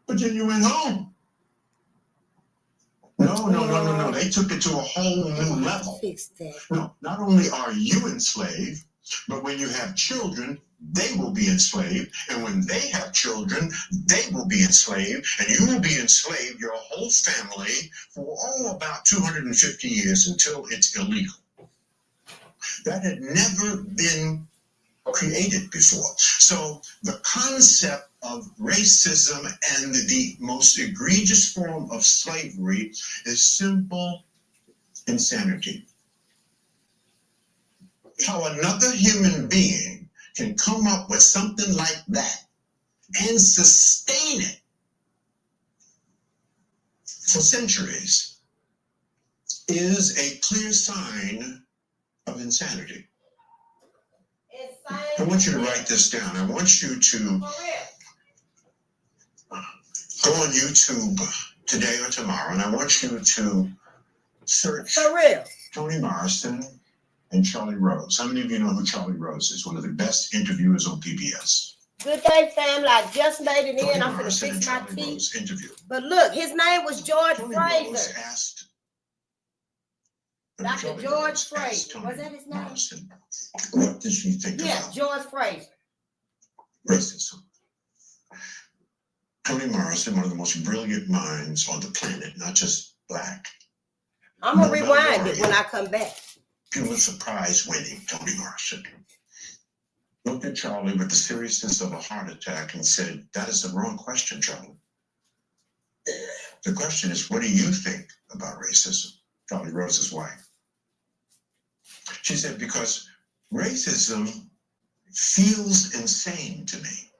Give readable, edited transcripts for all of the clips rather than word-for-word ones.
But then you went home. No. They took it to a whole new level. Fix that. No, not only are you enslaved, but when you have children, they will be enslaved. And when they have children, they will be enslaved. And you will be enslaved, your whole family, for about 250 years until it's illegal. That had never been created before. So the concept of racism and the most egregious form of slavery is simple insanity. How another human being can come up with something like that and sustain it for centuries is a clear sign of insanity. I want you to write this down. I want you to go on YouTube today or tomorrow, and I want you to search Toni Morrison and Charlie Rose. How many of you know who Charlie Rose is? One of the best interviewers on PBS. Good day, family. I just made it in. I'm going to fix my teeth. But look, his name was George Fraser. Dr. George Fraser. Was that his name? Morrison, what did she think about? Yeah, George Fraser. Racism. Toni Morrison, one of the most brilliant minds on the planet, not just black. I'm going to rewind it when I come back. Pulitzer Prize winning Toni Morrison looked at Charlie with the seriousness of a heart attack and said, "That is the wrong question, Charlie. The question is, what do you think about racism?" Charlie Rose's wife. She said, "Because racism feels insane to me."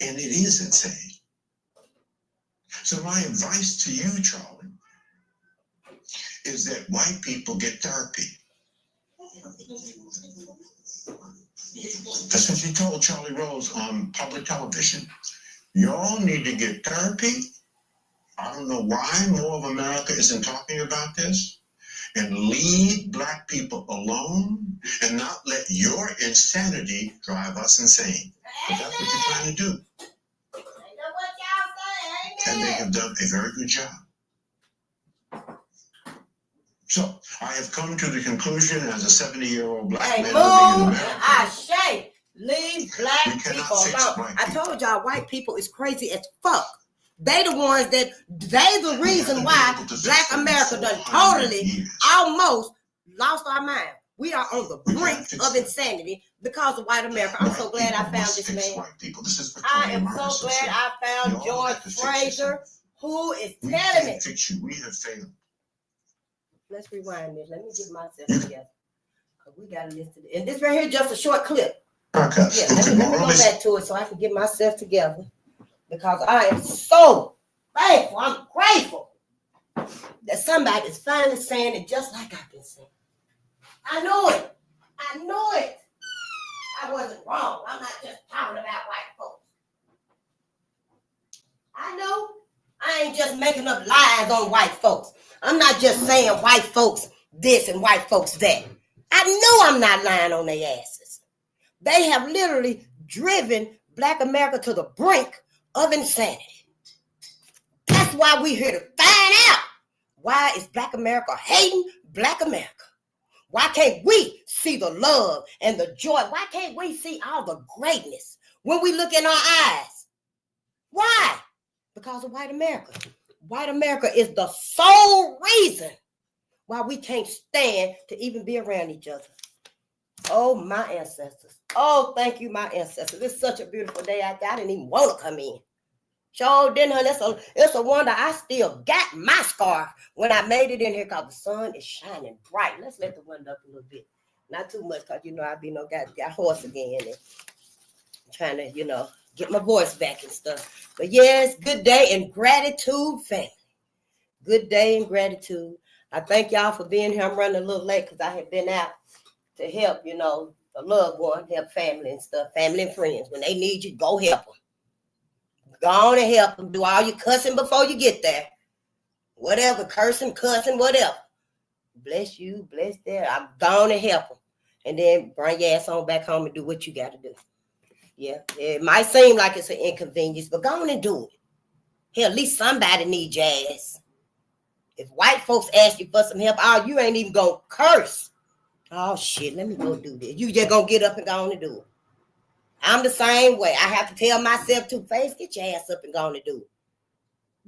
And it is insane. So my advice to you, Charlie, is that white people get therapy. That's what she told Charlie Rose on public television. Y'all need to get therapy. I don't know why more of America isn't talking about this. And leave black people alone and not let your insanity drive us insane. But that's what you're trying to do. And they have done a very good job. So I have come to the conclusion as a 70-year-old black man living in America. I say, leave black people alone. I told y'all white people is crazy as fuck. They the ones that, they the reason why black America done totally, almost lost our mind. We are on the brink of insanity because of white America. I'm so glad I found this man. I am so glad I found George Fraser, who is telling me. We have failed. Let's rewind this. Let me get myself together. We got to listen to it. And this right here is just a short clip. Okay. Yeah, let me go back to it so I can get myself together. Because I am so thankful. I'm grateful that somebody is finally saying it just like I've been saying. I know it. I know it. I wasn't wrong. I'm not just talking about white folks. I know I ain't just making up lies on white folks. I'm not just saying white folks this and white folks that. I know I'm not lying on their asses. They have literally driven black America to the brink of insanity. That's why we're here to find out why is black America hating black America. Why can't we see the love and the joy? Why can't we see all the greatness when we look in our eyes? Why? Because of white America. White America is the sole reason why we can't stand to even be around each other. Oh, my ancestors. Oh, thank you, my ancestors. It's such a beautiful day out there. I didn't even want to come in. Sure didn't, honey. It's a wonder I still got my scarf when I made it in here because the sun is shining bright. Let's let the wind up a little bit. Not too much because, I be got hoarse again and trying to, get my voice back and stuff. But yes, good day and gratitude, family. Good day and gratitude. I thank y'all for being here. I'm running a little late because I have been out to help, a loved one, help family and stuff, family and friends. When they need you, go help them. Go on and help them. Do all your cussing before you get there. Whatever, cursing, cussing, whatever. Bless you, bless them. I'm going to help them. And then bring your ass on back home and do what you got to do. Yeah, it might seem like it's an inconvenience, but go on and do it. Hell, at least somebody needs your ass. If white folks ask you for some help, oh, you ain't even gonna curse. Oh shit, let me go do this. You just gonna get up and go on and do it. I'm the same way. I have to tell myself to face, get your ass up and go on and do it.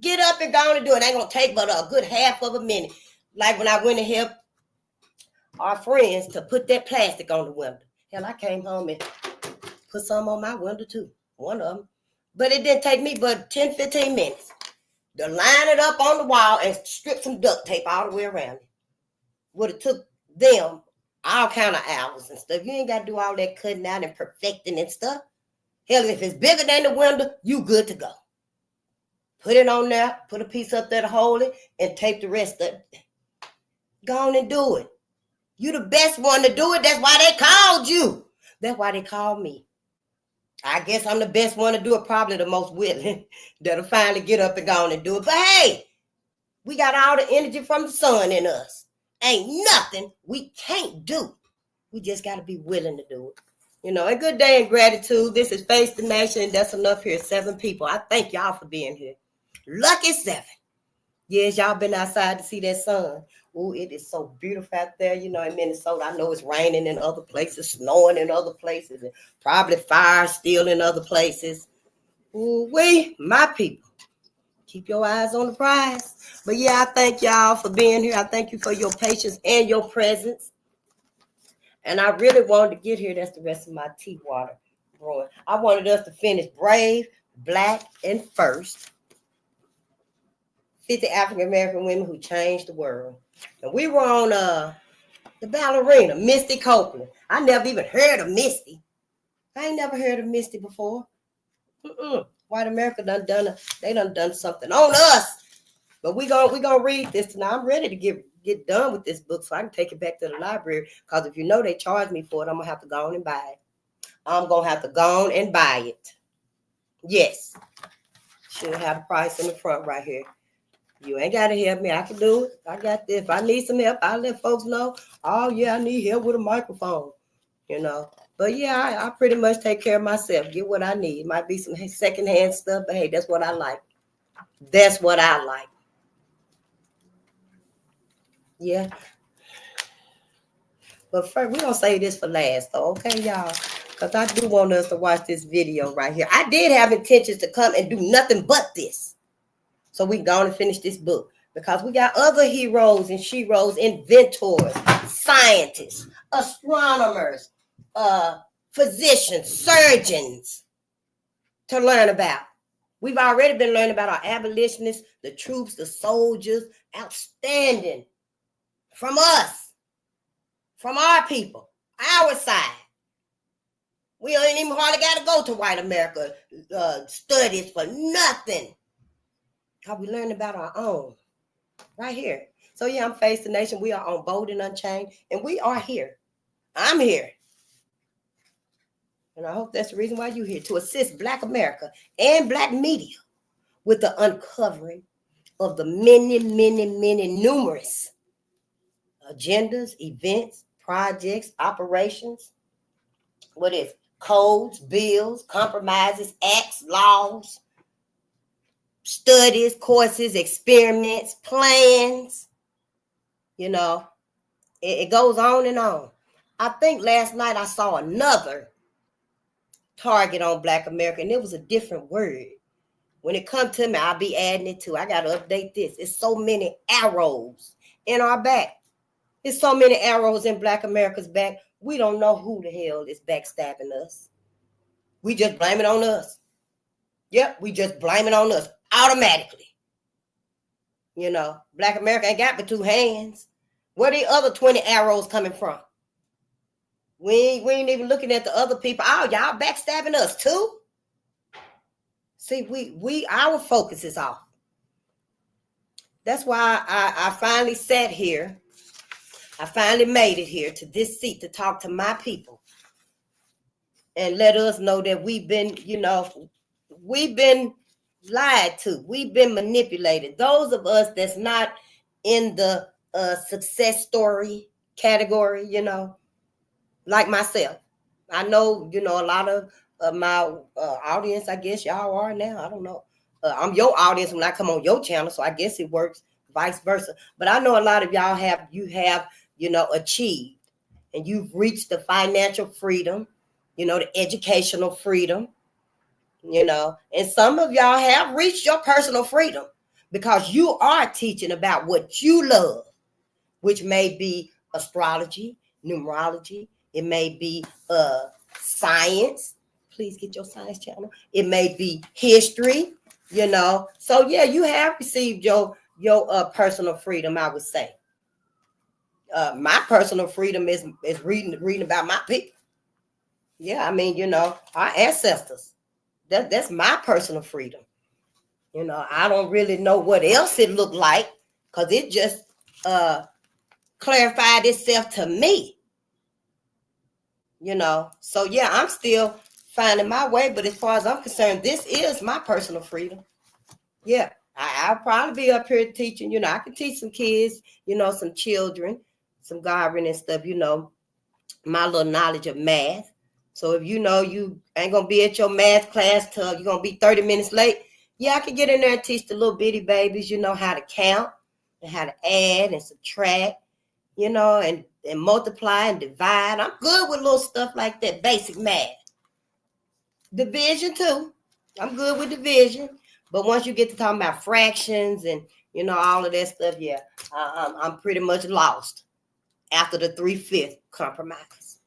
Get up and go on and do it. It ain't gonna take but a good half of a minute. Like when I went and helped our friends to put that plastic on the window. Hell, I came home and put some on my window too. One of them. But it didn't take me but 10, 15 minutes to line it up on the wall and strip some duct tape all the way around it. Would have took them all kind of hours and stuff. You ain't got to do all that cutting out and perfecting and stuff. Hell, if it's bigger than the window, you good to go. Put it on there, put a piece up there to hold it, and tape the rest of it. Go on and do it. You the best one to do it. That's why they called you. That's why they called me. I guess I'm the best one to do it, probably the most willing that'll finally get up and go on and do it. But hey, we got all the energy from the sun in us. Ain't nothing we can't do. We just got to be willing to do it. You know, a good day in gratitude. This is Face the Nation. That's enough here. 7 people. I thank y'all for being here. Lucky 7. Yes, y'all been outside to see that sun. Oh, it is so beautiful out there. You know, in Minnesota, I know it's raining in other places, snowing in other places, and probably fire still in other places. Ooh, my people. Keep your eyes on the prize. But yeah, I thank y'all for being here. I thank you for your patience and your presence. And I really wanted to get here. That's the rest of my tea water brewing. I wanted us to finish Brave, Black, and First. 50 African American women who changed the world. And we were on the ballerina, Misty Copeland. I never even heard of Misty. I ain't never heard of Misty before. White America done something on us. But we gonna read this tonight. I'm ready to get done with this book so I can take it back to the library. Because if you know they charge me for it, I'm gonna have to go on and buy it. I'm gonna have to go on and buy it. Yes. Should have the price in the front right here. You ain't got to help me. I can do it. I got this. If I need some help, I'll let folks know. Oh, yeah, I need help with a microphone, you know. But, yeah, I pretty much take care of myself. Get what I need. Might be some secondhand stuff, but, hey, that's what I like. That's what I like. Yeah. But first, we're going to save this for last, though, okay, y'all? Because I do want us to watch this video right here. I did have intentions to come and do nothing but this. So we go on and finish this book because we got other heroes and sheroes, inventors, scientists, astronomers, physicians, surgeons to learn about. We've already been learning about our abolitionists, the troops, the soldiers, outstanding from us, from our people, our side. We ain't even hardly got to go to white America studies for nothing. Because we learned about our own right here. So, yeah, I'm Face the Nation. We are on Bolden Unchained, and we are here. I'm here. And I hope that's the reason why you're here, to assist Black America and Black media with the uncovering of the many, many, many numerous agendas, events, projects, operations, codes, bills, compromises, acts, laws, studies, courses, experiments, plans, you know, it goes on and on. I think last night I saw another target on Black America, and it was a different word. When it comes to me, I'll be adding it too. I got to update this. It's so many arrows in our back. It's so many arrows in Black America's back. We don't know who the hell is backstabbing us. We just blame it on us. Yep, we just blame it on us automatically. You know, Black America ain't got but 2 hands. Where the other 20 arrows coming from? We ain't even looking at the other people. Oh, y'all backstabbing us too? See, our focus is off. That's why I finally sat here. I finally made it here to this seat to talk to my people and let us know that we've been lied to. We've been manipulated. Those of us that's not in the success story category, like myself. I know, a lot of my audience, I guess y'all are now. I don't know. I'm your audience when I come on your channel, so I guess it works vice versa. But I know a lot of y'all have achieved, and you've reached the financial freedom, the educational freedom, and some of y'all have reached your personal freedom because you are teaching about what you love, which may be astrology, numerology, it may be science. Please get your science channel. It may be history, So yeah, you have received your personal freedom, I would say. My personal freedom is reading about my people. Yeah, I mean, our ancestors. That's my personal freedom. I don't really know what else it looked like because it just clarified itself to me. So yeah, I'm still finding my way, but as far as I'm concerned, this is my personal freedom. Yeah, I'll probably be up here teaching. I can teach some kids, some children, some gardening and stuff. My little knowledge of math. So if you ain't gonna be at your math class till you're gonna be 30 minutes late, yeah, I can get in there and teach the little bitty babies, how to count and how to add and subtract, and multiply and divide. I'm good with little stuff like that, basic math. Division too. I'm good with division. But once you get to talking about fractions and, all of that stuff, yeah, I'm pretty much lost after the 3/5 compromise.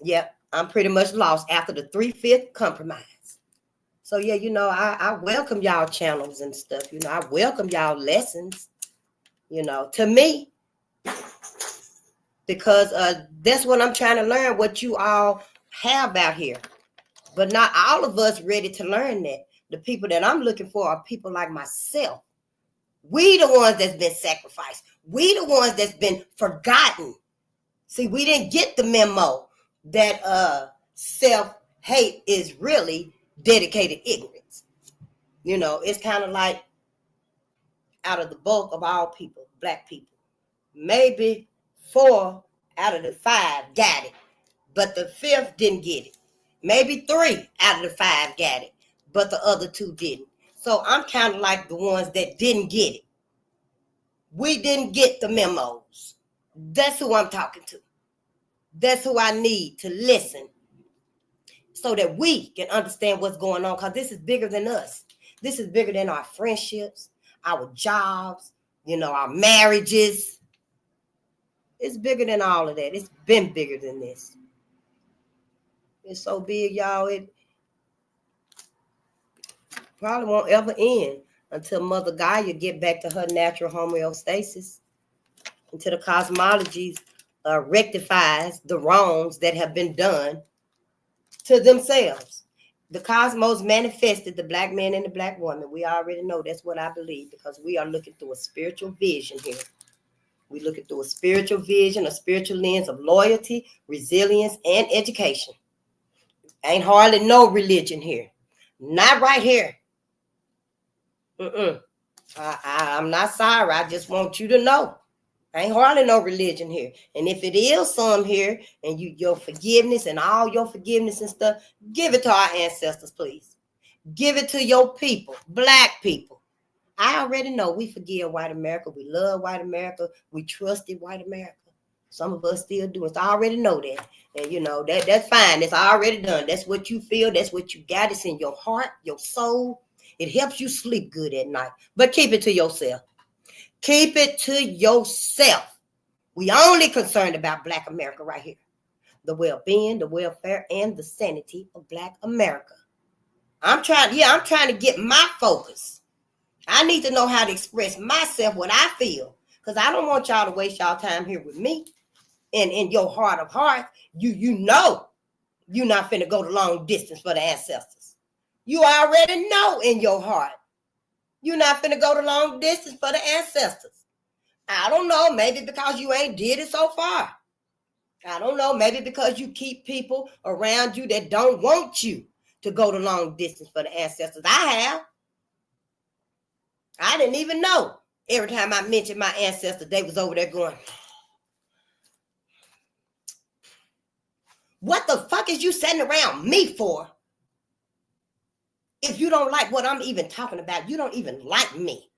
Yep, I'm pretty much lost after the 3/5 compromise. So yeah, I welcome y'all channels and stuff. I welcome y'all lessons, to me, because that's what I'm trying to learn, what you all have out here. But not all of us ready to learn that. The people that I'm looking for are people like myself. We the ones that's been sacrificed. We the ones that's been forgotten. See, we didn't get the memo that self-hate is really dedicated ignorance. It's kind of like out of the bulk of all people, Black people, maybe 4 out of the 5 got it, but the 5th didn't get it. Maybe 3 out of the 5 got it, but the other 2 didn't. So I'm kind of like the ones that didn't get it. We didn't get the memos. That's who I'm talking to. That's who I need to listen so that we can understand what's going on, because this is bigger than us. This is bigger than our friendships, our jobs, our marriages. It's bigger than all of that. It's been bigger than this. It's so big, y'all, it probably won't ever end until Mother Gaia get back to her natural homeostasis, until the cosmology rectifies the wrongs that have been done to themselves. The cosmos manifested the Black man and the Black woman. We already know that's what I believe, because we are looking through a spiritual vision here. We're looking through a spiritual vision, a spiritual lens of loyalty, resilience, and education. Ain't hardly no religion here. Not right here. I'm not sorry. I just want you to know. Ain't hardly no religion here. And if it is some here, and your forgiveness and all your forgiveness and stuff, give it to our ancestors, please. Give it to your people, Black people. I already know we forgive white America. We love white America. We trusted white America. Some of us still do. I already know that. And that's fine. It's already done. That's what you feel. That's what you got. It's in your heart, your soul. It helps you sleep good at night. But keep it to yourself. Keep it to yourself. We only concerned about Black America right here. The well-being, the welfare, and the sanity of Black America. I'm trying to get my focus. I need to know how to express myself, what I feel. Because I don't want y'all to waste y'all time here with me. And in your heart of hearts, you know you're not finna go the long distance for the ancestors. You already know in your heart you're not finna go the long distance for the ancestors. I don't know, maybe because you ain't did it so far. I don't know, maybe because you keep people around you that don't want you to go the long distance for the ancestors. I have. I didn't even know. Every time I mentioned my ancestors, they was over there going, What the fuck is you sitting around me for? If you don't like what I'm even talking about, you don't even like me.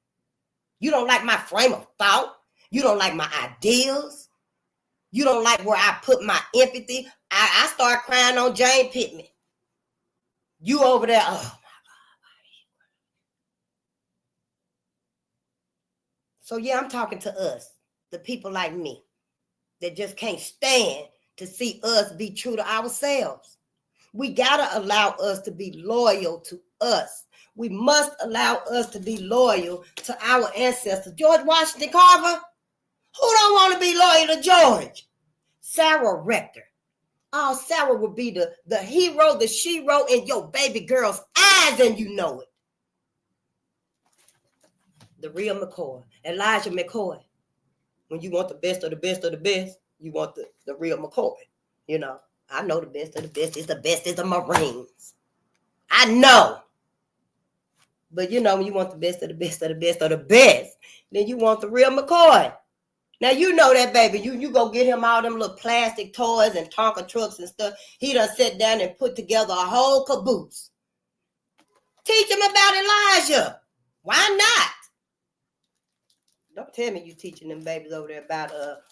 You don't like my frame of thought. You don't like my ideas. You don't like where I put my empathy. I start crying on Jane Pittman. You over there, oh my God. So yeah, I'm talking to us, the people like me, that just can't stand to see us be true to ourselves. We gotta allow us to be loyal to us. We must allow us to be loyal to our ancestors. George Washington Carver, who don't want to be loyal to George? Sarah Rector. Oh, Sarah would be the hero, the shero in your baby girl's eyes, and you know it. The real McCoy, Elijah McCoy. When you want the best of the best of the best, you want the real McCoy. You know, I know the best of the best is the Marines. I know. But you know, when you want the best of the best of the best of the best, then you want the real McCoy. Now you know that, baby. You go get him all them little plastic toys and Tonka trucks and stuff. He done sat down and put together a whole caboose. Teach him about Elijah. Why not? Don't tell me you teaching them babies over there about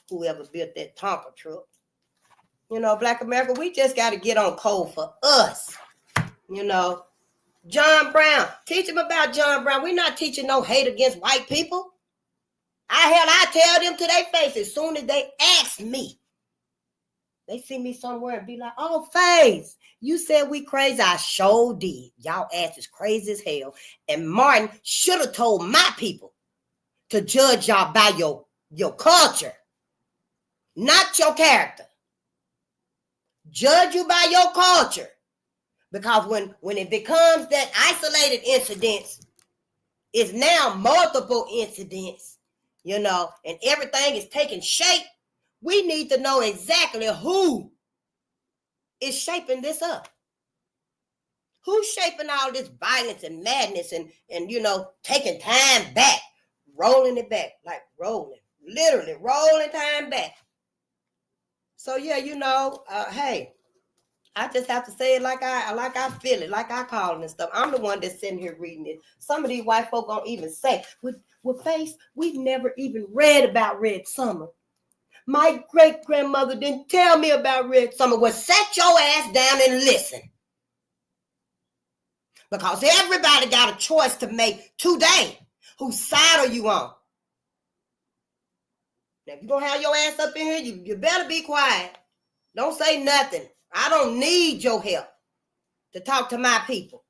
whoever built that Tonka truck. You know, Black America, we just got to get on code for us. You know, John Brown, teach them about John Brown. We're not teaching no hate against white people. I tell them to their face as soon as they ask me. They see me somewhere and be like, oh, Faith, you said we crazy. I sure did. Y'all ass is crazy as hell. And Martin should have told my people to judge y'all by your culture, not your character. Judge you by your culture. Because when it becomes that isolated incidents, it's now multiple incidents, you know, and everything is taking shape. We need to know exactly who is shaping this up. Who's shaping all this violence and madness and you know, taking time back, rolling it back, like rolling, literally rolling time back. So yeah, you know, hey, I just have to say it like I feel it, like I call it and stuff. I'm the one that's sitting here reading it. Some of these white folk don't even say, with Face, we've never even read about Red Summer. My great-grandmother didn't tell me about Red Summer. Well, set your ass down and listen. Because everybody got a choice to make today. Whose side are you on? Now, if you're going to have your ass up in here, you better be quiet. Don't say nothing. I don't need your help to talk to my people.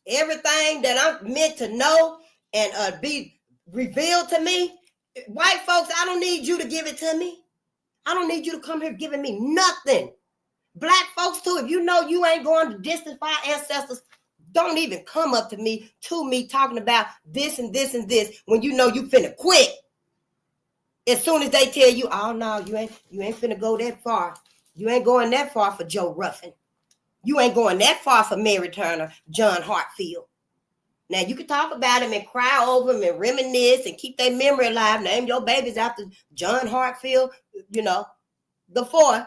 Everything that I'm meant to know and be revealed to me, white folks, I don't need you to give it to me. I don't need you to come here giving me nothing. Black folks too, if you know you ain't going to distance our ancestors, don't even come up to me talking about this and this and this when you know you finna quit. As soon as they tell you, oh no, you ain't finna go that far. You ain't going that far for Joe Ruffin. You ain't going that far for Mary Turner, John Hartfield. Now, you can talk about him and cry over him and reminisce and keep their memory alive. Name your babies after John Hartfield, you know, the four.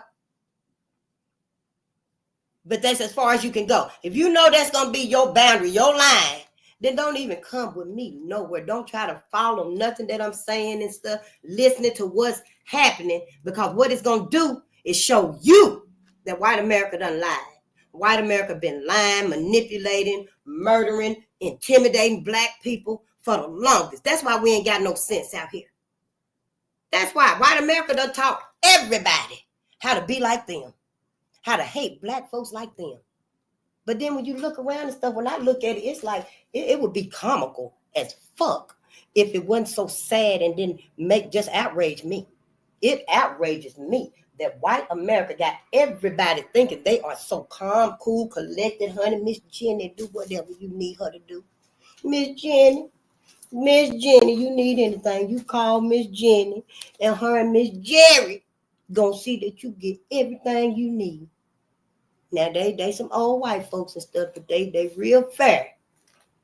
But that's as far as you can go. If you know that's going to be your boundary, your line, then don't even come with me nowhere. Don't try to follow nothing that I'm saying and stuff, listening to what's happening, because what it's going to do is show you that white America done lied. White America been lying, manipulating, murdering, intimidating black people for the longest. That's why we ain't got no sense out here. That's why white America done taught everybody how to be like them, how to hate black folks like them. But then when you look around and stuff, when I look at it, it's like it would be comical as fuck if it wasn't so sad and didn't just outrage me. It outrages me that white America got everybody thinking they are so calm, cool, collected. Honey, Miss Jenny, do whatever you need her to do. Miss Jenny, you need anything, you call Miss Jenny, and her and Miss Jerry gonna see that you get everything you need. Now, they some old white folks and stuff, but they real fair.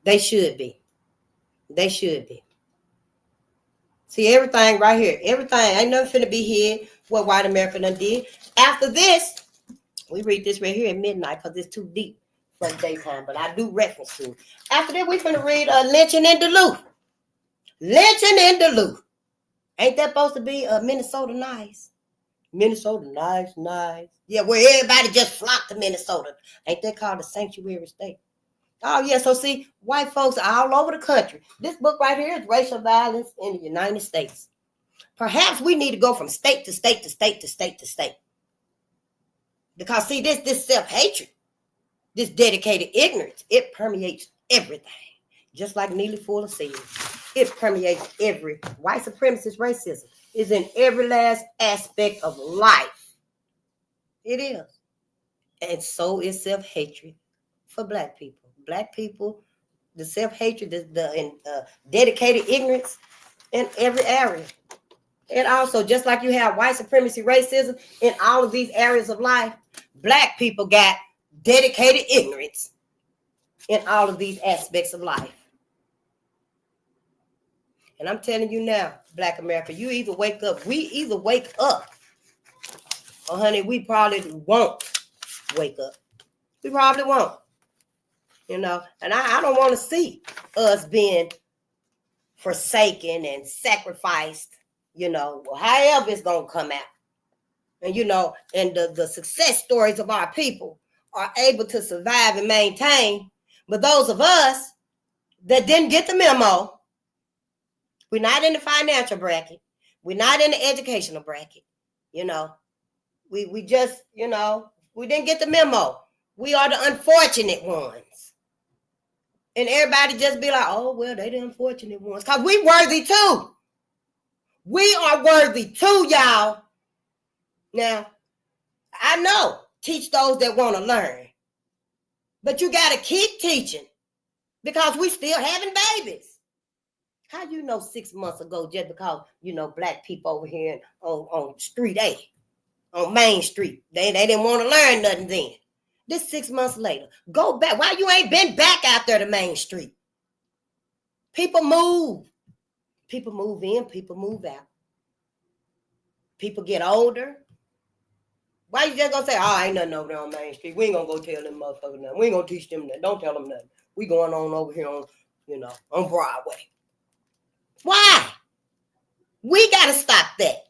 They should be. They should be. See, everything right here, everything, ain't nothing finna be here what white America done did. After this, We read this right here at midnight because it's too deep for the daytime, but I do reference to it. After that, we're going to read lynching in Duluth. Lynching in Duluth. Ain't that supposed to be Minnesota nice? Minnesota nice. Yeah, where everybody just flocked to Minnesota. Ain't that called the sanctuary state? Oh, yeah, so see, white folks are all over the country. This book right here is Racial Violence in the United States. Perhaps we need to go from state to state to state to state to state. Because, see, this self-hatred, this dedicated ignorance, it permeates everything. Just like Neely Fuller said, it permeates every white supremacist racism is in every last aspect of life. It is. And so is self-hatred for black people. Black people, the self-hatred, the dedicated ignorance in every area. And also, just like you have white supremacy racism in all of these areas of life, black people got dedicated ignorance in all of these aspects of life. And I'm telling you now, Black America, you either wake up, we either wake up, or honey, we probably won't wake up. We probably won't. You know, and I don't want to see us being forsaken and sacrificed, you know, however it's going to come out. And, you know, and the success stories of our people are able to survive and maintain. But those of us that didn't get the memo, we're not in the financial bracket. We're not in the educational bracket. You know, we just, you know, we didn't get the memo. We are the unfortunate ones. And everybody just be like, oh, well, they the unfortunate ones. Because we worthy too. We are worthy too, y'all. Now, I know, teach those that want to learn. But you got to keep teaching because we still having babies. How you know 6 months ago, just because, you know, black people over here on Street A, on Main Street, they didn't want to learn nothing then. This 6 months later, go back. Why you ain't been back out there to Main Street? People move. People move in, people move out. People get older. Why you just gonna say, oh, ain't nothing over there on Main Street? We ain't gonna go tell them motherfuckers nothing. We ain't gonna teach them nothing. Don't tell them nothing. We going on over here on, you know, on Broadway. Why? We gotta stop that.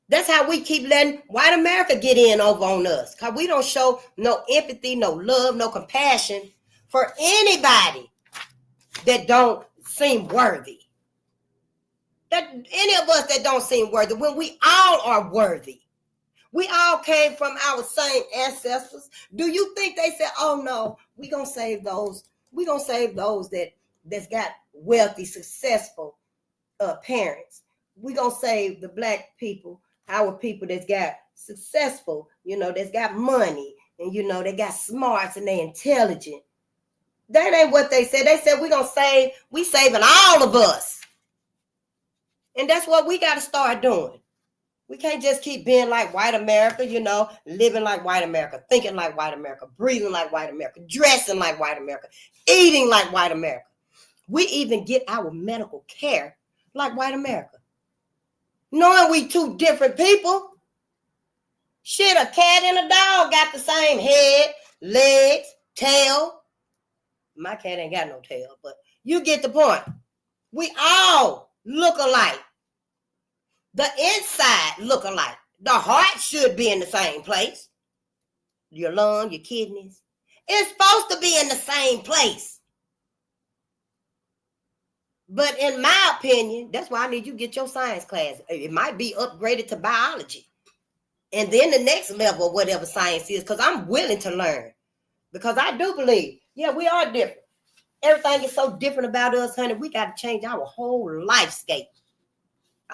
That's how we keep letting white America get in over on us. Because we don't show no empathy, no love, no compassion for anybody that don't seem worthy. That any of us that don't seem worthy, when we all are worthy. We all came from our same ancestors. Do you think they said, oh no, we're gonna save those, that's got wealthy, successful parents. We're gonna save the black people, our people that's got successful, you know, that's got money, and you know, they got smarts and they intelligent. That ain't what they said. They said we saving all of us. And that's what we got to start doing. We can't just keep being like white America, you know, living like white America, thinking like white America, breathing like white America, dressing like white America, eating like white America. We even get our medical care like white America. Knowing we two different people. Shit, a cat and a dog got the same head, legs, tail. My cat ain't got no tail, but you get the point. We all look alike. The inside look alike. The heart should be in the same place. Your lung, your kidneys. It's supposed to be in the same place. But in my opinion, that's why I need you to get your science class. It might be upgraded to biology. And then the next level of whatever science is, because I'm willing to learn. Because I do believe, yeah, we are different. Everything is so different about us, honey. We got to change our whole lifescape.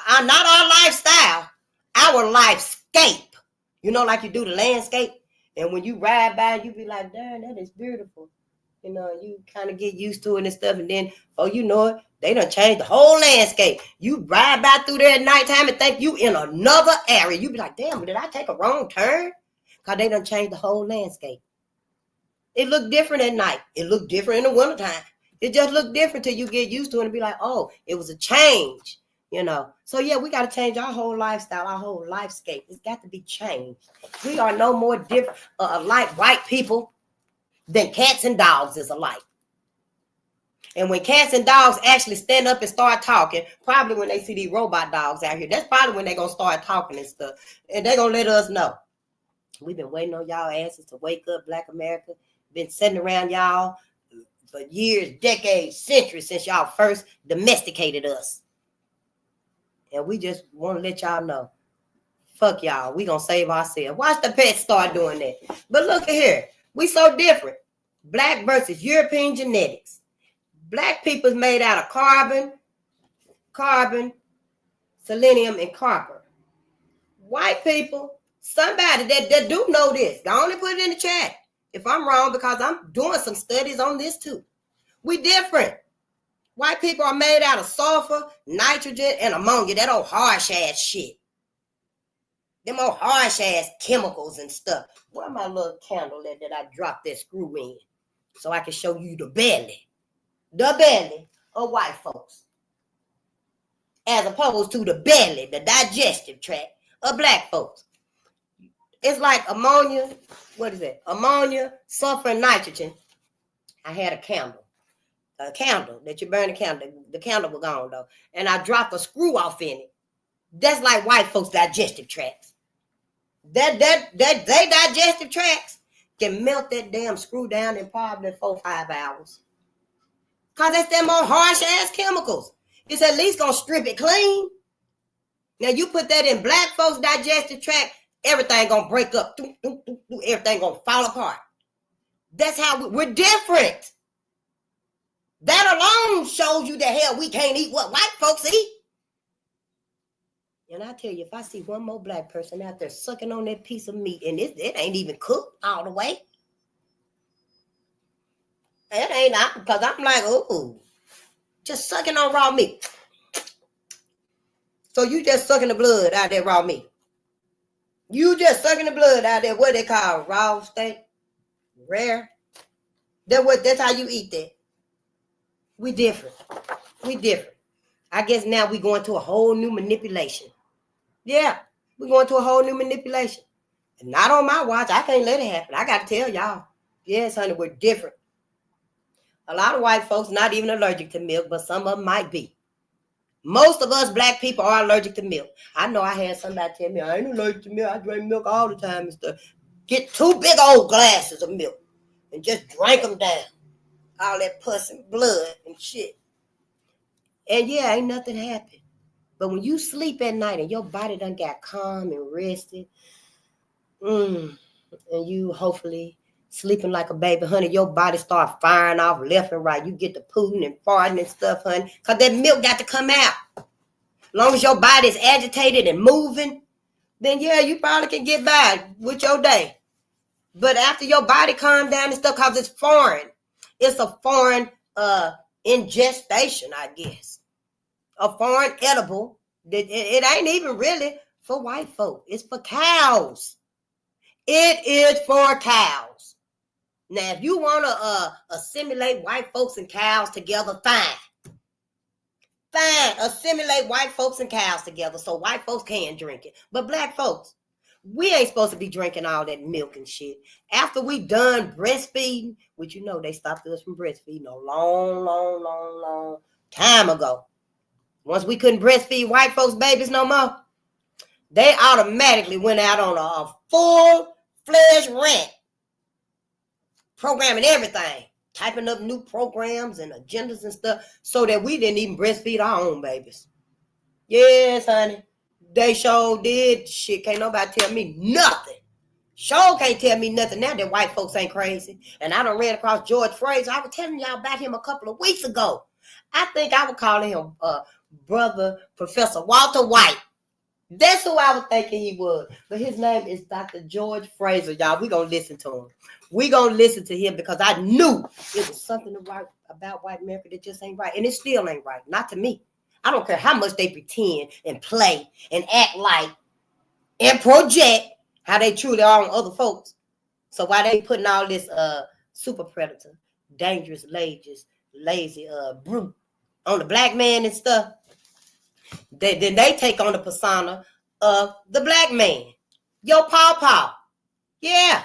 Not our lifestyle, our lifescape. You know, like you do the landscape. And when you ride by, you be like, darn, that is beautiful. You know, you kind of get used to it and stuff. And then, oh, you know it, they done changed the whole landscape. You ride by through there at nighttime and think you in another area. You be like, damn, did I take a wrong turn? Because they done changed the whole landscape. It looked different at night. It looked different in the wintertime. It just looked different till you get used to it and be like, oh, it was a change. You know, so yeah, we got to change our whole lifestyle, our whole lifescape. It's got to be changed. We are no more different, like white people than cats and dogs is alike. And when cats and dogs actually stand up and start talking, probably when they see these robot dogs out here, that's probably when they're going to start talking and stuff. And they're going to let us know. We've been waiting on y'all asses to wake up, Black America. Been sitting around y'all for years, decades, centuries since y'all first domesticated us. And we just want to let y'all know, fuck y'all. We gonna save ourselves. Watch the pets start doing that. But look at here. We so different. Black versus European genetics. Black people's made out of carbon, selenium, and copper. White people, somebody that do know this, go on and put it in the chat if I'm wrong, because I'm doing some studies on this too. We different. White people are made out of sulfur, nitrogen, and ammonia. That old harsh ass shit. Them old harsh ass chemicals and stuff. Where my little candle at that I dropped that screw in? So I can show you the belly of white folks. As opposed to the belly, the digestive tract of black folks. It's like ammonia, what is it? Ammonia, sulfur, and nitrogen. I had a candle that you burn the candle was gone though, and I dropped a screw off in it. That's like white folks' digestive tracts. They digestive tracts can melt that damn screw down in probably 4-5 hours, cause that's them more harsh ass chemicals. It's at least gonna strip it clean. Now you put that in black folks' digestive tract, everything gonna break up, everything gonna fall apart. That's how we're different. That alone shows you that hell we can't eat what white folks eat. And I tell you, if I see one more black person out there sucking on that piece of meat and it ain't even cooked all the way, it ain't out, because I'm like, ooh, just sucking on raw meat. So you just sucking the blood out of that raw meat. You just sucking the blood out of that, what they call raw steak, rare. That's how you eat that. We different. I guess now we going to a whole new manipulation. Yeah, we're going to a whole new manipulation. And not on my watch. I can't let it happen. I got to tell y'all. Yes, honey, we're different. A lot of white folks not even allergic to milk, but some of them might be. Most of us black people are allergic to milk. I know I had somebody tell me, I ain't allergic to milk. I drink milk all the time and stuff. Get 2 big old glasses of milk and just drink them down. All that pus and blood and shit. And yeah, ain't nothing happened. But when you sleep at night and your body done got calm and rested, and you hopefully sleeping like a baby, honey, your body start firing off left and right. You get the pooting and farting and stuff, honey, because that milk got to come out. As long as your body is agitated and moving, then yeah, you probably can get by with your day. But after your body calms down and stuff, because it's foreign. It's a foreign ingestation, I guess. A foreign edible. It ain't even really for white folk. It's for cows. It is for cows. Now, if you want to assimilate white folks and cows together, fine. Assimilate white folks and cows together so white folks can drink it. But black folks, we ain't supposed to be drinking all that milk and shit. After we done breastfeeding, which you know they stopped us from breastfeeding a long time ago. Once we couldn't breastfeed white folks' babies no more, they automatically went out on a full-fledged rant, programming everything, typing up new programs and agendas and stuff so that we didn't even breastfeed our own babies. Yes, honey. They sure did. Shit, can't nobody tell me nothing. Sure can't tell me nothing now that white folks ain't crazy. And I done ran across George Fraser. I was telling y'all about him a couple of weeks ago. I think I was calling him Brother Professor Walter White. That's who I was thinking he was. But his name is Dr. George Fraser, y'all. We're going to listen to him. We're going to listen to him because I knew it was something about white America that just ain't right. And it still ain't right. Not to me. I don't care how much they pretend and play and act like and project how they truly are on other folks. So why they putting all this super predator, dangerous, lazy brute on the black man and stuff? Then they take on the persona of the black man. Your pawpaw. Yeah.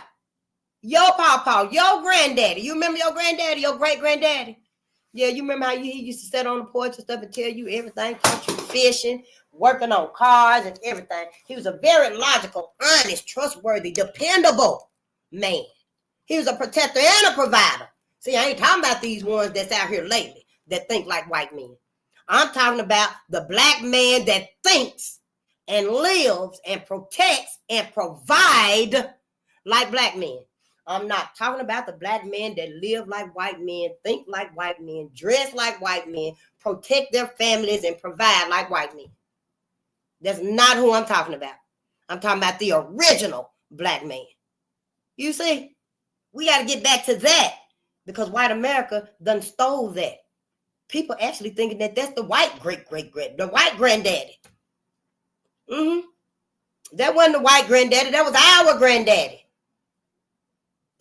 Your pawpaw. Your granddaddy. You remember your granddaddy, your great-granddaddy? Yeah, you remember how he used to sit on the porch and stuff and tell you everything, catch you fishing, working on cars and everything. He was a very logical, honest, trustworthy, dependable man. He was a protector and a provider. See, I ain't talking about these ones that's out here lately that think like white men. I'm talking about the black man that thinks and lives and protects and provides like black men. I'm not talking about the black men that live like white men, think like white men, dress like white men, protect their families and provide like white men. That's not who I'm talking about. I'm talking about the original black man. You see, we got to get back to that because white America done stole that. People actually thinking that that's the white the white granddaddy. That wasn't the white granddaddy. That was our granddaddy.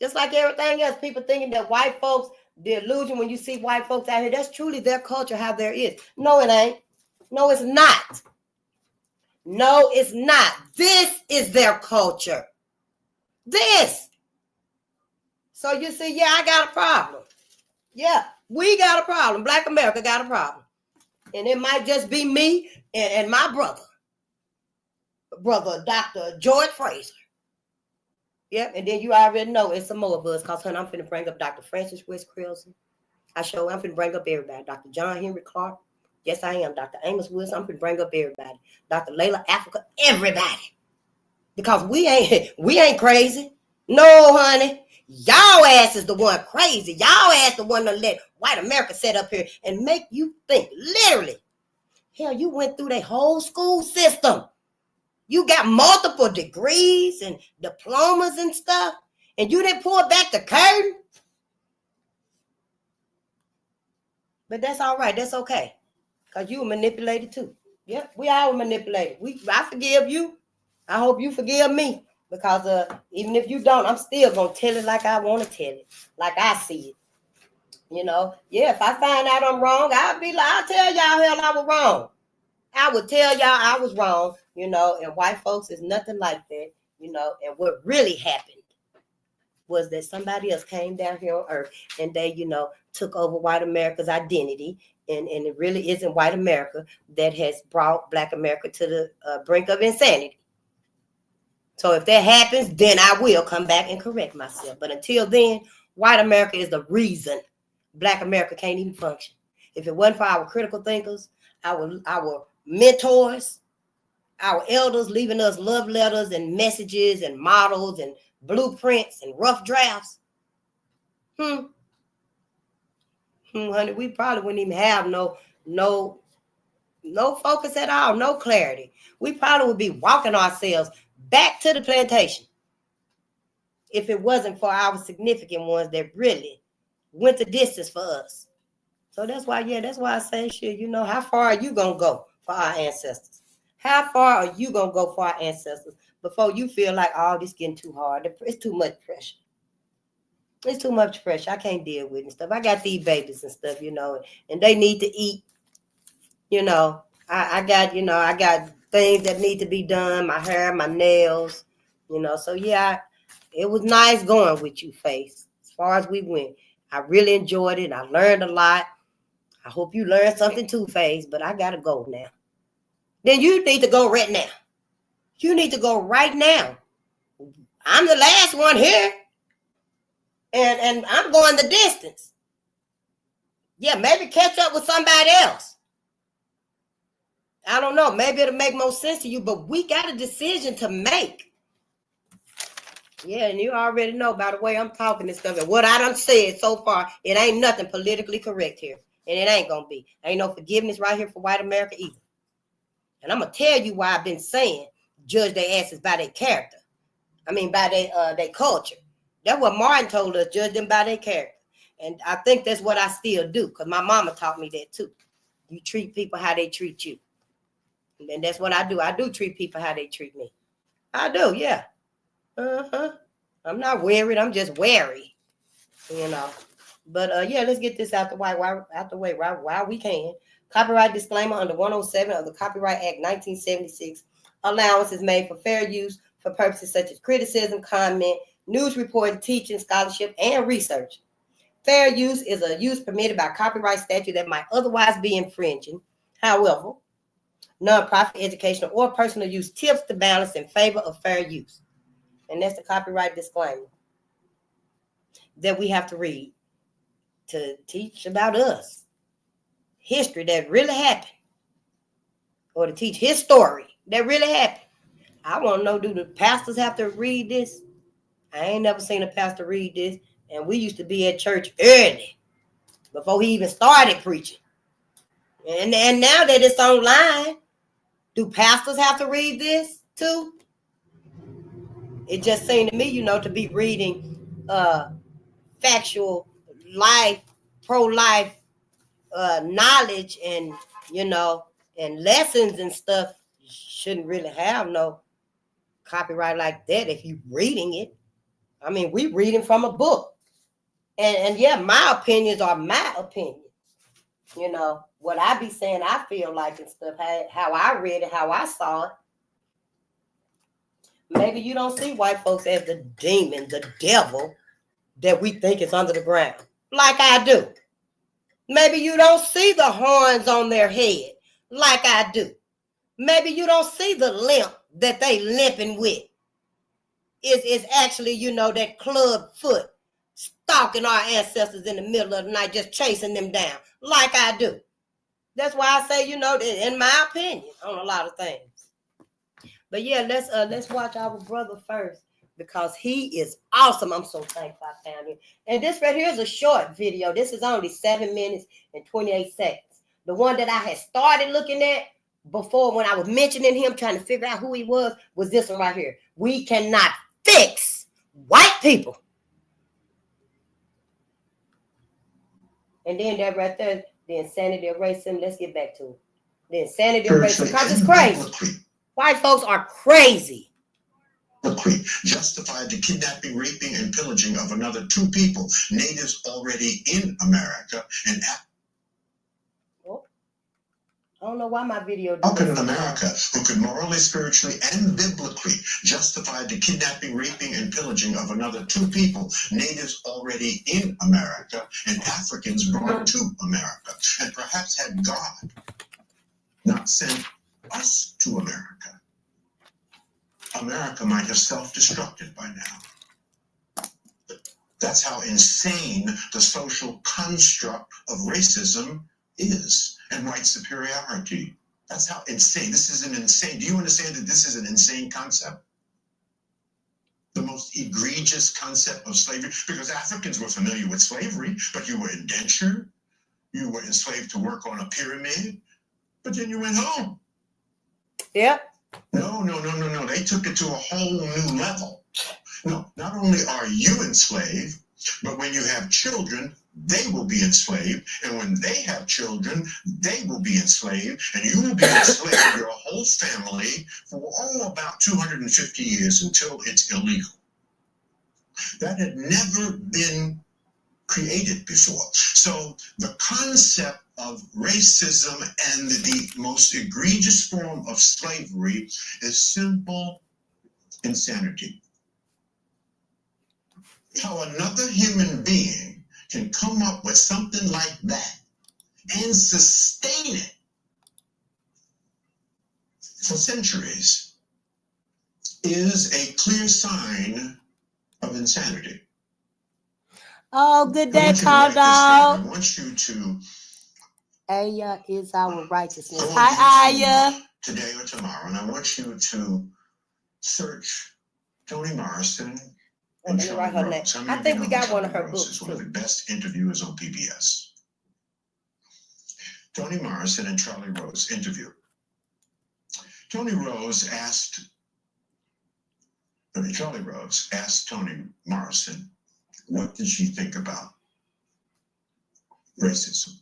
Just like everything else, people thinking that white folks, the illusion when you see white folks out here, that's truly their culture, how there is. No, it ain't. No, it's not. No, it's not. This is their culture. This. So you see, yeah, I got a problem. Yeah, we got a problem. Black America got a problem. And it might just be me and my brother, Dr. George Fraser. Yep, and then you already know it's some more of us, because I'm finna bring up Dr. Francis West Creelson. I'm finna bring up everybody. Dr. John Henry Clark. Yes, I am. Dr. Amos Wilson. I'm finna bring up everybody. Dr. Layla Africa. Everybody. Because we ain't crazy. No, honey. Y'all ass is the one crazy. Y'all ass the one that let white America sit up here and make you think. Literally. Hell, you went through the whole school system. You got multiple degrees and diplomas and stuff, and you didn't pull back the curtain. But that's all right. That's okay. Because you were manipulated too. Yep, we all were manipulated. I forgive you. I hope you forgive me. Because even if you don't, I'm still going to tell it like I want to tell it. Like I see it. You know? Yeah, if I find out I'm wrong, I'll tell y'all hell I was wrong. I would tell y'all I was wrong, you know, and white folks is nothing like that, you know. And what really happened was that somebody else came down here on earth and they, you know, took over white America's identity. And it really isn't white America that has brought black America to the brink of insanity. So if that happens, then I will come back and correct myself. But until then, white America is the reason black America can't even function. If it wasn't for our critical thinkers, our mentors, our elders leaving us love letters and messages and models and blueprints and rough drafts. Honey, we probably wouldn't even have no focus at all, no clarity. We probably would be walking ourselves back to the plantation if it wasn't for our significant ones that really went the distance for us. So that's why I say, shit, you know, how far are you going to go for our ancestors? How far are you going to go for our ancestors before you feel like, oh, this getting too hard? It's too much pressure. It's too much pressure. I can't deal with it and stuff. I got these babies and stuff, you know, and they need to eat. You know, I got things that need to be done, my hair, my nails, you know. So, yeah, it was nice going with you, Face, as far as we went. I really enjoyed it. I learned a lot. I hope you learned something too, Face, but I got to go now. Then you need to go right now. You need to go right now. I'm the last one here, and I'm going the distance. Yeah, maybe catch up with somebody else. I don't know. Maybe it'll make more sense to you, but we got a decision to make. Yeah, and you already know by the way I'm talking and stuff, and what I done said so far, it ain't nothing politically correct here, and it ain't going to be. Ain't no forgiveness right here for white America either. And I'm going to tell you why I've been saying judge their asses by their character. I mean, by their culture. That's what Martin told us, judge them by their character. And I think that's what I still do, because my mama taught me that too. You treat people how they treat you. And that's what I do. I do treat people how they treat me. I do, yeah. I'm not worried. I'm just wary, you know. But, yeah, let's get this out the way while we can. Copyright disclaimer under 107 of the Copyright Act 1976. Allowance is made for fair use for purposes such as criticism, comment, news reporting, teaching, scholarship, and research. Fair use is a use permitted by copyright statute that might otherwise be infringing. However, nonprofit, educational, or personal use tips the balance in favor of fair use. And that's the copyright disclaimer that we have to read to teach about us. History that really happened. Or to teach his story that really happened. I want to know, do the pastors have to read this? I ain't never seen a pastor read this. And we used to be at church early before he even started preaching. And now that it's online, do pastors have to read this too? It just seemed to me, to be reading factual life, pro-life knowledge and, and lessons and stuff shouldn't really have no copyright like that if you're reading it. I mean, we reading from a book. And yeah, my opinions are my opinions. What I be saying, I feel like and stuff, how I read it, how I saw it. Maybe you don't see white folks as the demon, the devil that we think is under the ground, like I do. Maybe you don't see the horns on their head, like I do. Maybe you don't see the limp that they limping with. It's actually, that club foot stalking our ancestors in the middle of the night, just chasing them down, like I do. That's why I say, in my opinion, on a lot of things. But yeah, let's watch our brother first because he is awesome. I'm so thankful I found him. And this right here is a short video. This is only 7 minutes and 28 seconds. The one that I had started looking at before when I was mentioning him, trying to figure out who he was this one right here. We cannot fix white people. And then that right there, the insanity of racism. Let's get back to it. The insanity of racism, because it's crazy. White folks are crazy. Justified the kidnapping, raping, and pillaging of another 2 people, natives already in America, and I don't know why my video. How could an America who could morally, spiritually, and biblically justify the kidnapping, raping, and pillaging of another 2 people, natives already in America, and Africans brought to America, and perhaps had God not sent us to America, America might have self-destructed by now. That's how insane the social construct of racism is, and white superiority. That's how insane. This is an insane. Do you understand that this is an insane concept? The most egregious concept of slavery, because Africans were familiar with slavery, but you were indentured, you were enslaved to work on a pyramid, but then you went home. Yep. No. They took it to a whole new level. No, not only are you enslaved, but when you have children, they will be enslaved. And when they have children, they will be enslaved. And you will be enslaved, your whole family, for about 250 years until it's illegal. That had never been created before. So the concept of racism and the most egregious form of slavery is simple insanity. How another human being can come up with something like that and sustain it for centuries is a clear sign of insanity. Oh, good day, Call Dog. I want you to. Aya is our righteousness. Hi, Aya. Today or tomorrow, and I want you to search Toni Morrison. Let me write her name. I think we got one of her books. She's one of the best interviewers on PBS. Toni Morrison and Charlie Rose interview. Charlie Rose asked Toni Morrison, what did she think about racism?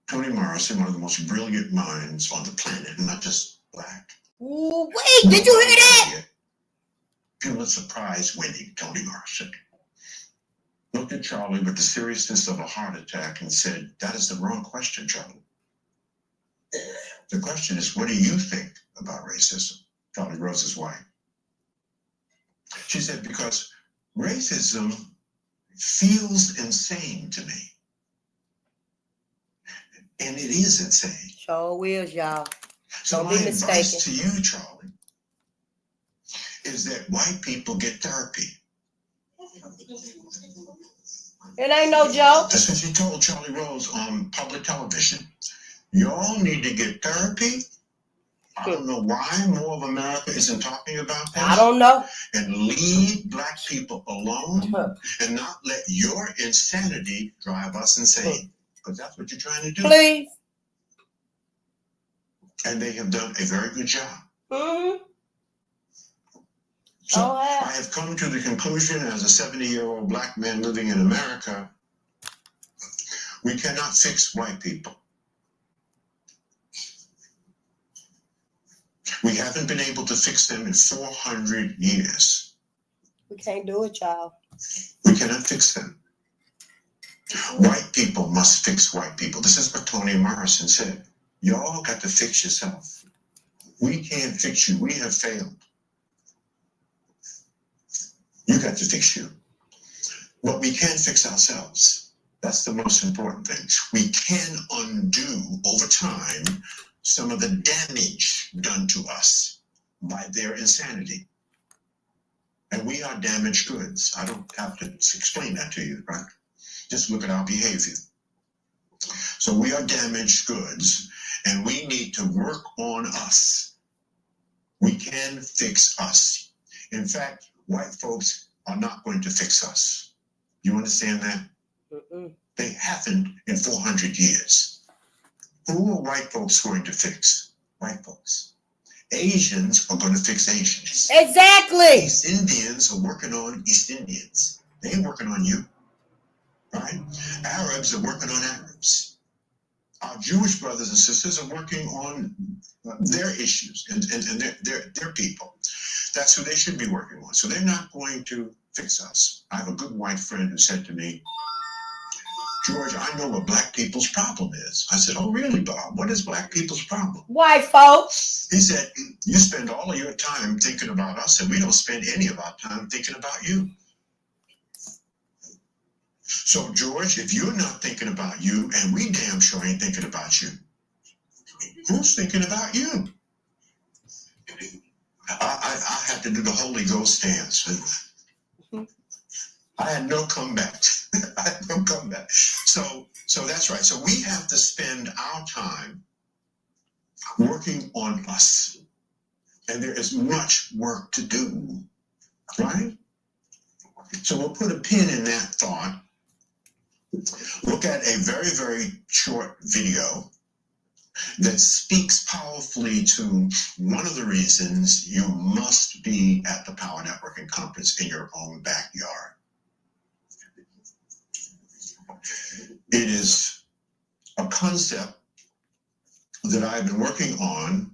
Toni Morrison, one of the most brilliant minds on the planet, not just black. Ooh, wait, did you hear that? Pulitzer Prize winning Toni Morrison. looked at Charlie with the seriousness of a heart attack and said, "That is the wrong question, Charlie. The question is, what do you think about racism?" Charlie Rose's wife. She said, "Because racism feels insane to me." And it is insane. Sure is, y'all. So Don't my be advice mistaken. to you, Charlie, is that white people get therapy. It ain't no joke. That's what she told Charlie Rose on public television. Y'all need to get therapy. I don't know why more of America isn't talking about this. I don't know. And leave black people alone and not let your insanity drive us insane. Because that's what you're trying to do. Please. And they have done a very good job. Mm-hmm. So I have come to the conclusion as a 70-year-old black man living in America, we cannot fix white people. We haven't been able to fix them in 400 years. We can't do it, y'all. We cannot fix them. White people must fix white people. This is what Toni Morrison said. Y'all got to fix yourself. We can't fix you. We have failed. You got to fix you. But we can fix ourselves. That's the most important thing. We can undo over time some of the damage done to us by their insanity. And we are damaged goods. I don't have to explain that to you, right? Just look at our behavior. So we are damaged goods, and we need to work on us. We can fix us. In fact, white folks are not going to fix us. You understand that? Mm-mm. They haven't in 400 years. Who are white folks going to fix? White folks. Asians are going to fix Asians. Exactly. East Indians are working on East Indians. They ain't working on you, right? Arabs are working on Arabs. Our Jewish brothers and sisters are working on their issues and their people. That's who they should be working on. So they're not going to fix us. I have a good white friend who said to me, "George, I know what black people's problem is." I said, "Oh, really, Bob? What is black people's problem?" White folks. He said, "You spend all of your time thinking about us, and we don't spend any of our time thinking about you." So, George, if you're not thinking about you, and we damn sure ain't thinking about you, who's thinking about you? I had to do the Holy Ghost dance. I had no comeback. I had no comeback. So that's right. So we have to spend our time working on us. And there is much work to do, right? So we'll put a pin in that thought. Look at a very, very short video that speaks powerfully to one of the reasons you must be at the Power Networking Conference in your own backyard. It is a concept that I've been working on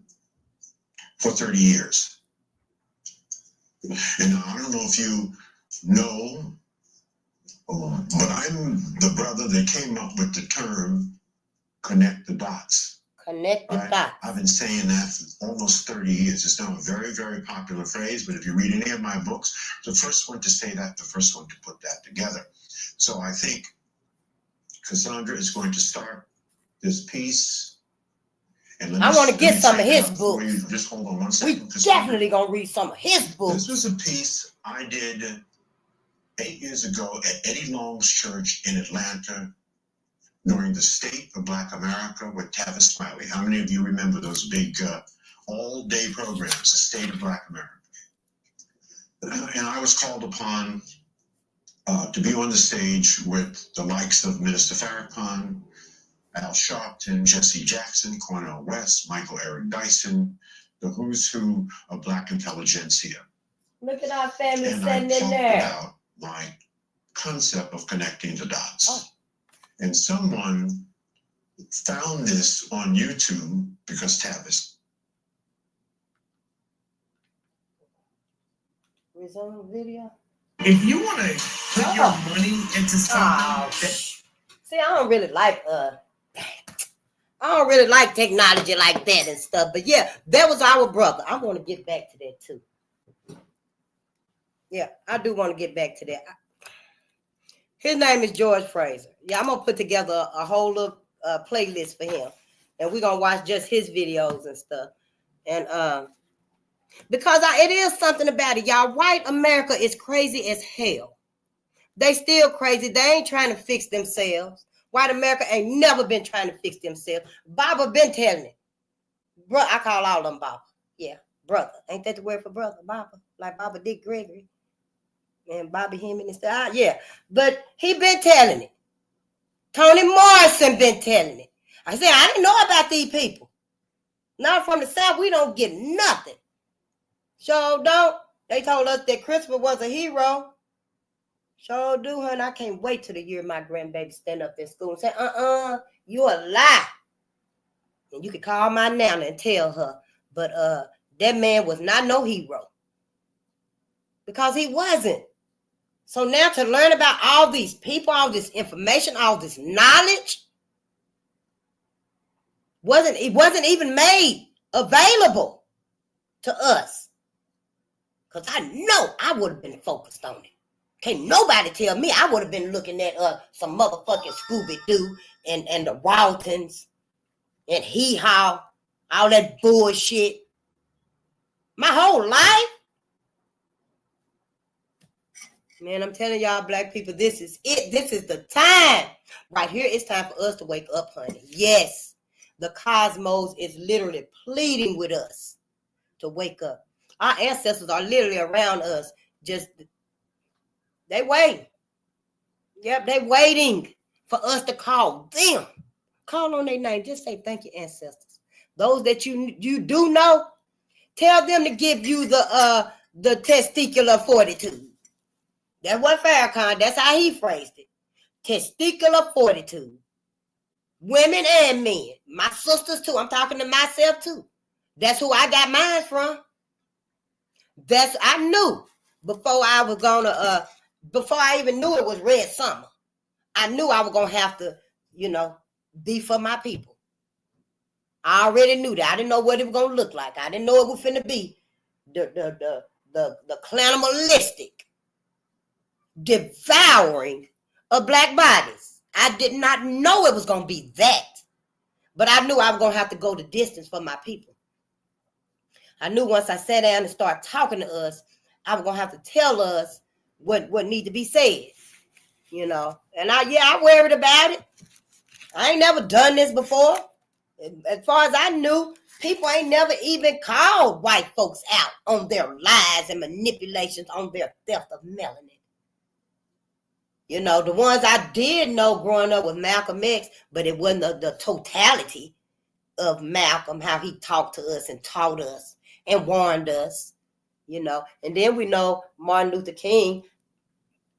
for 30 years. And I don't know if you know, but I'm the brother that came up with the term connect the dots. Connect the dots. I've been saying that for almost 30 years. It's now a very, very popular phrase, but if you read any of my books, the first one to say that, the first one to put that together. So I think Cassandra is going to start this piece. And I want to get some of his books. Just hold on one We second. definitely going to read some of his books. This was a piece I did 8 years ago at Eddie Long's church in Atlanta during the State of Black America with Tavis Smiley. How many of you remember those big all-day programs, the State of Black America? And I was called upon to be on the stage with the likes of Minister Farrakhan, Al Sharpton, Jesse Jackson, Cornel West, Michael Eric Dyson, the who's who of Black intelligentsia. Look at our family And sitting I in talked there. about my concept of connecting the dots. Oh. And someone found this on YouTube because Tavis. Resume video. if you want to put your money into something, see, I don't really like technology like that and stuff. But yeah, that was our brother. I want to get back to that too. Yeah, I do want to get back to that. His name is George Fraser. Yeah, I'm gonna put together a whole little playlist for him, and we're gonna watch just his videos and stuff. And because it is something about it, y'all. White America is crazy as hell. They still crazy. They ain't trying to fix themselves. White America ain't never been trying to fix themselves. Baba been telling it. Bro, I call all of them Baba. Yeah, brother. Ain't that the word for brother? Baba. Like Baba Dick Gregory. And Bobby Hemming and stuff. Yeah. But he been telling it. Toni Morrison been telling it. I said, I didn't know about these people. Not from the South, we don't get nothing. Sure don't. They told us that Christopher was a hero. Sure do, honey. I can't wait till the year my grandbaby stand up in school and say, you a lie. And you can call my nana and tell her. But that man was not no hero. Because he wasn't. So now to learn about all these people, all this information, all this knowledge, it wasn't even made available to us. Because I know I would have been focused on it. Can't nobody tell me I would have been looking at some motherfucking Scooby-Doo and the Waltons and Hee-Haw, all that bullshit. My whole life. Man, I'm telling y'all, black people, this is it. This is the time. Right here, it's time for us to wake up, honey. Yes, the cosmos is literally pleading with us to wake up. Our ancestors are literally around us. They wait. Yep, they waiting for us to call them. Call on their name. Just say thank you, ancestors. Those that you do know, tell them to give you the testicular fortitude. That was Farrakhan. That's how he phrased it. Testicular fortitude. Women and men. My sisters too. I'm talking to myself too. That's who I got mine from. I knew before I was gonna before I even knew it was Red Summer. I knew I was gonna have to, be for my people. I already knew that. I didn't know what it was gonna look like. I didn't know it was finna be the cannibalistic devouring of black bodies. I did not know it was gonna be that, but I knew I was gonna have to go the distance for my people. I knew once I sat down and started talking to us, I was gonna have to tell us what need to be said, And I worried about it. I ain't never done this before. As far as I knew, people ain't never even called white folks out on their lies and manipulations, on their theft of melanin. The ones I did know growing up with Malcolm X, but it wasn't the totality of Malcolm, how he talked to us and taught us and warned us, And then we know Martin Luther King.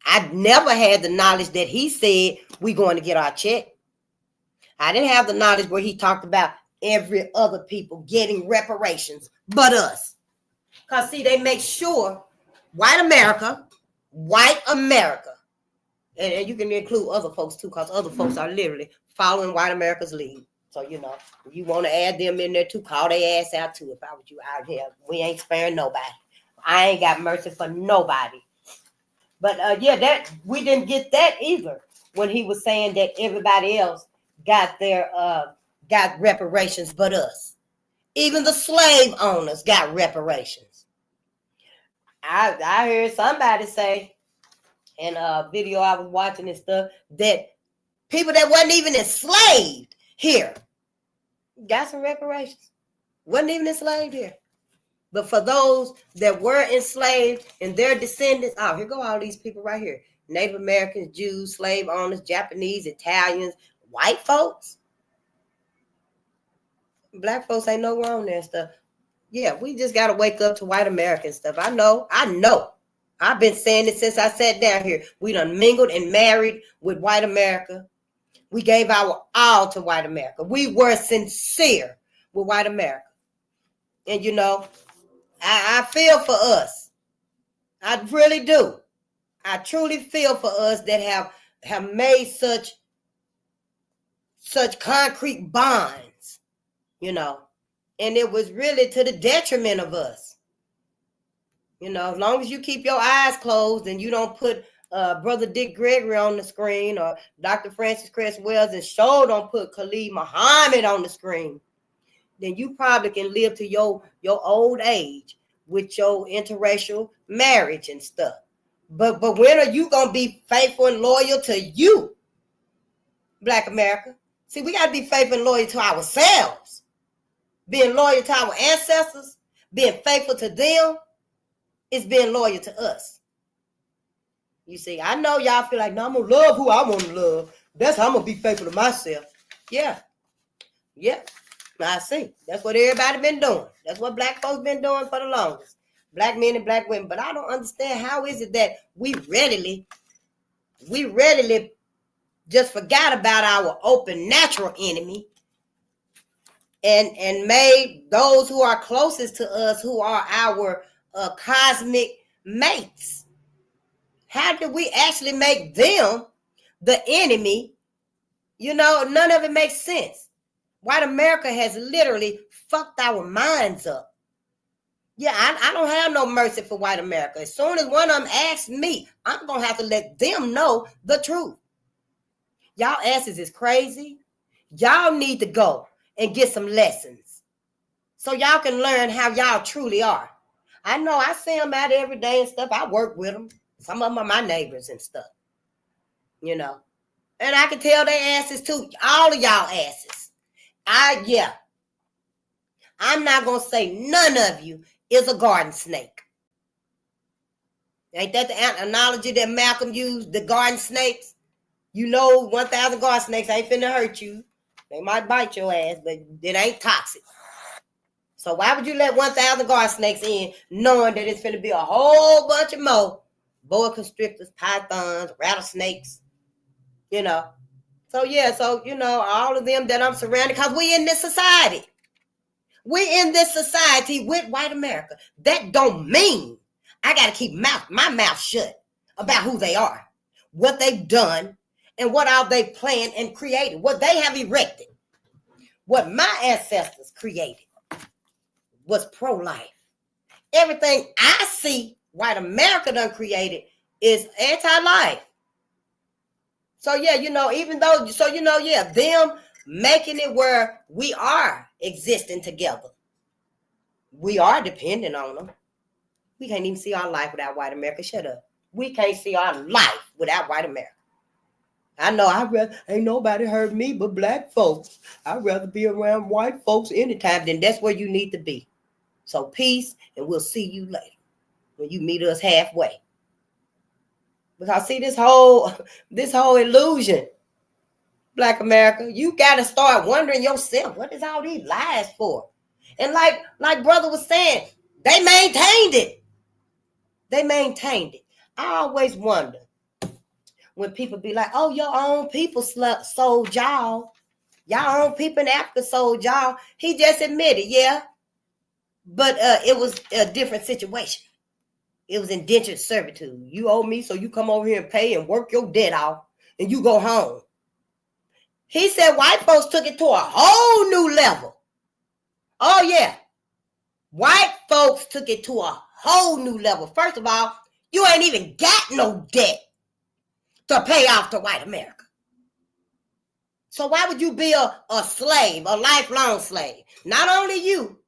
I never had the knowledge that he said we're going to get our check. I didn't have the knowledge where he talked about every other people getting reparations but us. Because, see, they make sure white America, and you can include other folks too, because other folks are literally following white America's lead. So, if you want to add them in there too, call their ass out too. If I was you out here, we ain't sparing nobody. I ain't got mercy for nobody. But that we didn't get that either when he was saying that everybody else got reparations but us. Even the slave owners got reparations. I heard somebody say in a video I was watching and stuff that people that wasn't even enslaved here got some reparations. Wasn't even enslaved here. But for those that were enslaved and their descendants, here go all these people right here. Native Americans, Jews, slave owners, Japanese, Italians, white folks. Black folks ain't nowhere on there stuff. Yeah, we just got to wake up to white American stuff. I know. I've been saying it since I sat down here. We done mingled and married with white America. We gave our all to white America. We were sincere with white America. And, I feel for us. I really do. I truly feel for us that have made such concrete bonds, you know, and it was really to the detriment of us. You know, as long as you keep your eyes closed and you don't put Brother Dick Gregory on the screen or Dr. Francis Cress Wells, and sure don't put Khalid Muhammad on the screen, then you probably can live to your old age with your interracial marriage and stuff. But when are you gonna be faithful and loyal to you, Black America? See, we gotta be faithful and loyal to ourselves. Being loyal to our ancestors, being faithful to them, is being loyal to us. You see, I know y'all feel like, no, I'm gonna love who I want to love. That's how I'm gonna be faithful to myself. Yeah. I see. That's what everybody been doing. That's what Black folks been doing for the longest. Black men and Black women. But I don't understand, how is it that we readily just forgot about our open natural enemy and made those who are closest to us, who are our cosmic mates. How did we actually make them the enemy? You know, none of it makes sense. White America has literally fucked our minds up. Yeah, I don't have no mercy for white America. As soon as one of them asks me, I'm going to have to let them know the truth. Y'all asses is crazy. Y'all need to go and get some lessons so y'all can learn how y'all truly are. I know I see them out every day and stuff. I work with them. Some of them are my neighbors and stuff, you know. And I can tell their asses too. All of y'all asses. I'm not going to say none of you is a garden snake. Ain't that the analogy that Malcolm used, the garden snakes? You know, 1,000 garden snakes ain't finna hurt you. They might bite your ass, but it ain't toxic. So why would you let 1,000 garden snakes in knowing that it's finna be a whole bunch of more boa constrictors, pythons, rattlesnakes, you know? So, you know, all of them that I'm surrounded, because we in this society. We in this society with white America. That don't mean I got to keep my mouth shut about who they are, what they've done, and what all they planned and created, what they have erected. What my ancestors created was pro-life. Everything I see white America done created is anti-life. So, you know, them making it where we are existing together. We are dependent on them. We can't even see our life without white America. Shut up. We can't see our life without white America. I know ain't nobody heard me but Black folks. I'd rather be around white folks anytime. Then that's where you need to be. So peace, and we'll see you later when you meet us halfway. Because see, this whole illusion, Black America, you got to start wondering yourself, what is all these lies for? And like brother was saying, they maintained it. I always wonder when people be like, oh, your own people sold y'all. Y'all own people in Africa sold y'all. He just admitted, yeah. But it was a different situation. It was indentured servitude. You owe me, so you come over here and pay and work your debt off, and you go home. He said white folks took it to a whole new level. Oh, yeah. White folks took it to a whole new level. First of all, you ain't even got no debt to pay off to white America. So why would you be a slave, a lifelong slave? Not only you,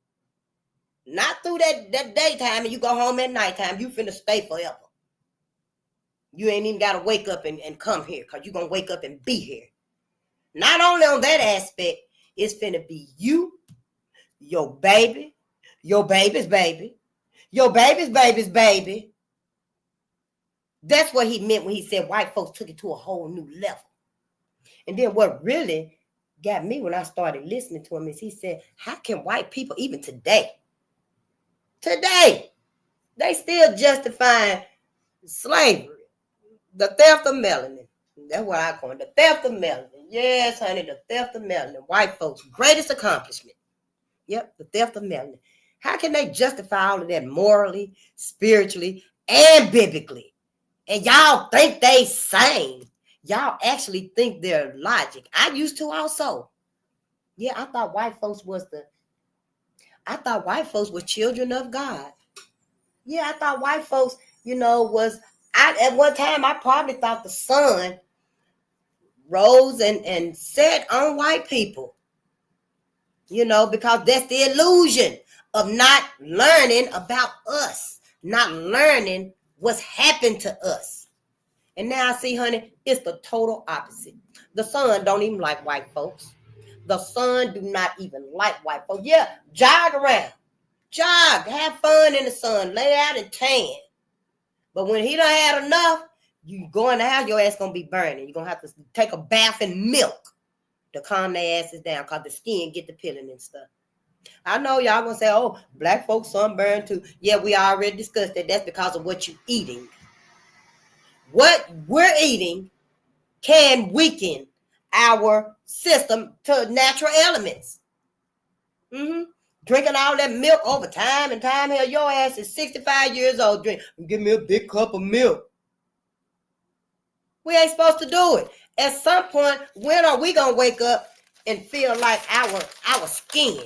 not through that daytime and you go home at nighttime, you finna stay forever. You ain't even got to wake up and come here, because you're going to wake up and be here. Not only on that aspect, it's finna be you, your baby, your baby's baby, your baby's baby's baby. That's what he meant when he said white folks took it to a whole new level. And then what really got me when I started listening to him is he said, how can white people, even today, they still justifying slavery, the theft of melanin. That's what I call it, the theft of melanin. Yes, honey, the theft of melanin. White folks' greatest accomplishment. Yep, the theft of melanin. How can they justify all of that morally, spiritually, and biblically? And y'all think they sane. Y'all actually think they're logic. I used to also. Yeah, I thought white folks were children of God. Yeah, I thought white folks, at one time I probably thought the sun rose and set on white people. Because that's the illusion of not learning about us, not learning what's happened to us. And now I see, honey, it's the total opposite. The sun don't even like white folks. The sun do not even like white folks. Yeah, jog around. Jog, have fun in the sun, lay out and tan. But when he done had enough, you go in the house, your ass gonna be burning. You're gonna have to take a bath in milk to calm their asses down, because the skin get the peeling and stuff. I know y'all gonna say, oh, black folks sunburn too. Yeah, we already discussed that. That's because of what you're eating. What we're eating can weaken our system to natural elements. Drinking all that milk over time and time, hell, your ass is 65 years old. Give me a big cup of milk. We ain't supposed to do it. At some point, when are we gonna wake up and feel like our skin,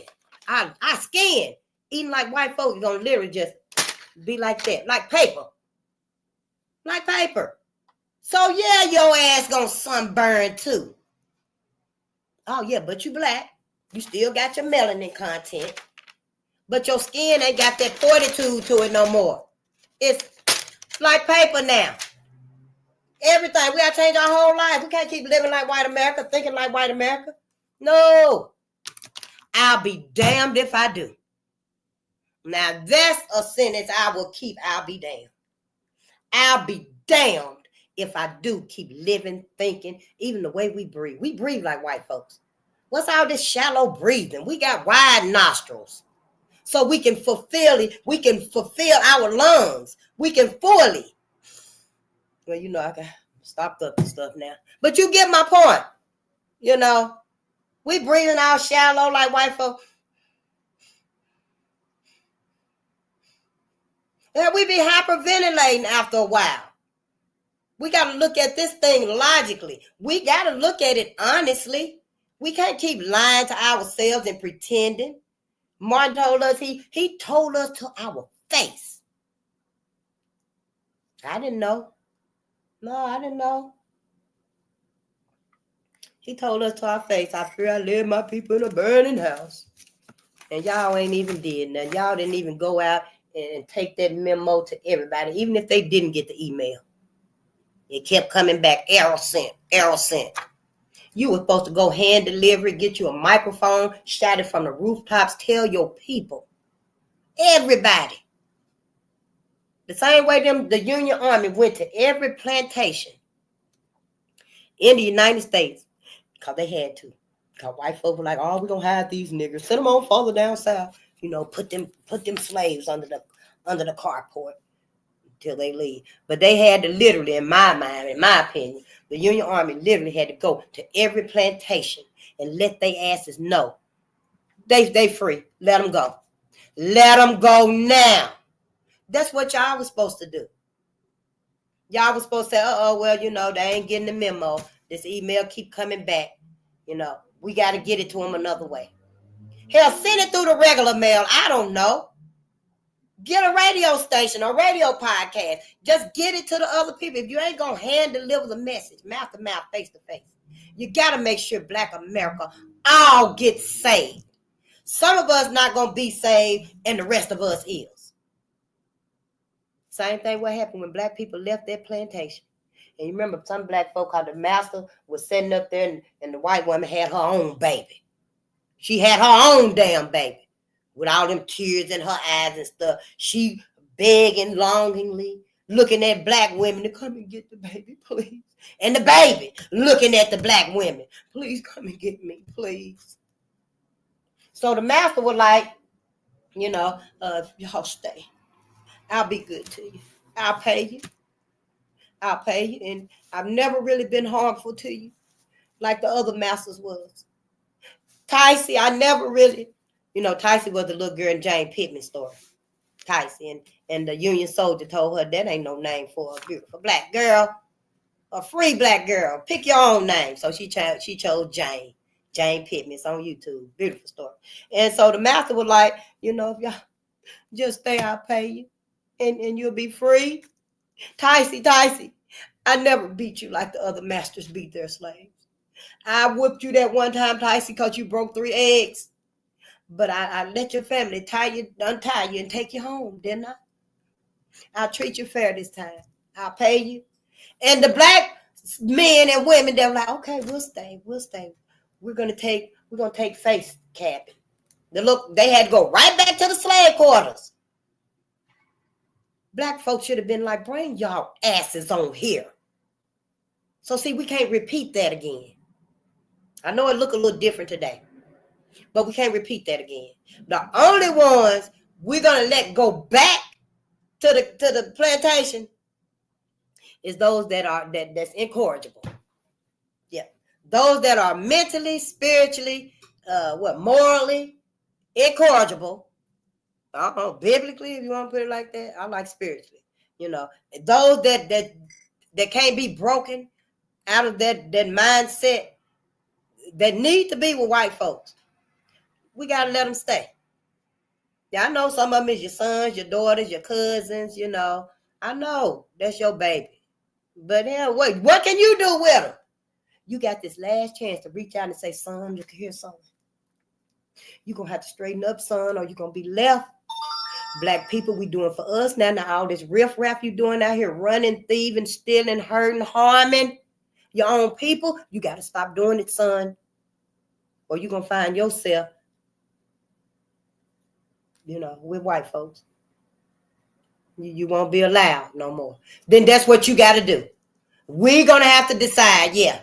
our skin, eating like white folks, gonna literally just be like that, like paper. Like paper. So yeah, your ass gonna sunburn too. Oh yeah, but you black. You still got your melanin content. But your skin ain't got that fortitude to it no more. It's like paper now. Everything. We gotta change our whole life. We can't keep living like white America, thinking like white America. No. I'll be damned if I do. Now that's a sentence I will keep. I'll be damned. I'll be damned if I do keep living, thinking, even the way we breathe. We breathe like white folks. What's all this shallow breathing? We got wide nostrils. So we can fulfill it. We can fulfill our lungs. We can fully. Well, I can stop the stuff now. But you get my point. We breathing out shallow like white folks. And we be hyperventilating after a while. We got to look at this thing logically. We got to look at it honestly. We can't keep lying to ourselves and pretending. Martin told us, he told us to our face. I didn't know. No, I didn't know. He told us to our face, I fear I led my people in a burning house. And y'all ain't even did nothing. Y'all didn't even go out and take that memo to everybody, even if they didn't get the email. It kept coming back, error sent, error sent. You were supposed to go hand delivery, get you a microphone, shout it from the rooftops, tell your people, everybody. The same way the Union Army went to every plantation in the United States, because they had to. Because white folk were like, oh, we're going to hide these niggers. Send them on further down south. Put them slaves under the carport until they leave. But they had to literally, in my mind, in my opinion, the Union Army literally had to go to every plantation and let their asses know they free. Let them go. Let them go now. That's what y'all was supposed to do. Y'all was supposed to say, well, they ain't getting the memo. This email keep coming back. We got to get it to them another way. Hell, send it through the regular mail. I don't know. Get a radio station, a radio podcast. Just get it to the other people. If you ain't going to hand deliver the message, mouth to mouth, face to face, you got to make sure Black America all gets saved. Some of us not going to be saved, and the rest of us is. Same thing what happened when Black people left their plantation. And you remember some Black folk, how the master was sitting up there and the white woman had her own baby. She had her own damn baby. With all them tears in her eyes and stuff. She begging longingly, looking at Black women to come and get the baby, please. And the baby looking at the Black women. Please come and get me, please. So the master was like, y'all stay. I'll be good to you. I'll pay you. I'll pay you. And I've never really been harmful to you like the other masters was. Ticey, I never really, Ticey was the little girl in Jane Pittman's story. Tyson. And the Union soldier told her that ain't no name for a beautiful black girl. A free black girl. Pick your own name. So she chose Jane. Jane Pittman. It's on YouTube. Beautiful story. And so the master was like, if y'all just stay, I'll pay you. And you'll be free. Ticey, I never beat you like the other masters beat their slaves. I whipped you that one time, Ticey, because you broke 3 eggs. But I let your family untie you and take you home, didn't I? I'll treat you fair this time. I'll pay you. And the black men and women, they were like, okay, we'll stay. We're gonna take face capping. They had to go right back to the slave quarters. Black folks should have been like, bring y'all asses on here. So see, we can't repeat that again. I know it look a little different today, but we can't repeat that again. The only ones we're gonna let go back to the plantation is those that's incorrigible. Yeah, those that are mentally, spiritually, morally incorrigible. I don't know, biblically, if you want to put it like that. I like spiritually. Those that can't be broken out of that mindset that need to be with white folks. We got to let them stay. Yeah, I know some of them is your sons, your daughters, your cousins, I know that's your baby. But what can you do with them? You got this last chance to reach out and say, son, look here, son. You're going to have to straighten up, son, or you're going to be left. Black people, we doing for us now. Now all this riffraff you doing out here, running, thieving, stealing, hurting, harming your own people, you got to stop doing it, son. Or you're going to find yourself, with white folks. You won't be allowed no more. Then that's what you got to do. We're going to have to decide, yeah.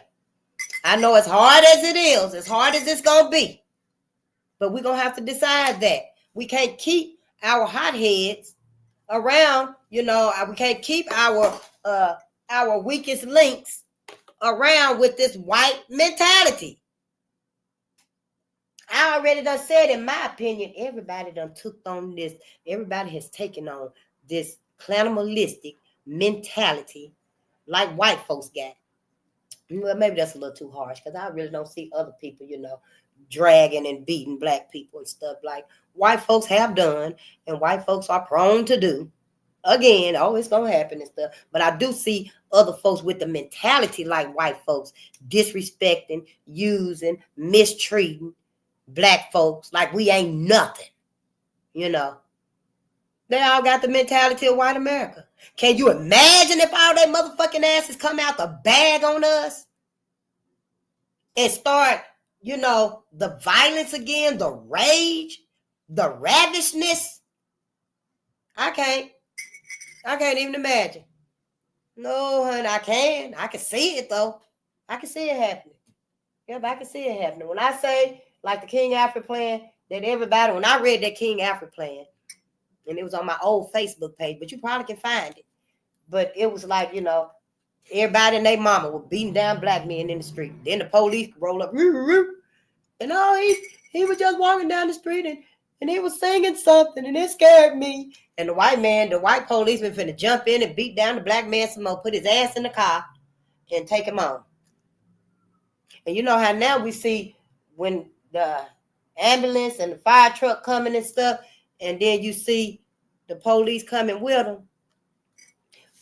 I know as hard as it is, as hard as it's going to be, but we're going to have to decide that. We can't keep our hotheads around, we can't keep our weakest links around with this white mentality. I already done said, in my opinion, everybody done took on this. Everybody has taken on this cannibalistic mentality like white folks got. Well, maybe that's a little too harsh because I really don't see other people, dragging and beating black people and stuff like white folks have done and white folks are prone to do. Again, it's going to happen and stuff. But I do see other folks with the mentality like white folks disrespecting, using, mistreating black folks like we ain't nothing. They all got the mentality of white America. Can you imagine if all they motherfucking asses come out the bag on us and start, the violence again, the rage, the ravishness? I can't even imagine. No, honey, I can. I can see it, though. I can see it happening. Yep, I can see it happening. When I say, like the King Alfred plan, that everybody, when I read that King Alfred plan, and it was on my old Facebook page, but you probably can find it. But it was like, everybody and their mama were beating down black men in the street. Then the police roll up, and he was just walking down the street and he was singing something, and it scared me. And the white policeman finna jump in and beat down the black man some more, put his ass in the car, and take him on. And you know how now we see when the ambulance and the fire truck coming and stuff, and then you see the police coming with them.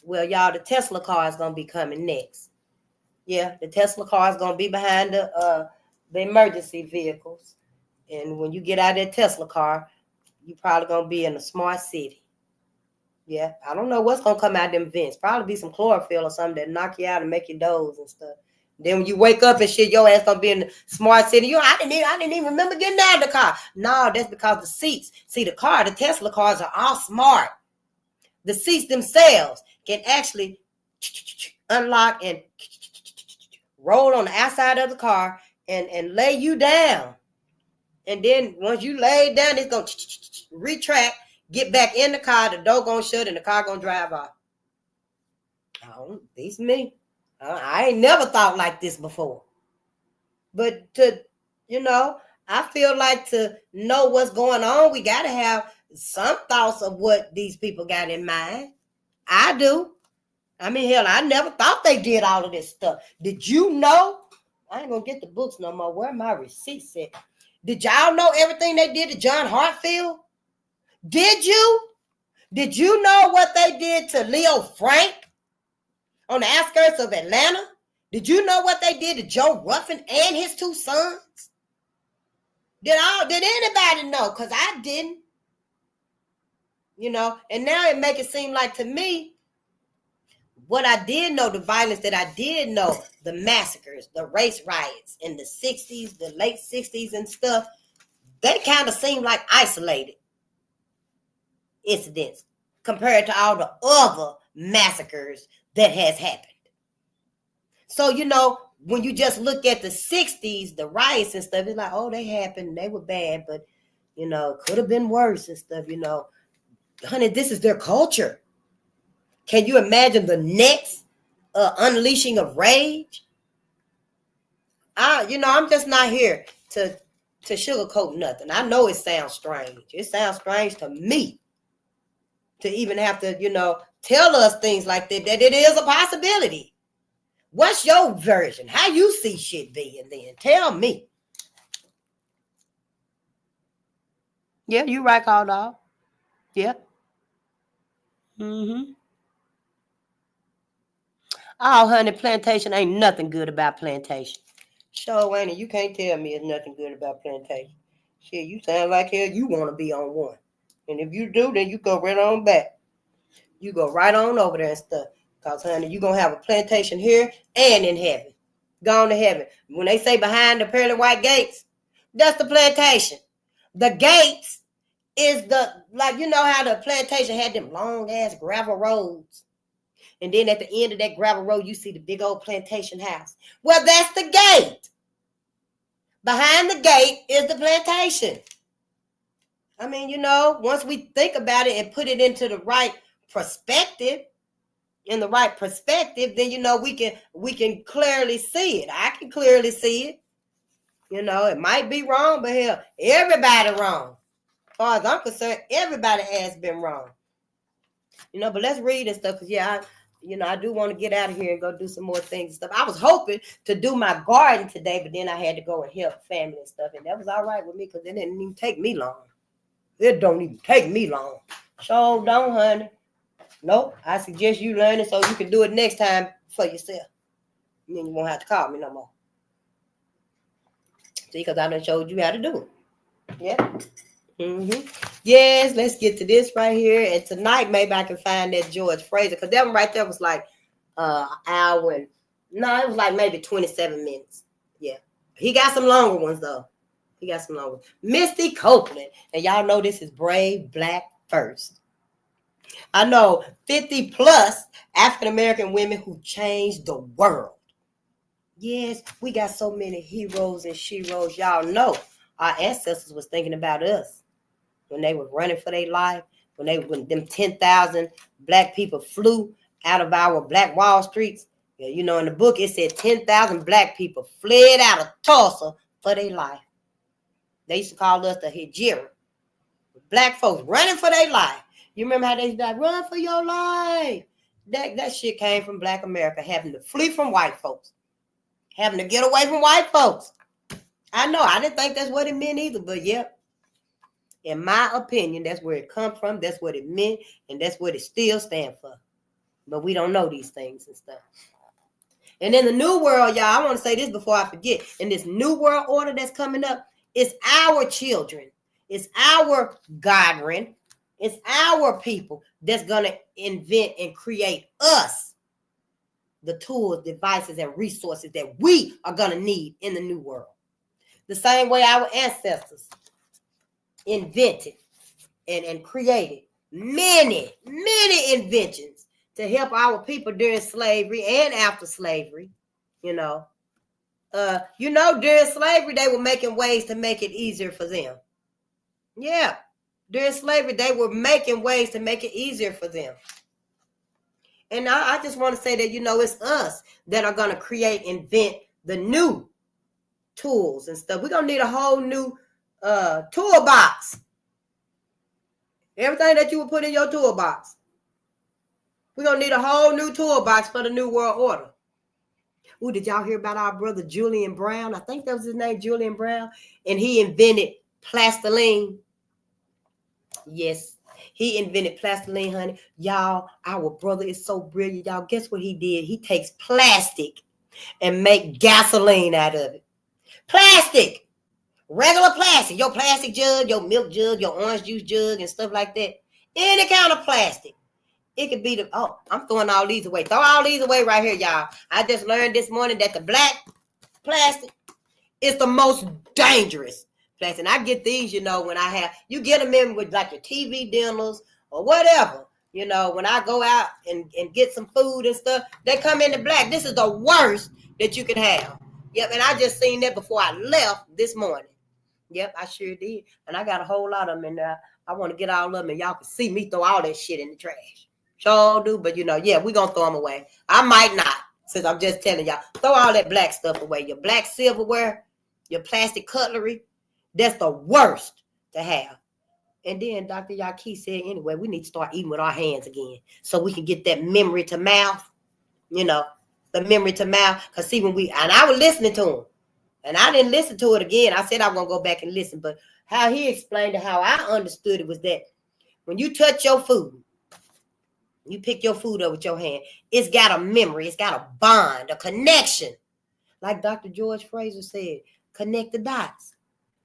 Well, y'all, the Tesla car is going to be coming next. Yeah, the Tesla car is going to be behind the emergency vehicles. And when you get out of that Tesla car, you probably going to be in a smart city. Yeah, I don't know what's going to come out of them vents. Probably be some chlorophyll or something that knock you out and make you doze and stuff. Then when you wake up and shit, your ass gonna be in the smart city. I didn't even remember getting out of the car. No, that's because the seats. See, the Tesla cars are all smart. The seats themselves can actually unlock and roll on the outside of the car and lay you down. And then once you lay down, it's gonna retract, get back in the car, the door gonna shut, and the car gonna drive off. Oh, beats me. I ain't never thought like this before. But I feel like to know what's going on, we got to have some thoughts of what these people got in mind. I do. I mean, hell, I never thought they did all of this stuff. Did you know? I ain't gonna get the books no more. Where my receipts at? Did y'all know everything they did to John Hartfield? Did you? Did you know what they did to Leo Frank on the outskirts of Atlanta? Did you know what they did to Joe Ruffin and his two sons? Did anybody know? Because I didn't. You know, and now it make it seem like to me, what I did know, the violence that I did know, the massacres, the race riots in the 60s, the late 60s and stuff, they kind of seem like isolated incidents compared to all the other massacres that has happened. So, you know, when you just look at the 60s, the riots and stuff, it's like, oh, they happened, they were bad, but, you know, could have been worse and stuff, you know. Honey, this is their culture. Can you imagine the next unleashing of rage? I'm just not here to sugarcoat nothing. I know it sounds strange. It sounds strange to me to even have to, you know, tell us things like that it is a possibility. What's your version? How you see shit being then? Tell me. Yeah, you right, call dog. Yeah. Mm-hmm. Oh, honey, plantation ain't nothing good about plantation. Sure, ain't it? You can't tell me it's nothing good about plantation. Shit, you sound like hell you want to be on one. And if you do, then you go right on back. You go right on over there and stuff. Because, honey, you're going to have a plantation here and in heaven. Gone to heaven. When they say behind the pearly white gates, that's the plantation. The gates is you know how the plantation had them long-ass gravel roads. And then at the end of that gravel road, you see the big old plantation house. Well, that's the gate. Behind the gate is the plantation. I mean, you know, once we think about it and put it into the right perspective, then, you know, we can clearly see it. I can clearly see it. You know, it might be wrong, but hell, everybody wrong. As far as I'm concerned, everybody has been wrong. You know, but let's read and stuff, because, yeah, I do want to get out of here and go do some more things and stuff. I was hoping to do my garden today, but then I had to go and help family and stuff, and that was all right with me because it didn't even take me long. It don't even take me long. So don't, honey. Nope. I suggest you learn it so you can do it next time for yourself. And then you won't have to call me no more. See, because I done showed you how to do it. Yeah. Mm-hmm. Yes, let's get to this right here. And tonight, maybe I can find that George Fraser, because that one right there was like hour and it was like maybe 27 minutes. Yeah. He got some longer ones, though. Misty Copeland. And y'all know this is Brave Black First. I know 50 plus African-American women who changed the world. Yes, we got so many heroes and sheroes. Y'all know our ancestors was thinking about us when they were running for their life, when them 10,000 black people flew out of our Black Wall Streets. Yeah, you know, in the book, it said 10,000 black people fled out of Tulsa for their life. They used to call us the Hijira. Black folks running for their life. You remember how they used to like, run for your life? That shit came from Black America, having to flee from white folks, having to get away from white folks. I know, I didn't think that's what it meant either, but yep. In my opinion, that's where it come from, that's what it meant, and that's what it still stands for. But we don't know these things and stuff. And in the new world, y'all, I want to say this before I forget. In this new world order that's coming up, it's our children. It's our godren. It's our people that's going to invent and create us the tools, devices, and resources that we are going to need in the new world. The same way our ancestors invented and created many, many inventions to help our people during slavery and after slavery, you know. During slavery, they were making ways to make it easier for them. Yeah. During slavery, they were making ways to make it easier for them. And I just want to say that, you know, it's us that are going to invent the new tools and stuff. We're going to need a whole new toolbox. Everything that you would put in your toolbox. We're going to need a whole new toolbox for the New World Order. Ooh, did y'all hear about our brother Julian Brown? I think that was his name, Julian Brown. And he invented plastiline. Yes, he invented plastiline, honey. Y'all, our brother is so brilliant. Y'all, guess what he did? He takes plastic and make gasoline out of it. Plastic. Regular plastic. Your plastic jug, your milk jug, your orange juice jug, and stuff like that. Any kind of plastic. It could be the, oh, I'm throwing all these away. Throw all these away right here, y'all. I just learned this morning that the black plastic is the most dangerous plastic. And I get these, you know, when I have, you get them in with like your TV dinners or whatever. You know, when I go out and get some food and stuff, they come in the black. This is the worst that you can have. Yep, and I just seen that before I left this morning. Yep, I sure did. And I got a whole lot of them in there. I want to get all of them, and y'all can see me throw all that shit in the trash. Sure do, but you know, yeah, we're going to throw them away. I might not, since I'm just telling y'all. Throw all that black stuff away. Your black silverware, your plastic cutlery, that's the worst to have. And then Dr. Yaki said, anyway, we need to start eating with our hands again so we can get that memory to mouth, you know, the memory to mouth. Because see, when and I was listening to him, and I didn't listen to it again. I said I'm going to go back and listen. But how he explained it, how I understood it was that when you touch your food, you pick your food up with your hand, it's got a memory. It's got a bond, a connection. Like Dr. George Fraser said, connect the dots.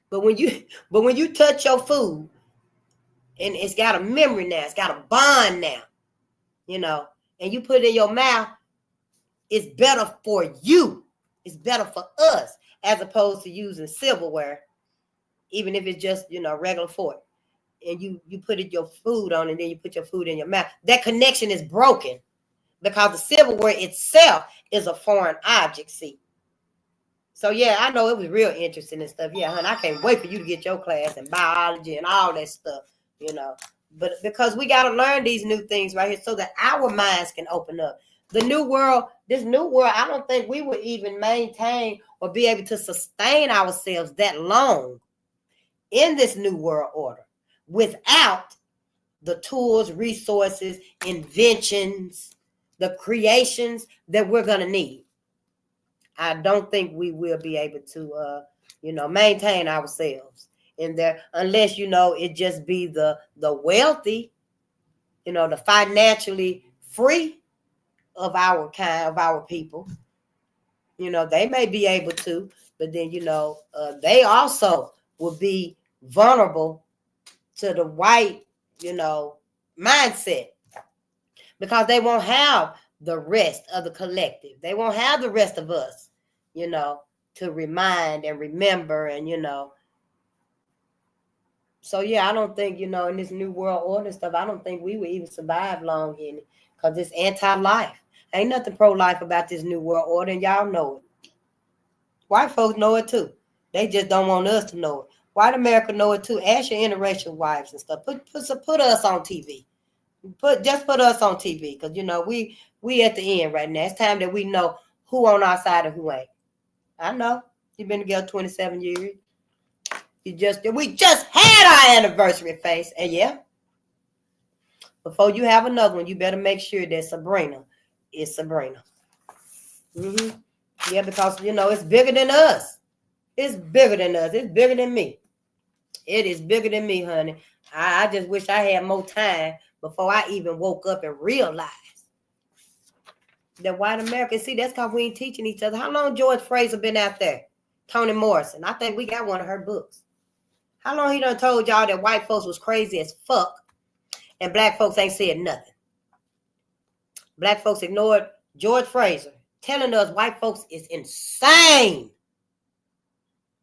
But when you touch your food, and it's got a memory now, it's got a bond now, you know, and you put it in your mouth, it's better for you. It's better for us as opposed to using silverware, even if it's just, you know, regular fork. And you put your food on, and then you put your food in your mouth. That connection is broken because the silverware itself is a foreign object, see. So, yeah, I know it was real interesting and stuff. Yeah, honey, I can't wait for you to get your class in biology and all that stuff, you know. But because we got to learn these new things right here so that our minds can open up. The new world, this new world, I don't think we would even maintain or be able to sustain ourselves that long in this new world order without the tools, resources, inventions, the creations that we're going to need. I don't think we will be able to, you know, maintain ourselves in there unless, you know, it just be the wealthy, you know, the financially free of our kind, of our people. You know, they may be able to, but then, you know, they also will be vulnerable to the white, you know, mindset because they won't have the rest of the collective. They won't have the rest of us, you know, to remind and remember and, you know. So, yeah, I don't think, you know, in this new world order stuff, I don't think we would even survive long in it because it's anti-life. Ain't nothing pro-life about this new world order, and y'all know it. White folks know it, too. They just don't want us to know it. White America know it, too. Ask your interracial wives and stuff. Put us on TV. Put us on TV because, you know, we at the end right now. It's time that we know who on our side and who ain't. I know. You've been together 27 years. We just had our anniversary face. And yeah, before you have another one, you better make sure that Sabrina is Sabrina. Yeah, because, you know, it's bigger than us. It's bigger than us. It's bigger than me. It is bigger than me, honey. I just wish I had more time before I even woke up and realized that white America, see, that's because we ain't teaching each other. How long George Fraser been out there? Toni Morrison. I think we got one of her books. How long he done told y'all that white folks was crazy as fuck and black folks ain't said nothing? Black folks ignored George Fraser telling us white folks is insane.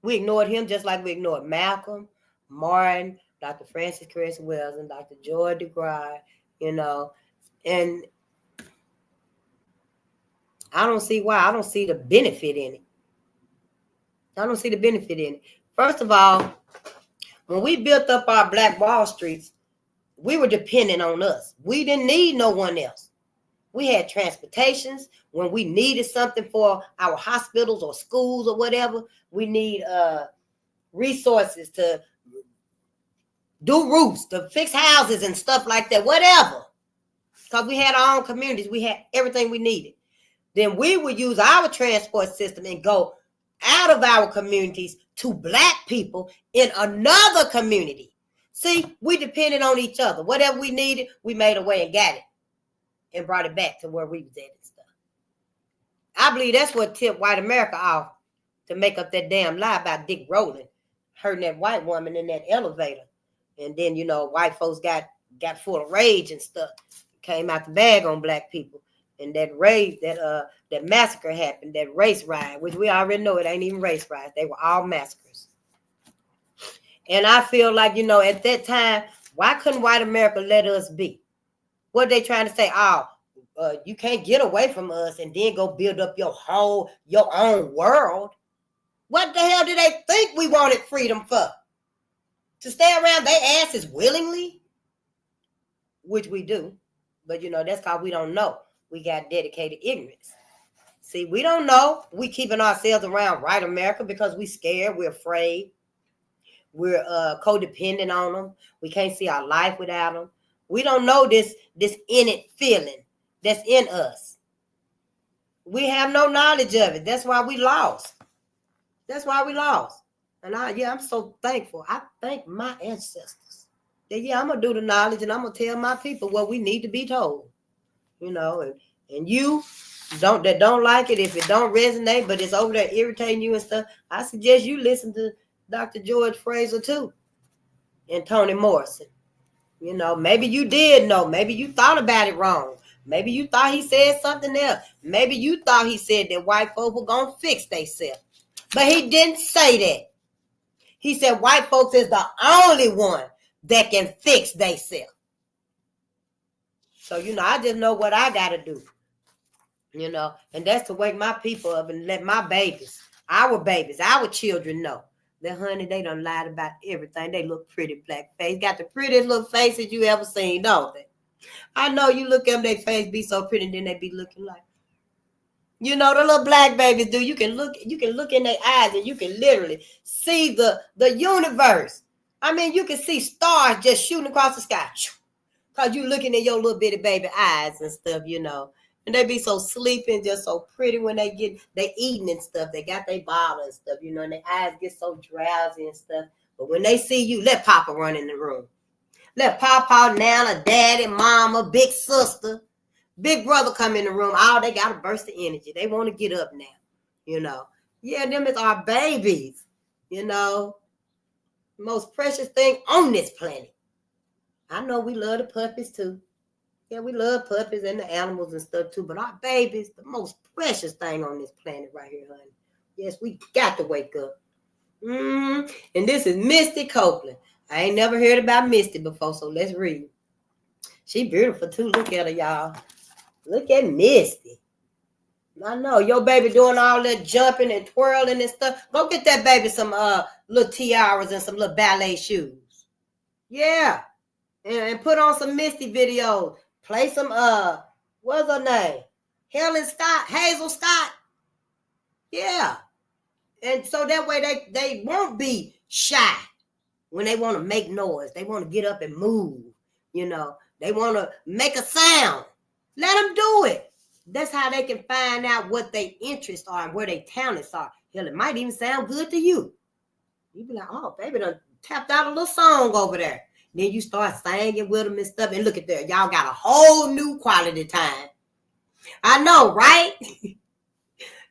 We ignored him just like we ignored Malcolm, Martin, Dr. Francis Cress Wells, and Dr. Joy DeGraw, you know, and I don't see why. I don't see the benefit in it. I don't see the benefit in it. First of all, when we built up our Black Wall Streets, we were dependent on us. We didn't need no one else. We had transportations when we needed something for our hospitals or schools or whatever. We need resources to do roofs, to fix houses and stuff like that, whatever. Because we had our own communities. We had everything we needed. Then we would use our transport system and go out of our communities to black people in another community. See, we depended on each other. Whatever we needed, we made a way and got it and brought it back to where we was at and stuff. I believe that's what tipped white America off to make up that damn lie about Dick Rowland hurting that white woman in that elevator. And then, you know, white folks got full of rage and stuff, came out the bag on black people. And that rage, that massacre happened, that race riot, which we already know it ain't even race riots. They were all massacres. And I feel like, you know, at that time, why couldn't white America let us be? What they trying to say? Oh, you can't get away from us and then go build up your own world. What the hell did they think we wanted freedom for? To stay around their asses willingly? Which we do. But, you know, that's because we don't know. We got dedicated ignorance. See, we don't know. We keeping ourselves around white America because we scared. We're afraid. We're codependent on them. We can't see our life without them. We don't know this innate feeling that's in us. We have no knowledge of it. That's why we lost. That's why we lost. And I'm so thankful. I thank my ancestors. I'm going to do the knowledge and I'm going to tell my people what we need to be told. You know, and you that don't like it, if it don't resonate, but it's over there irritating you and stuff, I suggest you listen to Dr. George Fraser too and Toni Morrison. You know, maybe you did know. Maybe you thought about it wrong. Maybe you thought he said something else. Maybe you thought he said that white folks were going to fix themselves. But he didn't say that. He said white folks is the only one that can fix themselves. So, you know, I just know what I got to do. You know, and that's to wake my people up and let my babies, our children know that, honey, they done lied about everything. They look pretty black face. Got the prettiest little faces you ever seen, don't they? I know you look at them, their face be so pretty, and then they be looking like, you know, the little black babies do. You can look in their eyes and you can literally see the universe. I mean, you can see stars just shooting across the sky. Because you looking in your little bitty baby eyes and stuff, you know. And they be so sleepy and just so pretty when they eating and stuff. They got their bottle and stuff, you know, and their eyes get so drowsy and stuff. But when they see you, let Papa run in the room. Let Papa, Nana, Daddy, Mama, big sister, big brother come in the room. They got a burst of energy. They want to get up now, you know. Yeah, them is our babies, you know. Most precious thing on this planet. I know we love the puppies too. Yeah, we love puppies and the animals and stuff too, but our babies, the most precious thing on this planet right here, honey. Yes, we got to wake up. And this is Misty Copeland. I ain't never heard about Misty before, so let's read. She beautiful too. Look at her, y'all. Look at Misty. I know your baby doing all that jumping and twirling and stuff. Go get that baby some little tiaras and some little ballet shoes. Yeah. And put on some Misty videos. Play some what's her name? Hazel Scott. Yeah. And so that way they won't be shy when they want to make noise. They want to get up and move. You know, they want to make a sound. Let them do it. That's how they can find out what their interests are and where their talents are. Hell, it might even sound good to you. You be like, oh, baby done tapped out a little song over there. Then you start singing with them and stuff. And look at that. Y'all got a whole new quality time. I know, right?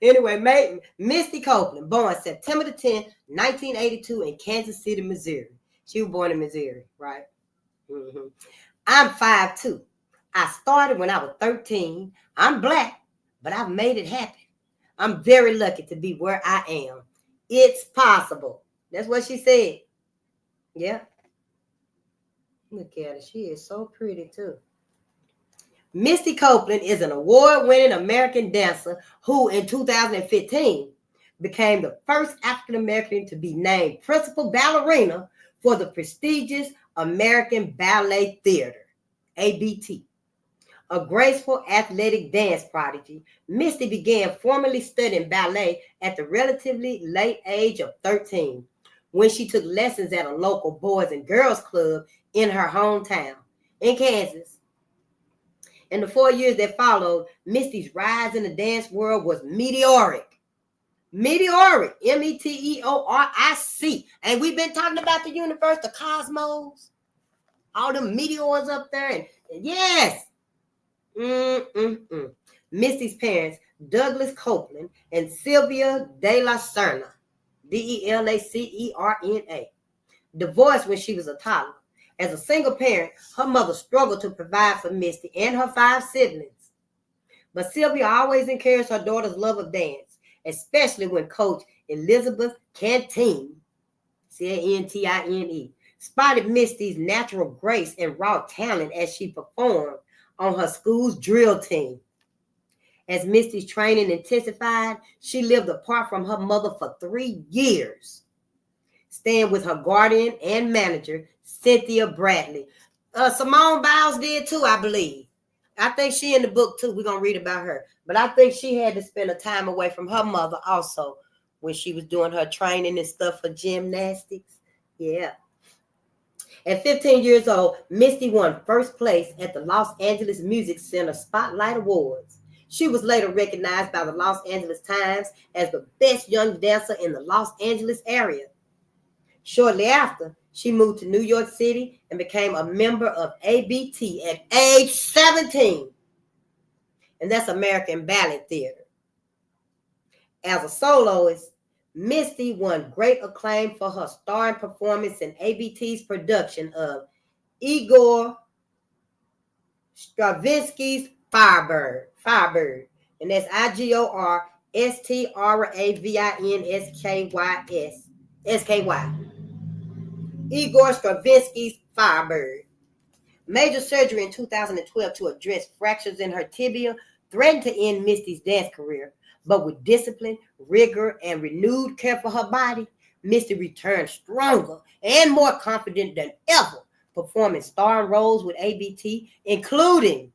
Anyway, Misty Copeland, born September the 10th, 1982 in Kansas City, Missouri. She was born in Missouri, right? Mm-hmm. I'm 5'2". I started when I was 13. I'm black, but I've made it happen. I'm very lucky to be where I am. It's possible. That's what she said. Yeah. Look at her. She is so pretty, too. Misty Copeland is an award-winning American dancer who, in 2015, became the first African-American to be named principal ballerina for the prestigious American Ballet Theater, ABT. A graceful athletic dance prodigy, Misty began formally studying ballet at the relatively late age of 13, when she took lessons at a local boys and girls club in her hometown in Kansas. In the 4 years that followed, Misty's rise in the dance world was meteoric. Meteoric, Meteoric. And we've been talking about the universe, the cosmos, all them meteors up there. And yes. Misty's parents, Douglas Copeland and Sylvia De La Serna, Delacerna, divorced when she was a toddler. As a single parent, her mother struggled to provide for Misty and her 5 siblings. But Sylvia always encouraged her daughter's love of dance, especially when Coach Elizabeth Cantine, Cantine, spotted Misty's natural grace and raw talent as she performed on her school's drill team. As Misty's training intensified, she lived apart from her mother for 3 years, staying with her guardian and manager, Cynthia Bradley. Simone Biles did too, I believe. I think she in the book too. We're going to read about her. But I think she had to spend a time away from her mother also when she was doing her training and stuff for gymnastics. Yeah. At 15 years old, Misty won first place at the Los Angeles Music Center Spotlight Awards. She was later recognized by the Los Angeles Times as the best young dancer in the Los Angeles area. Shortly after, she moved to New York City and became a member of ABT at age 17. And that's American Ballet Theater. As a soloist, Misty won great acclaim for her starring performance in ABT's production of Igor Stravinsky's Firebird. And that's IGORSTRAVINSKY. Igor Stravinsky's Firebird. Major surgery in 2012 to address fractures in her tibia threatened to end Misty's dance career. But with discipline, rigor, and renewed care for her body, Misty returned stronger and more confident than ever, performing starring roles with ABT, including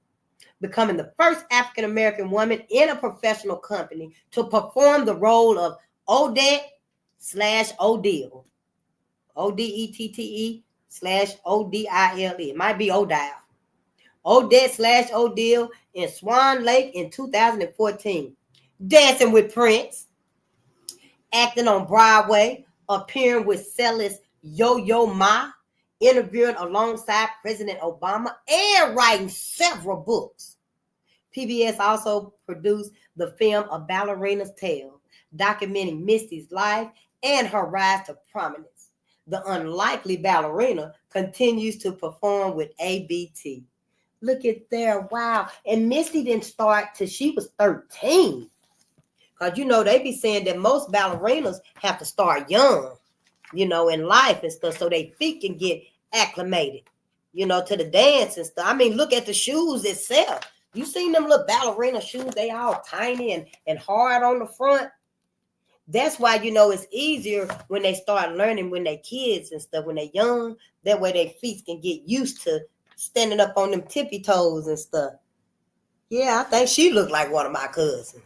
becoming the first African-American woman in a professional company to perform the role of Odette/Odile. ODETTE/ODILE. It might be Odile. Odette/Odile in Swan Lake in 2014. Dancing with Prince. Acting on Broadway. Appearing with cellist Yo-Yo Ma. Interviewing alongside President Obama. And writing several books. PBS also produced the film A Ballerina's Tale, documenting Misty's life and her rise to prominence. The unlikely ballerina continues to perform with ABT. Look at there. Wow. And Misty didn't start till she was 13. Because, they be saying that most ballerinas have to start young, in life and stuff, so their feet can get acclimated, to the dance and stuff. I mean, look at the shoes itself. You seen them little ballerina shoes? They all tiny and hard on the front. That's why, it's easier when they start learning when they're kids and stuff, when they're young. That way their feet can get used to standing up on them tippy toes and stuff. Yeah, I think she looked like one of my cousins.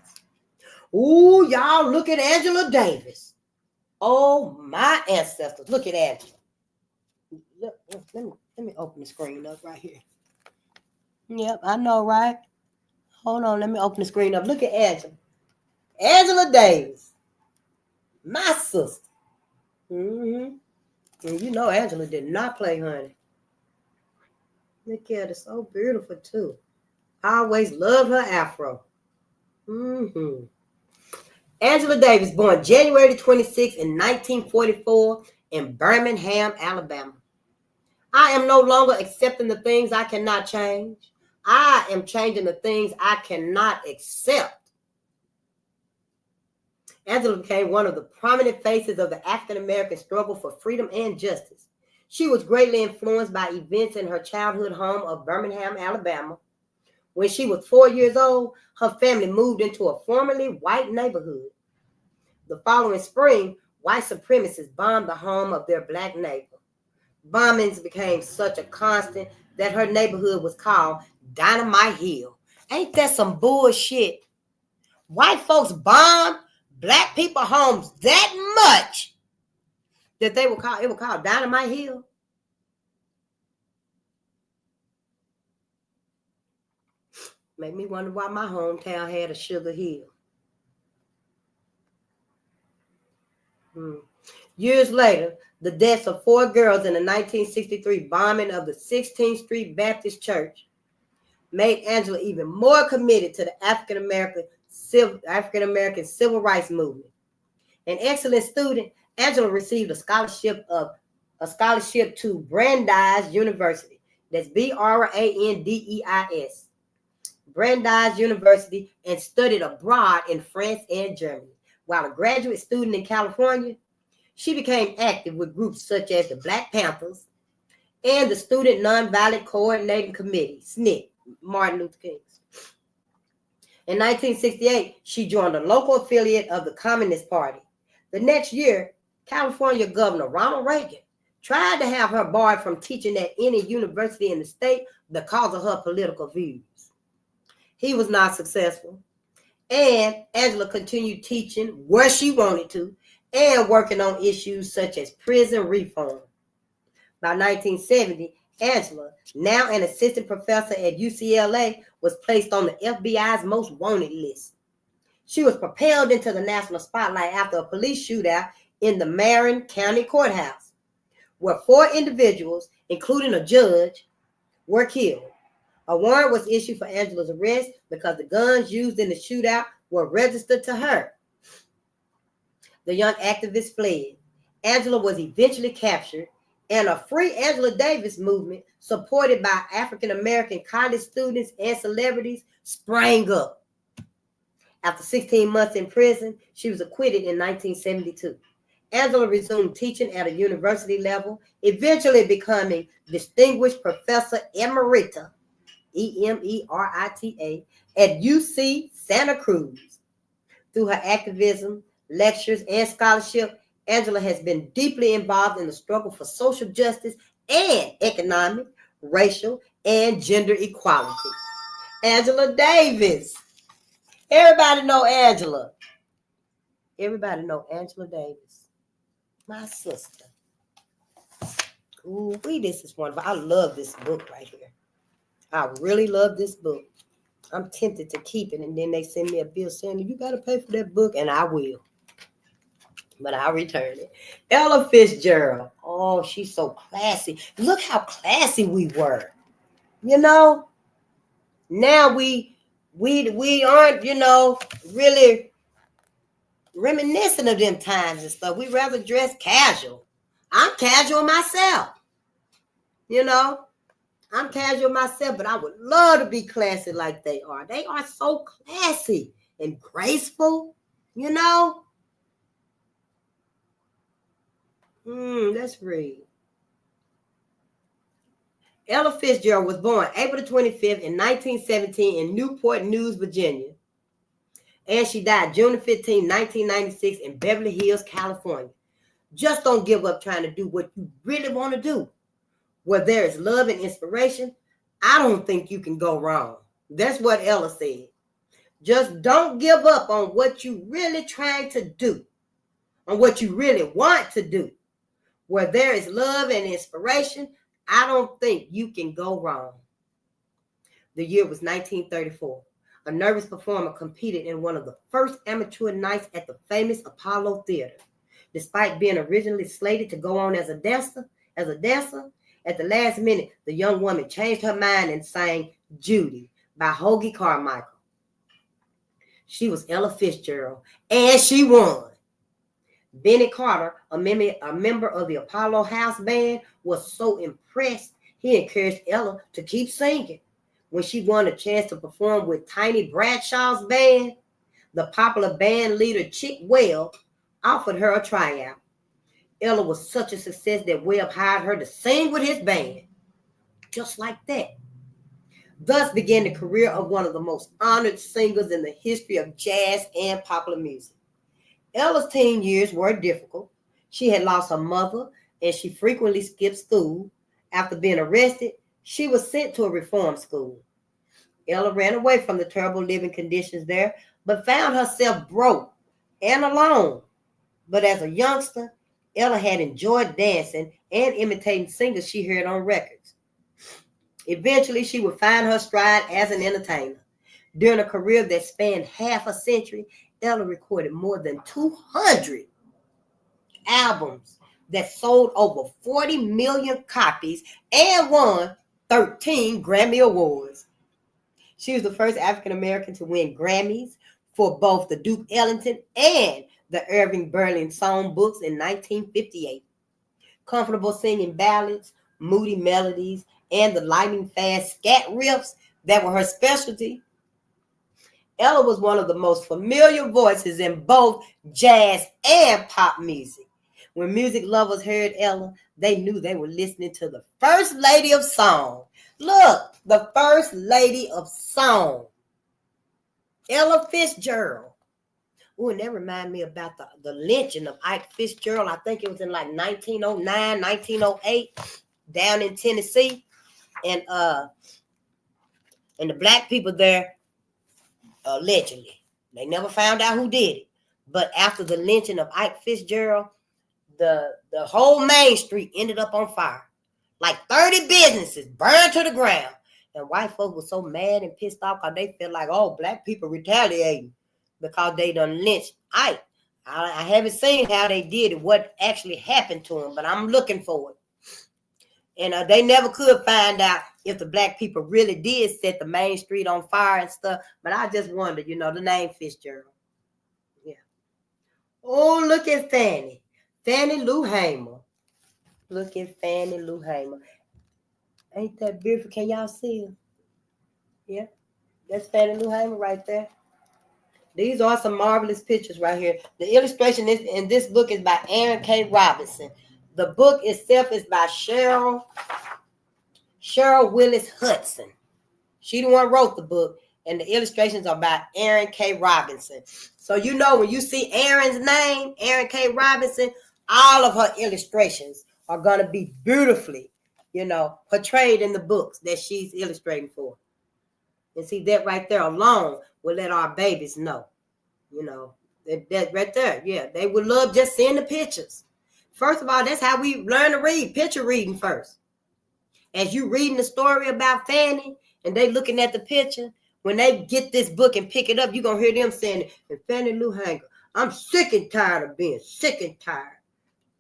Ooh, y'all, look at Angela Davis. Oh, my ancestors. Look at Angela. Look, let me open the screen up right here. Yep, I know, right? Hold on, let me open the screen up. Look at Angela. Angela Davis. My sister. And Angela did not play, honey. Look at her, so beautiful too. I always loved her afro. Angela Davis, born January 26 in 1944 in Birmingham, Alabama. I am no longer accepting the things I cannot change. I am changing the things I cannot accept. Angela became one of the prominent faces of the African-American struggle for freedom and justice. She was greatly influenced by events in her childhood home of Birmingham, Alabama. When she was 4 years old, her family moved into a formerly white neighborhood. The following spring, white supremacists bombed the home of their black neighbor. Bombings became such a constant that her neighborhood was called Dynamite Hill. Ain't that some bullshit? White folks bombed black people homes that much that it was called Dynamite Hill. Made me wonder why my hometown had a Sugar Hill. Years later, the deaths of 4 girls in the 1963 bombing of the 16th Street Baptist Church made Angela even more committed to the African American civil rights movement. An excellent student, Angela received a scholarship to Brandeis University. That's Brandeis. Brandeis University, and studied abroad in France and Germany. While a graduate student in California, she became active with groups such as the Black Panthers and the Student Nonviolent Coordinating Committee, SNCC, Martin Luther King's. In 1968, she joined a local affiliate of the Communist Party. The next year, California Governor Ronald Reagan tried to have her barred from teaching at any university in the state because of her political views. He was not successful, and Angela continued teaching where she wanted to and working on issues such as prison reform. By 1970, Angela, now an assistant professor at UCLA, was placed on the FBI's most wanted list. She was propelled into the national spotlight after a police shootout in the Marin County Courthouse, where 4 individuals, including a judge, were killed. A warrant was issued for Angela's arrest because the guns used in the shootout were registered to her. The young activist fled. Angela was eventually captured, and a Free Angela Davis movement, supported by African American college students and celebrities, sprang up. After 16 months in prison, she was acquitted in 1972. Angela resumed teaching at a university level, eventually becoming Distinguished Professor Emerita, Emerita, at UC Santa Cruz. Through her activism, lectures, and scholarship, Angela has been deeply involved in the struggle for social justice and economic, racial, and gender equality. Angela Davis. Everybody know Angela. Everybody know Angela Davis. My sister. Ooh, this is wonderful. I love this book right here. I really love this book. I'm tempted to keep it, and then they send me a bill saying, you got to pay for that book, and I will. But I'll return it. Ella Fitzgerald. Oh, she's so classy. Look how classy we were. You know? Now we aren't, really reminiscent of them times and stuff. We rather dress casual. I'm casual myself. I'm casual myself, but I would love to be classy like they are. They are so classy and graceful, Let's read. Ella Fitzgerald was born April 25th in 1917 in Newport News, Virginia. And she died June 15, 1996 in Beverly Hills, California. Just don't give up trying to do what you really want to do. Where there is love and inspiration, I don't think you can go wrong. That's what Ella said. Just don't give up on what you really trying to do, on what you really want to do. Where there is love and inspiration, I don't think you can go wrong. The year was 1934. A nervous performer competed in one of the first amateur nights at the famous Apollo Theater. Despite being originally slated to go on as a dancer, at the last minute, the young woman changed her mind and sang Judy by Hoagy Carmichael. She was Ella Fitzgerald, and she won. Benny Carter, a member of the Apollo House Band, was so impressed, he encouraged Ella to keep singing. When she won a chance to perform with Tiny Bradshaw's band, the popular band leader Chick Webb offered her a tryout. Ella was such a success that Webb hired her to sing with his band. Just like that. Thus began the career of one of the most honored singers in the history of jazz and popular music. Ella's teen years were difficult. She had lost her mother, and she frequently skipped school. After being arrested, she was sent to a reform school. Ella ran away from the terrible living conditions there, but found herself broke and alone. But as a youngster, Ella had enjoyed dancing and imitating singers she heard on records. Eventually, she would find her stride as an entertainer. During a career that spanned half a century, Ella recorded more than 200 albums that sold over 40 million copies and won 13 Grammy Awards. She was the first African American to win Grammys for both the Duke Ellington and the Irving Berlin songbooks in 1958. Comfortable singing ballads, moody melodies, and the lightning fast scat riffs that were her specialty, Ella was one of the most familiar voices in both jazz and pop music. When music lovers heard Ella, they knew they were listening to the First Lady of Song. Look, the First Lady of Song, Ella Fitzgerald. Ooh, and that reminds me about the lynching of Ike Fitzgerald. I think it was in like 1909, 1908, down in Tennessee. And the black people there, allegedly, they never found out who did it. But after the lynching of Ike Fitzgerald, the whole Main Street ended up on fire. Like 30 businesses burned to the ground. And white folks were so mad and pissed off because they felt like, oh, black people retaliating because they done lynched Ike. I haven't seen how they did it, what actually happened to him, but I'm looking for it. And they never could find out if the black people really did set the Main Street on fire and stuff. But I just wondered, the name Fitzgerald. Yeah. Oh, look at Fannie. Fannie Lou Hamer. Look at Fannie Lou Hamer. Ain't that beautiful? Can y'all see her? Yeah. That's Fannie Lou Hamer right there. These are some marvelous pictures right here. The illustration in this book is by Aaron K. Robinson. The book itself is by Cheryl Willis Hudson. She the one who wrote the book, and the illustrations are by Aaron K. Robinson. So when you see Aaron's name, Aaron K. Robinson, all of her illustrations are going to be beautifully, portrayed in the books that she's illustrating for. And see, that right there alone will let our babies know, that right there. Yeah, they would love just seeing the pictures. First of all, that's how we learn to read, picture reading first. As you reading the story about Fannie and they looking at the picture, when they get this book and pick it up, you're going to hear them saying, and Fannie Lou Hamer, I'm sick and tired of being sick and tired.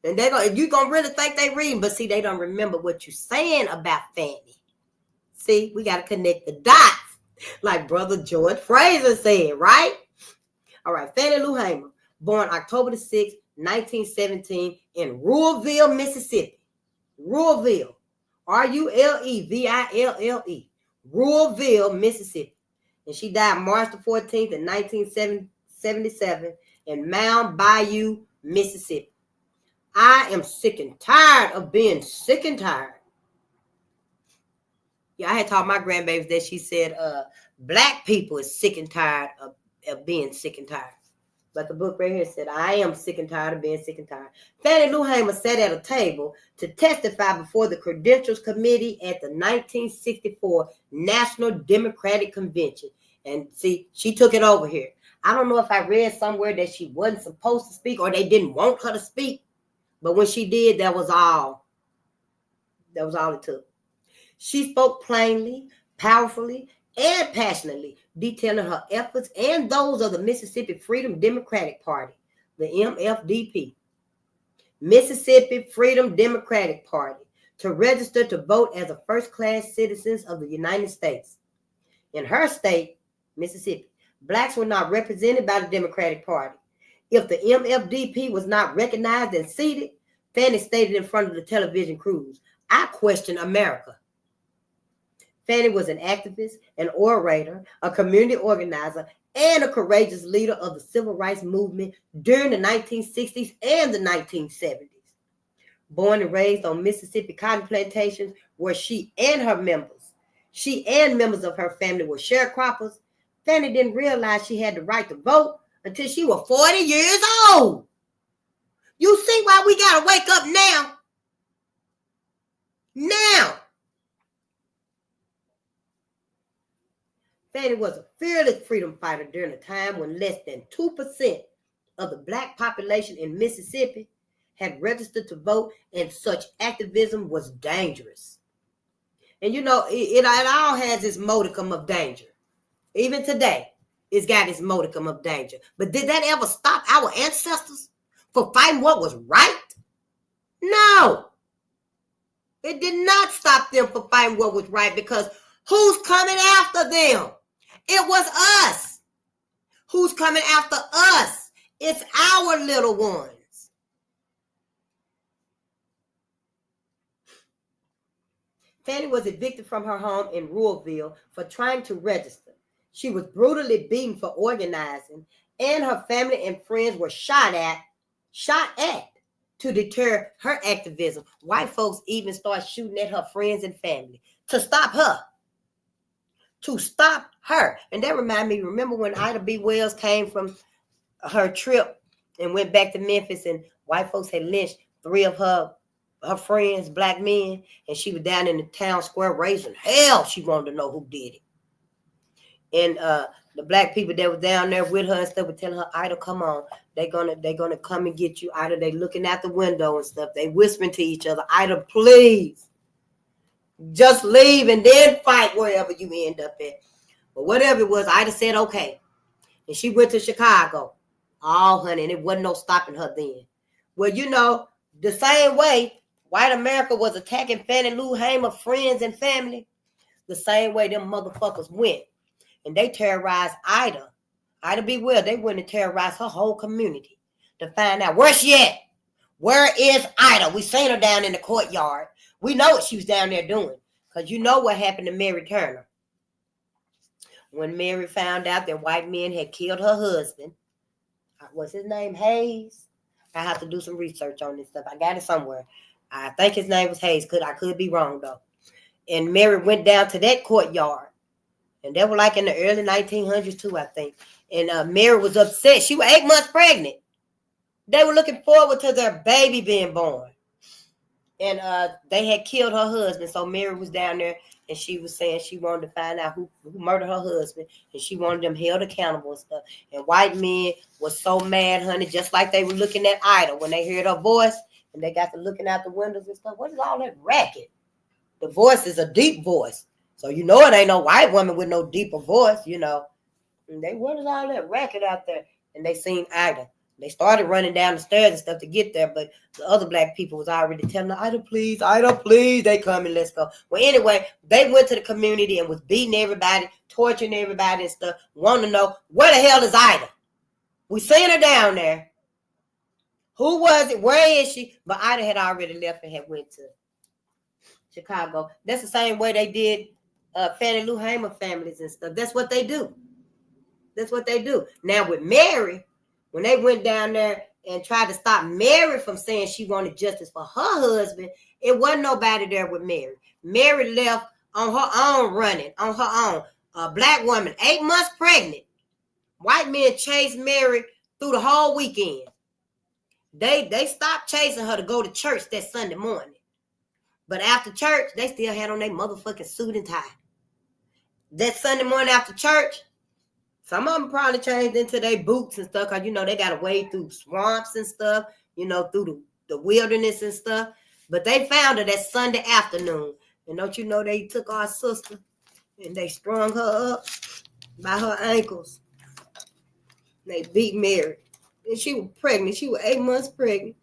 And you're going to really think they reading, but see, they don't remember what you're saying about Fannie. See, we got to connect the dots, like Brother George Fraser said, right? All right, Fannie Lou Hamer, born October the 6th, 1917 in Ruleville, Mississippi. Ruleville, Ruleville, Ruleville, Mississippi. And she died March the 14th in 1977 in Mound Bayou, Mississippi. I am sick and tired of being sick and tired. Yeah, I had taught my grandbabies that she said black people is sick and tired of being sick and tired. But the book right here said, I am sick and tired of being sick and tired. Fannie Lou Hamer sat at a table to testify before the Credentials Committee at the 1964 National Democratic Convention. And see, she took it over here. I don't know if I read somewhere that she wasn't supposed to speak or they didn't want her to speak. But when she did, that was all. That was all it took. She spoke plainly, powerfully, and passionately, detailing her efforts and those of the Mississippi Freedom Democratic Party, the MFDP. Mississippi Freedom Democratic Party, to register to vote as a first-class citizens of the United States. In her state, Mississippi, blacks were not represented by the Democratic Party. If the MFDP was not recognized and seated, Fannie stated in front of the television crews, I question America. Fannie was an activist, an orator, a community organizer, and a courageous leader of the civil rights movement during the 1960s and the 1970s. Born and raised on Mississippi cotton plantations where she and members of her family were sharecroppers, Fannie didn't realize she had the right to vote until she was 40 years old. You see why we got to wake up now? Now. Fannie was a fearless freedom fighter during a time when less than 2% of the black population in Mississippi had registered to vote, and such activism was dangerous. And you know, it all has its modicum of danger. Even today, it's got its modicum of danger. But did that ever stop our ancestors from fighting what was right? No. It did not stop them from fighting what was right, because who's coming after them? It was us. Who's coming after us? It's our little ones. Fanny was evicted from her home in Ruralville for trying to register. She was brutally beaten for organizing, and her family and friends were shot at to deter her activism. White folks even started shooting at her friends and family to stop her. And that reminded me, remember when Ida B. Wells came from her trip and went back to Memphis, and white folks had lynched 3 of her friends, black men, and she was down in the town square raising hell. She wanted to know who did it. And the black people that was down there with her and stuff were telling her, Ida, come on. They're gonna come and get you. Ida, they looking out the window and stuff. They whispering to each other, Ida, please. Just leave and then fight wherever you end up at. But whatever it was, Ida said okay. And she went to Chicago. Oh, honey, and it wasn't no stopping her then. Well, you know, the same way white America was attacking Fannie Lou Hamer friends and family, the same way them motherfuckers went. And they terrorized Ida. Ida B. Wells, they went and terrorized her whole community to find out where she at. Where is Ida? We seen her down in the courtyard. We know what she was down there doing. Because you know what happened to Mary Turner. When Mary found out that white men had killed her husband, what's his name? Hayes? I have to do some research on this stuff. I got it somewhere. I think his name was Hayes. I could be wrong, though. And Mary went down to that courtyard. And they were like in the early 1900s, too, I think. And Mary was upset. She was 8 months pregnant. They were looking forward to their baby being born. And they had killed her husband. So Mary was down there, and she was saying she wanted to find out who murdered her husband. And she wanted them held accountable and stuff. And white men was so mad, honey, just like they were looking at Ida when they heard her voice. And they got to looking out the windows and stuff. What is all that racket? The voice is a deep voice. So you know it ain't no white woman with no deeper voice, you know. And they, what is all that racket out there? And they seen Ida. They started running down the stairs and stuff to get there, but the other black people was already telling her, Ida, please, they coming, let's go. Well, anyway, they went to the community and was beating everybody, torturing everybody and stuff, wanting to know, where the hell is Ida? We seen her down there. Who was it? Where is she? But Ida had already left and had went to Chicago. That's the same way they did Fannie Lou Hamer families and stuff. That's what they do. That's what they do. Now with Mary, when they went down there and tried to stop Mary from saying she wanted justice for her husband, it wasn't nobody there with Mary. Mary left on her own, running on her own. A black woman, 8 months pregnant. White men chased Mary through the whole weekend. They stopped chasing her to go to church that Sunday morning. But after church, they still had on their motherfucking suit and tie. That Sunday morning after church, some of them probably changed into their boots and stuff, because, you know, they got to wade through swamps and stuff, you know, through the wilderness and stuff. But they found her that Sunday afternoon. And don't you know, they took our sister and they strung her up by her ankles. They beat Mary. And she was pregnant. She was 8 months pregnant.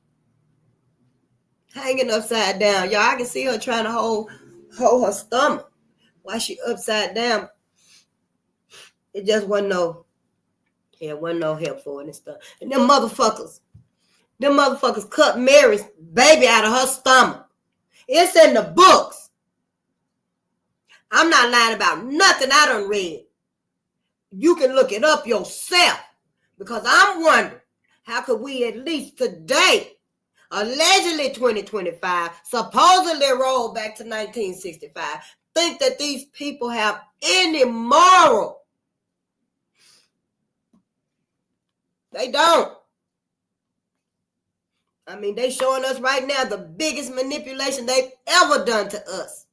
Hanging upside down. Y'all, I can see her trying to hold her stomach while she upside down. It just wasn't no help for it and stuff. And them motherfuckers cut Mary's baby out of her stomach. It's in the books. I'm not lying about nothing I done read. You can look it up yourself, because I'm wondering, how could we at least today, allegedly 2025, supposedly roll back to 1965, think that these people have any moral? They don't. I mean, they showing us right now the biggest manipulation they've ever done to us.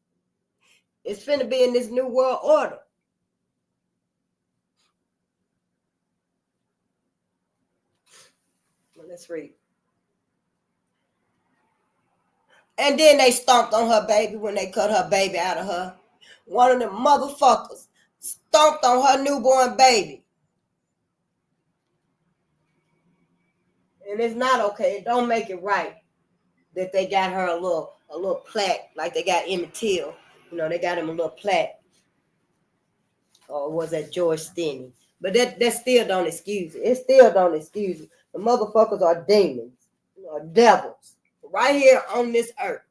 It's finna be in this new world order. Well, let's read. And then they stomped on her baby when they cut her baby out of her. One of them motherfuckers stomped on her newborn baby. And it's not okay. It don't make it right that they got her a little plaque like they got Emmett Till. You know, they got him a little plaque. Or was that George Stinney? But that still don't excuse it. It still don't excuse it. The motherfuckers are demons, or devils, right here on this earth,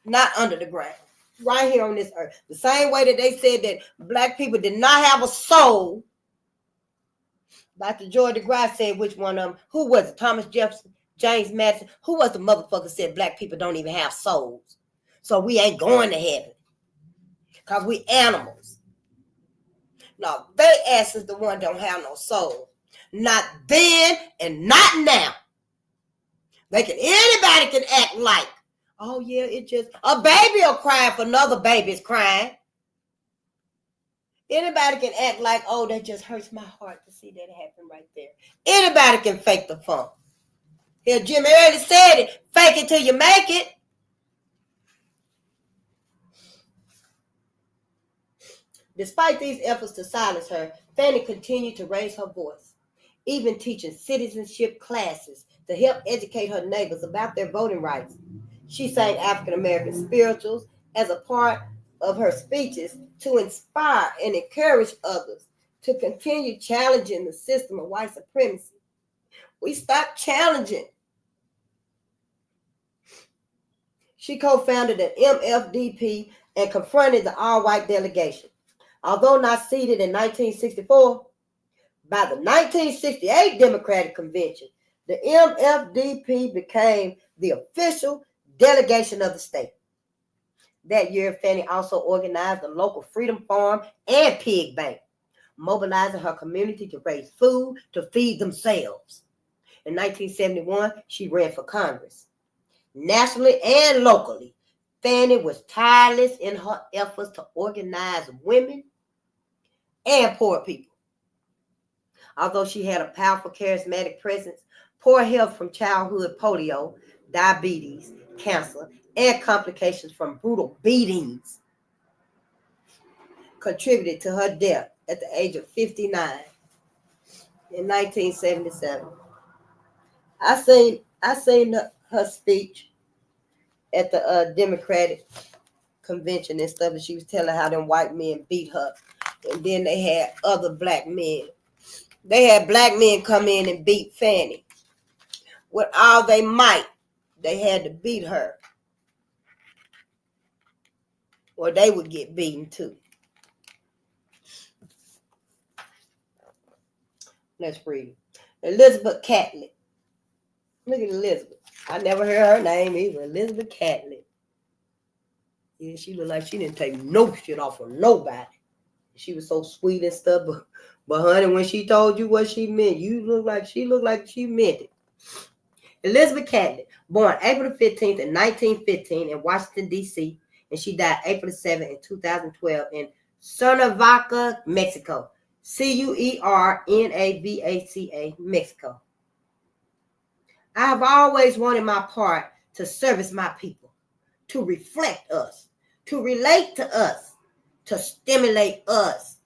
not under the ground, right here on this earth. The same way that they said that black people did not have a soul. Dr. George DeGrasse said, which one of them? Who was it? Thomas Jefferson, James Madison. Who was the motherfucker said black people don't even have souls? So we ain't going to heaven because we animals. No, they ass is the one don't have no soul. Not then and not now. Anybody can act like, oh yeah, it just, a baby will cry if another baby's crying. Anybody can act like, oh, that just hurts my heart to see that happen right there. Anybody can fake the funk. Here, Jimmy already said it, fake it till you make it. Despite these efforts to silence her, Fanny continued to raise her voice, even teaching citizenship classes to help educate her neighbors about their voting rights. She sang African American spirituals as a part of her speeches to inspire and encourage others to continue challenging the system of white supremacy. We stopped challenging. She co-founded an MFDP and confronted the all-white delegation. Although not seated in 1964, by the 1968 Democratic Convention, the MFDP became the official delegation of the state. That year, Fanny also organized the local Freedom Farm and Pig Bank, mobilizing her community to raise food to feed themselves. In 1971, she ran for Congress. Nationally and locally, Fanny was tireless in her efforts to organize women and poor people. Although she had a powerful, charismatic presence, poor health from childhood polio, diabetes, cancer, and complications from brutal beatings contributed to her death at the age of 59 in 1977. I seen her speech at the Democratic convention and stuff, and she was telling how them white men beat her. And then they had other black men. They had black men come in and beat Fanny. With all they might, they had to beat her, or they would get beaten too. Let's read. Elizabeth Catlett. Look at Elizabeth. I never heard her name either. Elizabeth Catlett. Yeah, she looked like she didn't take no shit off of nobody. She was so sweet and stuff, but honey, when she told you what she meant, she looked like she meant it. Elizabeth Catlett, born April 15th in 1915 in Washington, D.C., and she died April 7th in 2012 in Cuernavaca, Mexico. Cuernavaca, Mexico. I have always wanted my part to service my people, to reflect us, to relate to us, to stimulate us,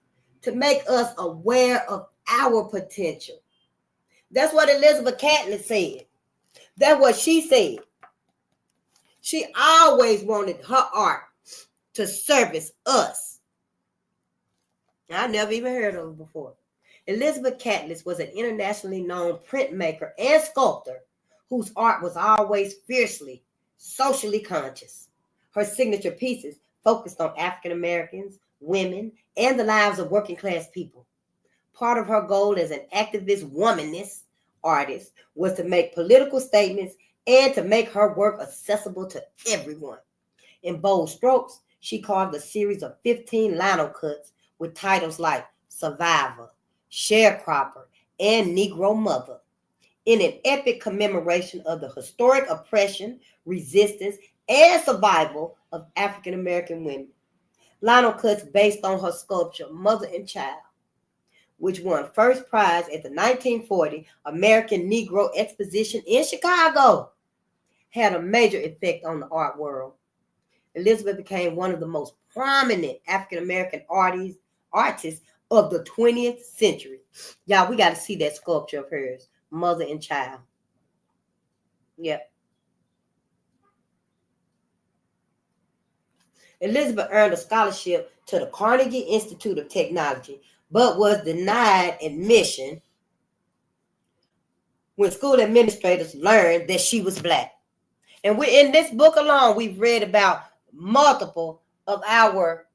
to make us aware of our potential. That's what Elizabeth Catlett said. That's what she said. She always wanted her art to service us. I never even heard of her before. Elizabeth Catlett was an internationally known printmaker and sculptor whose art was always fiercely socially conscious. Her signature pieces focused on African Americans, women, and the lives of working class people. Part of her goal as an activist womanist artist was to make political statements and to make her work accessible to everyone. In bold strokes, she carved a series of 15 lino cuts with titles like Survivor, Sharecropper, and Negro Mother, in an epic commemoration of the historic oppression, resistance, and survival of African American women. Lino cuts based on her sculpture, Mother and Child, which won first prize at the 1940 American Negro Exposition in Chicago. had a major effect on the art world. Elizabeth became one of the most prominent African-American artists of the 20th century. Y'all, we got to see that sculpture of hers, mother and child. Yep. Elizabeth earned a scholarship to the Carnegie Institute of Technology, but was denied admission when school administrators learned that she was Black. And we in this book alone, we've read about multiple of our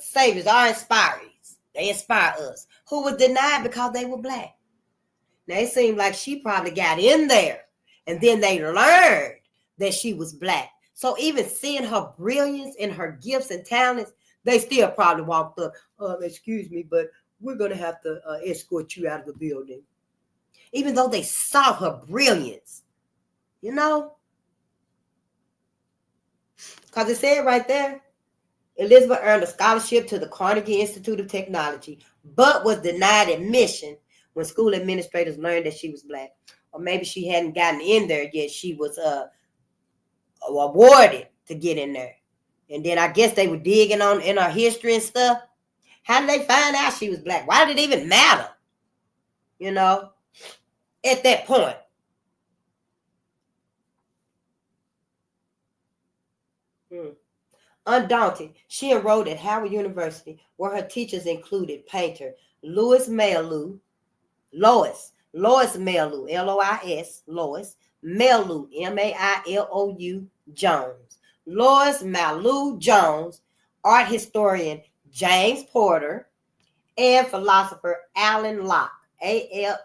saviors, our inspirees. They inspire us, who was denied because they were Black. Now it seemed like she probably got in there, and then they learned that she was Black. So even seeing her brilliance and her gifts and talents, they still probably walked up. Excuse me, but we're gonna have to escort you out of the building, even though they saw her brilliance. You know, because it said right there, Elizabeth earned a scholarship to the Carnegie Institute of Technology, but was denied admission when school administrators learned that she was Black. Or maybe she hadn't gotten in there yet. She was awarded to get in there. And then I guess they were digging on in her history and stuff. How did they find out she was Black? Why did it even matter? You know, at that point. Undaunted, she enrolled at Howard University, where her teachers included painter Lois Mailou, Lois Mailou, L-O-I-S, Lois Mailou, M-A-I-L-O-U, Jones, Lois Mailou Jones, art historian James Porter, and philosopher Alan Locke, A-L-A-I-N-L-O-C-K-E.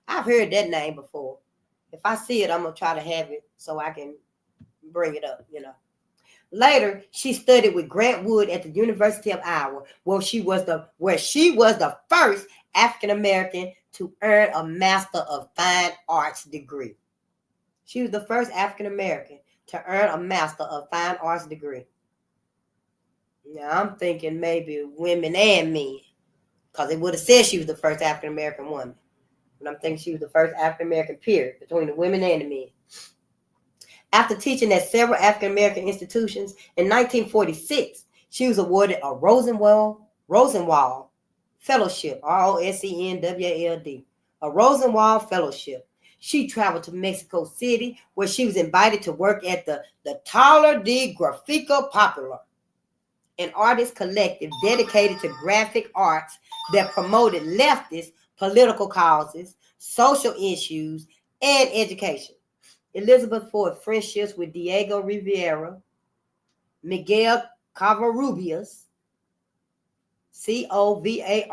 I've heard that name before. If I see it, I'm going to try to have it so I can bring it up, you know. Later, she studied with Grant Wood at the University of Iowa, where she was the first African American to earn a Master of Fine Arts degree. She was the first African American to earn a Master of Fine Arts degree. Now, I'm thinking maybe women and men, because it would have said she was the first African American woman. But I'm thinking she was the first African American, period, between the women and the men. After teaching at several African-American institutions, in 1946, she was awarded a Rosenwald Fellowship, R-O-S-E-N-W-A-L-D, a Rosenwald Fellowship. She traveled to Mexico City, where she was invited to work at the Taller de Grafico Popular, an artist collective dedicated to graphic arts that promoted leftist political causes, social issues, and education. Elizabeth forged friendships with Diego Rivera, Miguel Covarrubias, Covarrubias,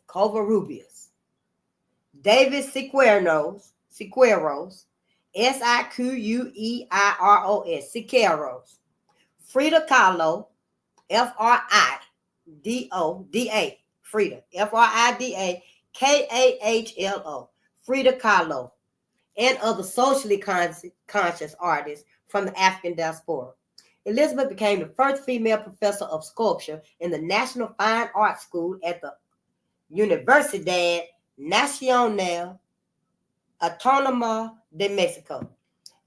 Covarrubias, David Siqueiros, Siqueiros, Siqueiros, Frida Kahlo, Frida, Frida, F-R-I-D-A-K-A-H-L-O, Frida Kahlo, and other socially conscious artists from the African diaspora. Elizabeth became the first female professor of sculpture in the National Fine Arts School at the Universidad Nacional Autónoma de Mexico.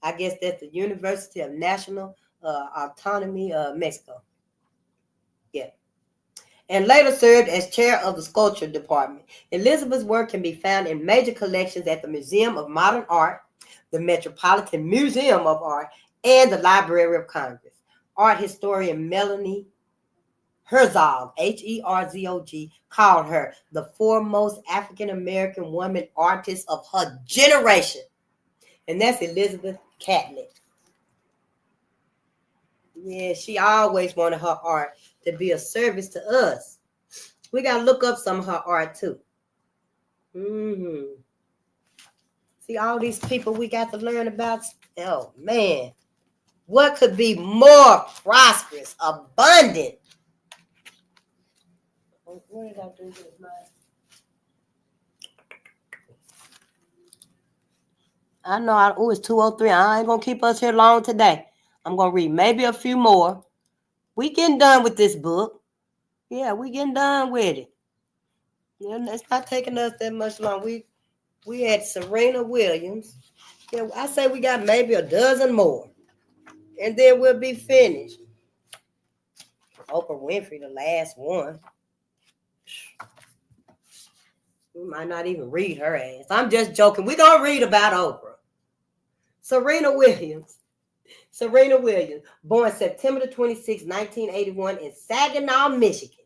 I guess that's the University of National Autonomy of Mexico. Yeah. And later served as chair of the sculpture department. Elizabeth's work can be found in major collections at the Museum of Modern Art, the Metropolitan Museum of Art, and the Library of Congress. Art historian Melanie Herzog, Herzog, called her the foremost African-American woman artist of her generation. And that's Elizabeth Catlett. Yeah, she always wanted her art to be a service to us. We got to look up some of her art too. See all these people we got to learn about. Oh man, what could be more prosperous, abundant? What did I do with mine? I know it's 2:03. I ain't gonna keep us here long today. I'm gonna read maybe a few more. We getting done with this book. Yeah, we getting done with it. Yeah, it's not taking us that much long. We had Serena Williams. Yeah, I say we got maybe a dozen more. And then we'll be finished. Oprah Winfrey, the last one. We might not even read her ass. I'm just joking. We're going to read about Oprah. Serena Williams. Serena Williams, born September the 26th, 1981 in Saginaw, Michigan.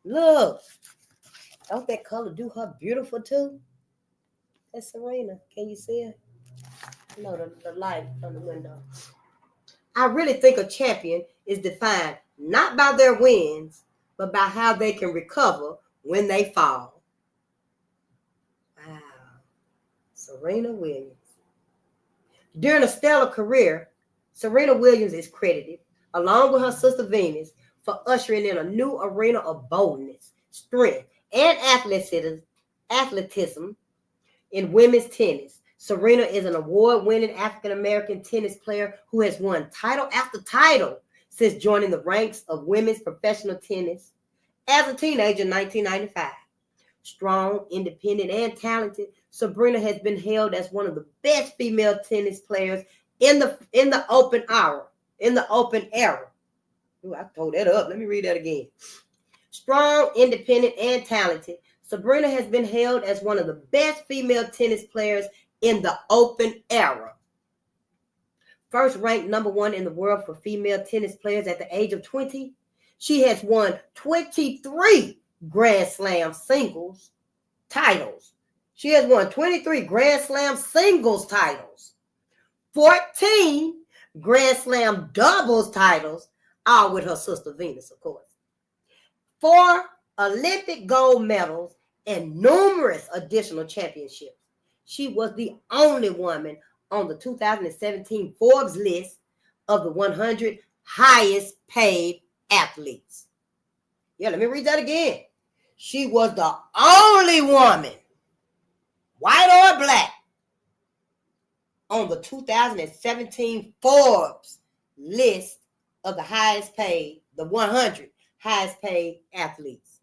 Look. Don't that color do her beautiful too? That's Serena. Can you see it? No, the light from the window. I really think a champion is defined not by their wins, but by how they can recover when they fall. Wow. Serena Williams. During a stellar career, Serena Williams is credited, along with her sister Venus, for ushering in a new arena of boldness, strength, and athleticism in women's tennis. Serena is an award-winning African-American tennis player who has won title after title since joining the ranks of women's professional tennis as a teenager in 1995. Strong, independent, and talented, Serena has been hailed as one of the best female tennis players in the open era. Ooh, I told that up. Let me read that again. Strong, independent, and talented, Serena has been hailed as one of the best female tennis players in the open era. First ranked number one in the world for female tennis players at the age of 20, she has won 23 Grand Slam singles titles. She has won 23 Grand Slam singles titles, 14 Grand Slam doubles titles, all with her sister Venus, of course. 4 Olympic gold medals, and numerous additional championships. She was the only woman on the 2017 Forbes list of the 100 highest paid athletes. Yeah, let me read that again. She was the only woman, white or black, on the 2017 Forbes list of the highest paid, the 100 highest paid athletes.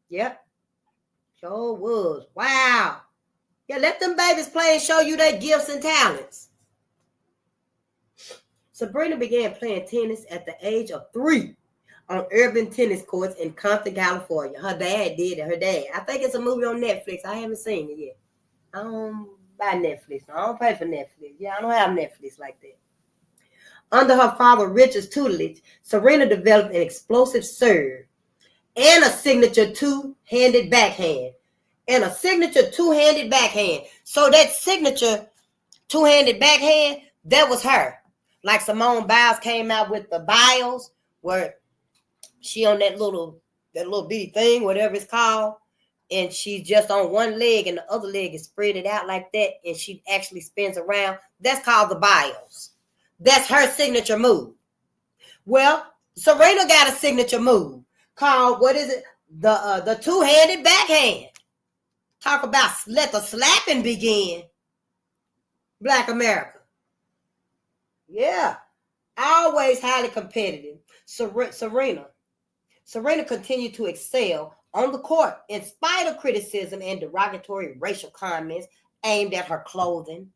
Yep. Sure was. Wow. Yeah, let them babies play and show you their gifts and talents. Serena began playing tennis at the age of 3 on urban tennis courts in Compton, California. Her dad did it. Her dad. I think it's a movie on Netflix. I haven't seen it yet. I don't buy Netflix. I don't pay for Netflix. Yeah, I don't have Netflix like that. Under her father Richard's tutelage, Serena developed an explosive serve and a signature two-handed backhand. So that signature two-handed backhand, that was her. Like Simone Biles came out with the Biles, where she on that little bitty thing, whatever it's called, and she's just on one leg and the other leg is spread it out like that, and she actually spins around. That's called the Biles. That's her signature move. Well, Serena got a signature move called, what is it? The two-handed backhand. Talk about let the slapping begin. Black America. Yeah. Always highly competitive. Serena continued to excel on the court in spite of criticism and derogatory racial comments aimed at her clothing,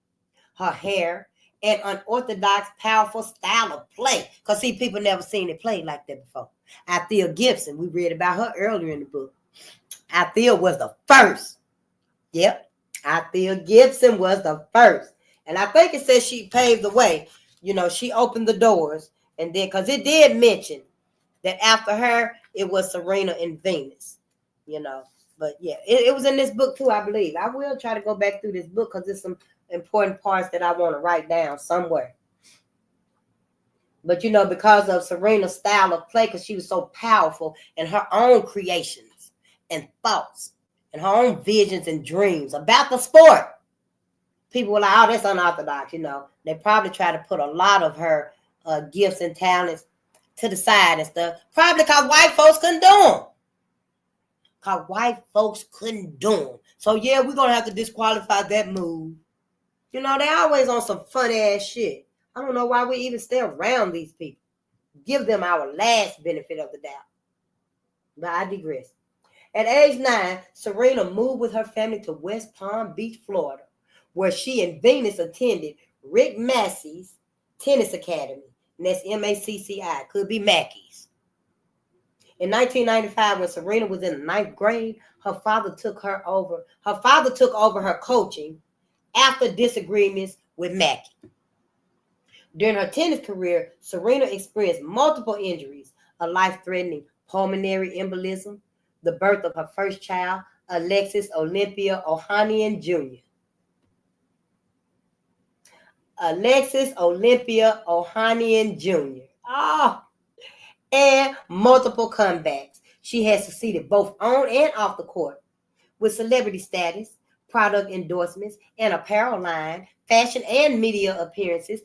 her hair, and unorthodox, powerful style of play. Because, see, people never seen it played like that before. Althea Gibson, we read about her earlier in the book. Althea was the first. Yep. Althea Gibson was the first. And I think it says she paved the way. You know, she opened the doors. And then, because it did mention that after her, it was Serena and Venus. You know. But, yeah, it was in this book, too, I believe. I will try to go back through this book because there's some important parts that I want to write down somewhere. But, you know, because of Serena's style of play, because she was so powerful in her own creations and thoughts and her own visions and dreams about the sport, people were like, oh, that's unorthodox, you know. They probably try to put a lot of her gifts and talents to the side and stuff, probably because white folks couldn't do them. So, yeah, we're going to have to disqualify that move. You know, they always on some fun-ass shit. I don't know why we even stay around these people. Give them our last benefit of the doubt. But I digress. At age 9, Serena moved with her family to West Palm Beach, Florida, where she and Venus attended Rick Massey's Tennis Academy. And that's Macci, could be Mackey's. In 1995, when Serena was in the 9th grade, her father took over her coaching after disagreements with Mackey. During her tennis career, Serena experienced multiple injuries, a life-threatening pulmonary embolism, the birth of her first child, Alexis Olympia Ohanian Jr. Alexis Olympia Ohanian Jr. And multiple comebacks. She has succeeded both on and off the court with celebrity status, product endorsements, an apparel line, fashion and media appearances,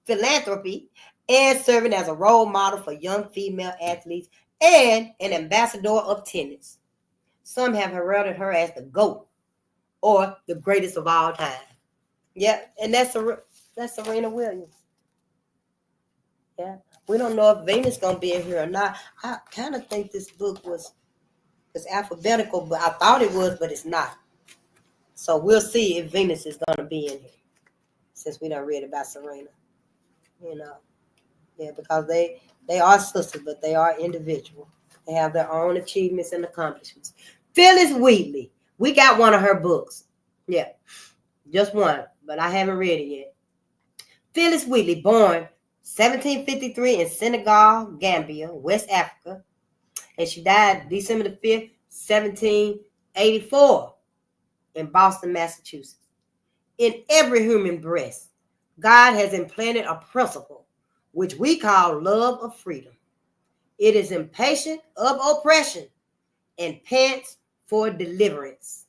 philanthropy, and serving as a role model for young female athletes and an ambassador of tennis. Some have heralded her as the GOAT, or the greatest of all time. Yeah, and that's Serena Williams. Yeah, we don't know if Venus gonna be in here or not. I kind of think this book was alphabetical, but I thought it was, but it's not. So we'll see if Venus is gonna be in here, since we done read about Serena. Yeah, because they are sisters, but they are individual. They have their own achievements and accomplishments. Phyllis Wheatley, we got one of her books. Yeah, just one, but I haven't read it yet. Phyllis Wheatley, born 1753 in Senegal, Gambia, West Africa, and she died December the 5th, 1784 in Boston, Massachusetts. In every human breast, God has implanted a principle which we call love of freedom. It is impatient of oppression and pants for deliverance.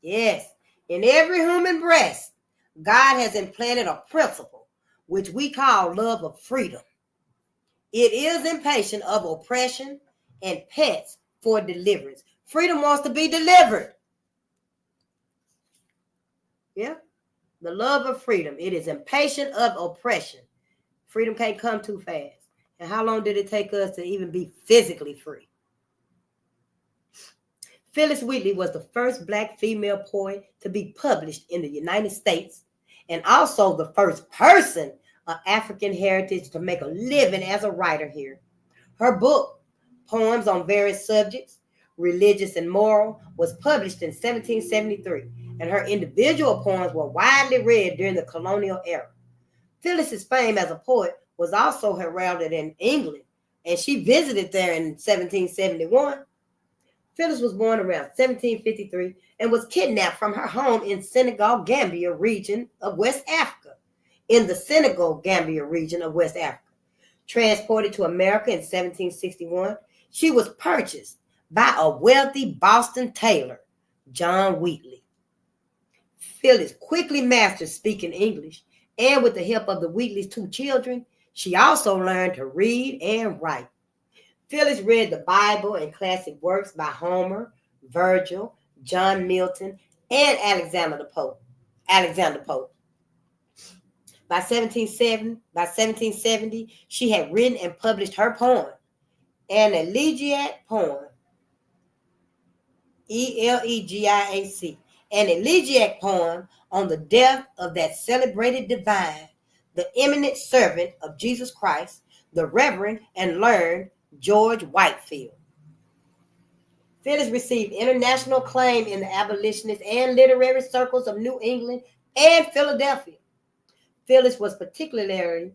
Yes, in every human breast, God has implanted a principle which we call love of freedom. It is impatient of oppression and pants for deliverance. Freedom wants to be delivered. Yeah, the love of freedom. It is impatient of oppression. Freedom can't come too fast. And how long did it take us to even be physically free? Phyllis Wheatley was the first Black female poet to be published in the United States, and also the first person of African heritage to make a living as a writer here. Her book, Poems on Various Subjects, Religious and Moral, was published in 1773, and her individual poems were widely read during the colonial era. Phyllis's fame as a poet was also heralded in England, and she visited there in 1771. Phyllis was born around 1753 and was kidnapped from her home in Senegal, Gambia region of West Africa. Transported to America in 1761, she was purchased by a wealthy Boston tailor, John Wheatley. Phyllis quickly mastered speaking English, and with the help of the Wheatley's 2 children, she also learned to read and write. Phyllis read the Bible and classic works by Homer, Virgil, John Milton, and Alexander Pope. By 1770, she had written and published her poem, an elegiac poem, Elegiac, an elegiac poem on the death of that celebrated divine, the eminent servant of Jesus Christ, the Reverend and learned George Whitefield. Phyllis received international acclaim in the abolitionist and literary circles of New England and Philadelphia. Phyllis was particularly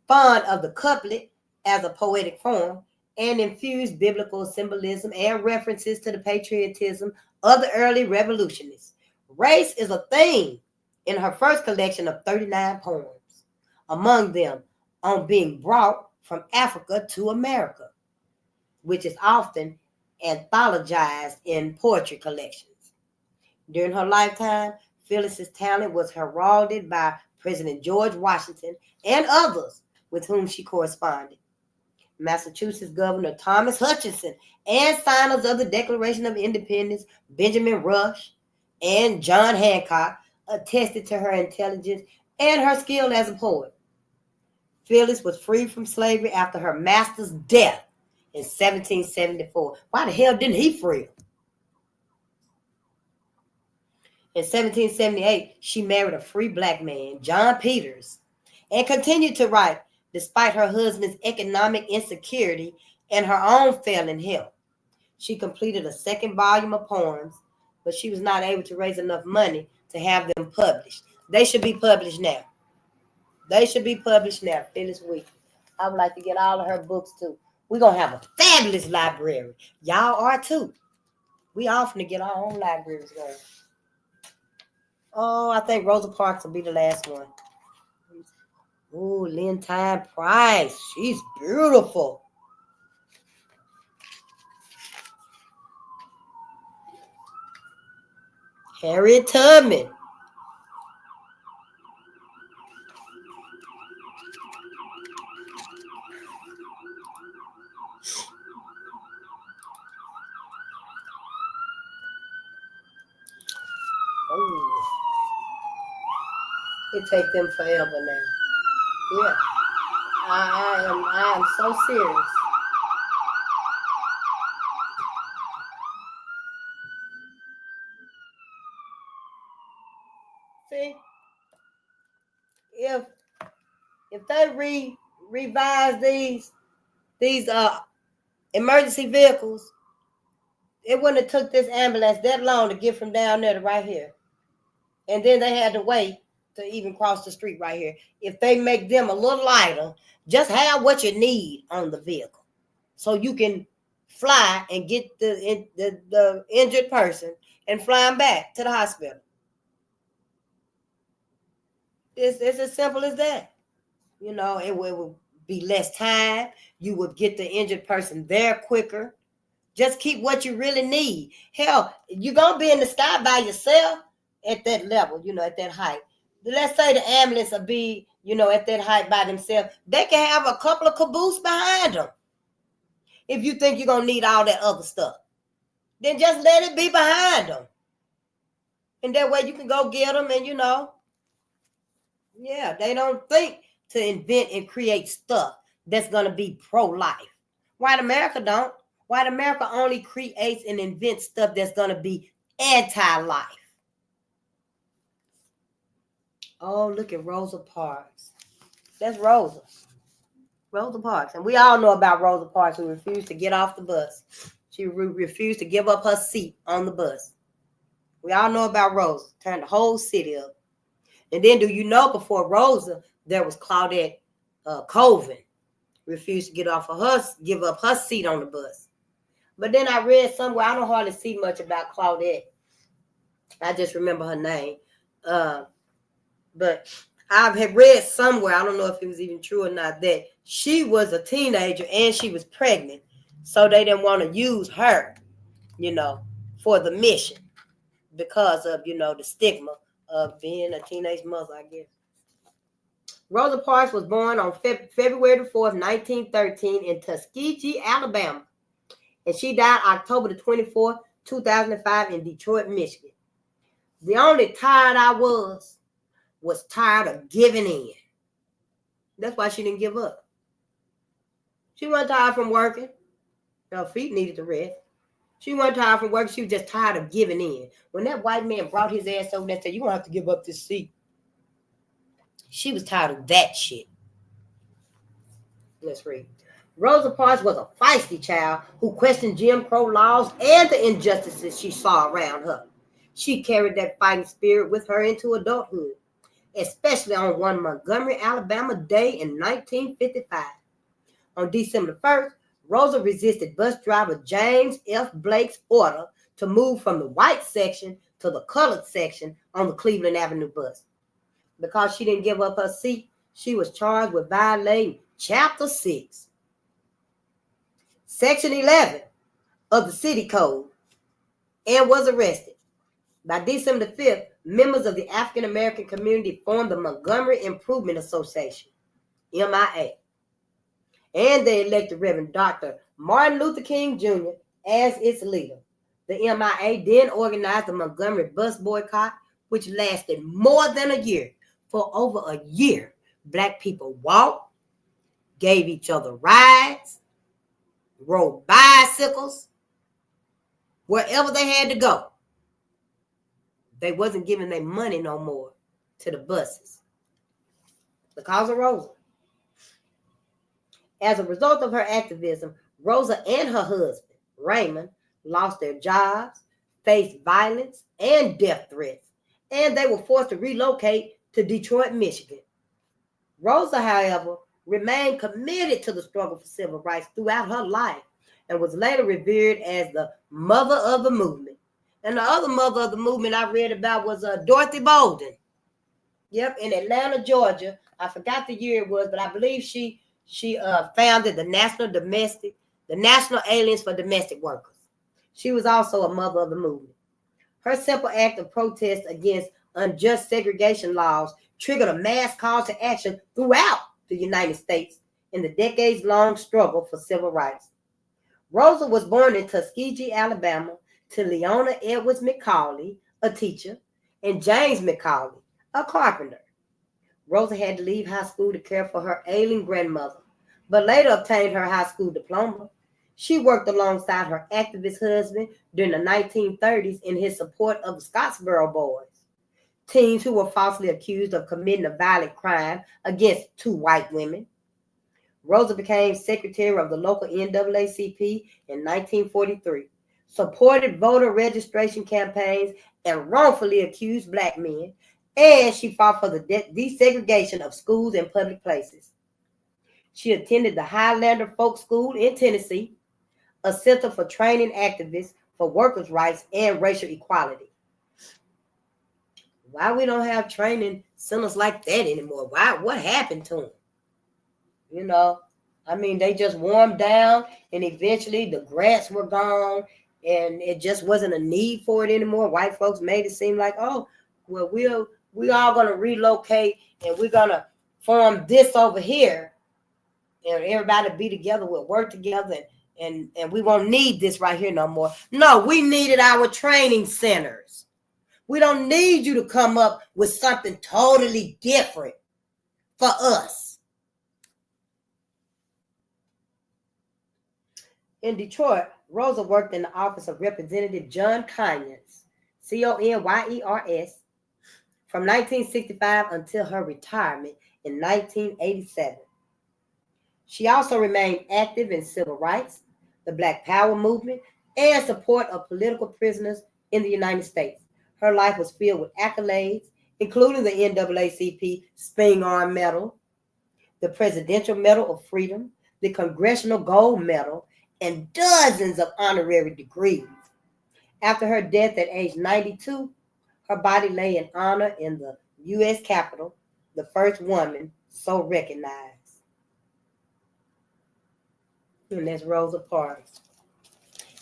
fond of the couplet as a poetic form and infused biblical symbolism and references to the patriotism of the early revolutionists. Race is a theme in her first collection of 39 poems, among them on being brought from Africa to America, which is often anthologized in poetry collections. During her lifetime, Phyllis's talent was heralded by President George Washington and others with whom she corresponded. Massachusetts Governor Thomas Hutchinson and signers of the Declaration of Independence, Benjamin Rush and John Hancock, attested to her intelligence and her skill as a poet. Phyllis was freed from slavery after her master's death in 1774. Why the hell didn't he free her? In 1778, she married a free black man, John Peters, and continued to write despite her husband's economic insecurity and her own failing health. She completed a second volume of poems, but she was not able to raise enough money to have them published. They should be published now. They should be published now. Phyllis Wheaton. I would like to get all of her books too. We're going to have a fabulous library. Y'all are too. We often get our own libraries going. Oh, I think Rosa Parks will be the last one. Ooh, Lynn Price. She's beautiful. Harriet Tubman. Oh, it take them forever now. Yeah, I am so serious. See, if they revise these emergency vehicles, it wouldn't have took this ambulance that long to get from down there to right here, and then they had to wait to even cross the street right here. If they make them a little lighter, just have what you need on the vehicle, so you can fly and get the injured person and fly them back to the hospital. It's as simple as that. You know, it would be less time. You would get the injured person there quicker. Just keep what you really need. Hell, you're going to be in the sky by yourself at that level, you know, at that height. Let's say the ambulance will be, you know, at that height by themselves. They can have a couple of caboose behind them. If you think you're going to need all that other stuff, then just let it be behind them. And that way you can go get them and, you know, yeah, they don't think to invent and create stuff that's going to be pro-life. White America don't. White America only creates and invents stuff that's going to be anti-life. Oh, look at Rosa Parks. That's Rosa. Rosa Parks. And we all know about Rosa Parks, who refused to get off the bus. She refused to give up her seat on the bus. We all know about Rosa. Turned the whole city up. And then do you know before Rosa, there was Claudette Colvin. Refused to give up her seat on the bus. But then I read somewhere, I don't hardly see much about Claudette. I just remember her name. But I have read somewhere, I don't know if it was even true or not, that she was a teenager and she was pregnant. So they didn't want to use her, you know, for the mission because of, you know, the stigma of being a teenage mother, I guess. Rosa Parks was born on February the 4th, 1913 in Tuskegee, Alabama. And she died October the 24th, 2005 in Detroit, Michigan. The only tired I was tired of giving in. That's why she didn't give up. She wasn't tired from working. Her feet needed to rest. She wasn't tired from working. She was just tired of giving in. When that white man brought his ass over there and said, you're going to have to give up this seat, she was tired of that shit. Let's read. Rosa Parks was a feisty child who questioned Jim Crow laws and the injustices she saw around her. She carried that fighting spirit with her into adulthood, especially on one Montgomery, Alabama day in 1955. On December 1st, Rosa resisted bus driver James F. Blake's order to move from the white section to the colored section on the Cleveland Avenue bus. Because she didn't give up her seat, she was charged with violating Chapter 6, Section 11 of the City Code, and was arrested. By December 5th, members of the African American community formed the Montgomery Improvement Association, MIA, and they elected Reverend Dr. Martin Luther King Jr. as its leader. The MIA then organized the Montgomery bus boycott, which lasted more than a year. For over a year, Black people walked, gave each other rides, rode bicycles, wherever they had to go. They wasn't giving their money no more to the buses because of Rosa. As a result of her activism, Rosa and her husband, Raymond, lost their jobs, faced violence and death threats, and they were forced to relocate to Detroit, Michigan. Rosa, however, remained committed to the struggle for civil rights throughout her life and was later revered as the mother of the movement. And the other mother of the movement I read about was Dorothy Bolden. Yep, in Atlanta, Georgia. I forgot the year it was, but I believe she founded the National Alliance for Domestic Workers. She was also a mother of the movement. Her simple act of protest against unjust segregation laws triggered a mass call to action throughout the United States in the decades-long struggle for civil rights. Rosa was born in Tuskegee, Alabama, to Leona Edwards McCauley, a teacher, and James McCauley, a carpenter. Rosa had to leave high school to care for her ailing grandmother, but later obtained her high school diploma. She worked alongside her activist husband during the 1930s in his support of the Scottsboro Boys, teens who were falsely accused of committing a violent crime against two white women. Rosa became secretary of the local NAACP in 1943, supported voter registration campaigns, and wrongfully accused black men, and she fought for the desegregation of schools and public places. She attended the Highlander Folk School in Tennessee, a center for training activists for workers' rights and racial equality. Why we don't have training centers like that anymore? Why? What happened to them? You know, I mean, they just warmed down, and eventually the grants were gone, and it just wasn't a need for it anymore. White folks made it seem like, oh, well, we're all going to relocate, and we're going to form this over here, and everybody be together, we'll work together, and we won't need this right here no more. No, we needed our training centers. We don't need you to come up with something totally different for us. In Detroit, Rosa worked in the office of Representative John Conyers, Conyers, from 1965 until her retirement in 1987. She also remained active in civil rights, the Black Power movement, and support of political prisoners in the United States. Her life was filled with accolades, including the NAACP Spingarn Arm Medal, the Presidential Medal of Freedom, the Congressional Gold Medal, and dozens of honorary degrees. After her death at age 92, her body lay in honor in the U.S. Capitol, the first woman so recognized. And that's Rosa Parks.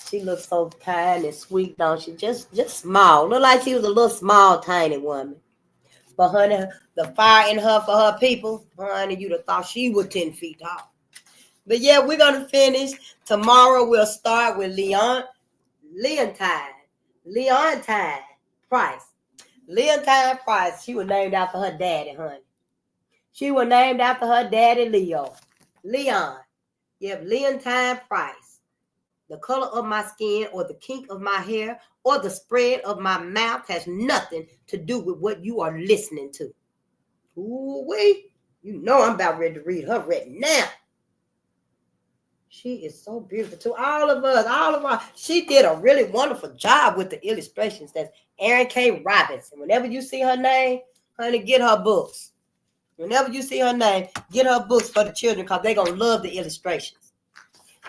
She looks so kind and sweet, don't she? Just small. Look like she was a little small, tiny woman. But honey, the fire in her for her people, honey, you'd have thought she was 10 feet tall. But yeah, we're going to finish. Tomorrow we'll start with Leontine Price. Leontine Price, she was named after her daddy, honey. She was named after her daddy, Leon. Yep, Leontine Price. The color of my skin or the kink of my hair or the spread of my mouth has nothing to do with what you are listening to. Ooh-wee. You know I'm about ready to read her right now. She is so beautiful to all of us. She did a really wonderful job with the illustrations. That's Erin K. Robinson. Whenever you see her name, honey, get her books. Whenever you see her name, get her books for the children because they're going to love the illustrations.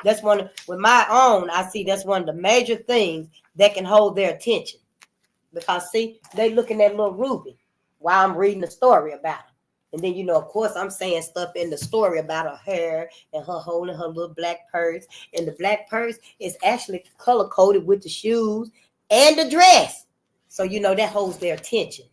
That's with my own, I see that's one of the major things that can hold their attention. Because, see, they looking at little Ruby while I'm reading the story about her. And then, you know, of course, I'm saying stuff in the story about her hair and her holding her little black purse. And the black purse is actually color-coded with the shoes and the dress. So, you know, that holds their attention.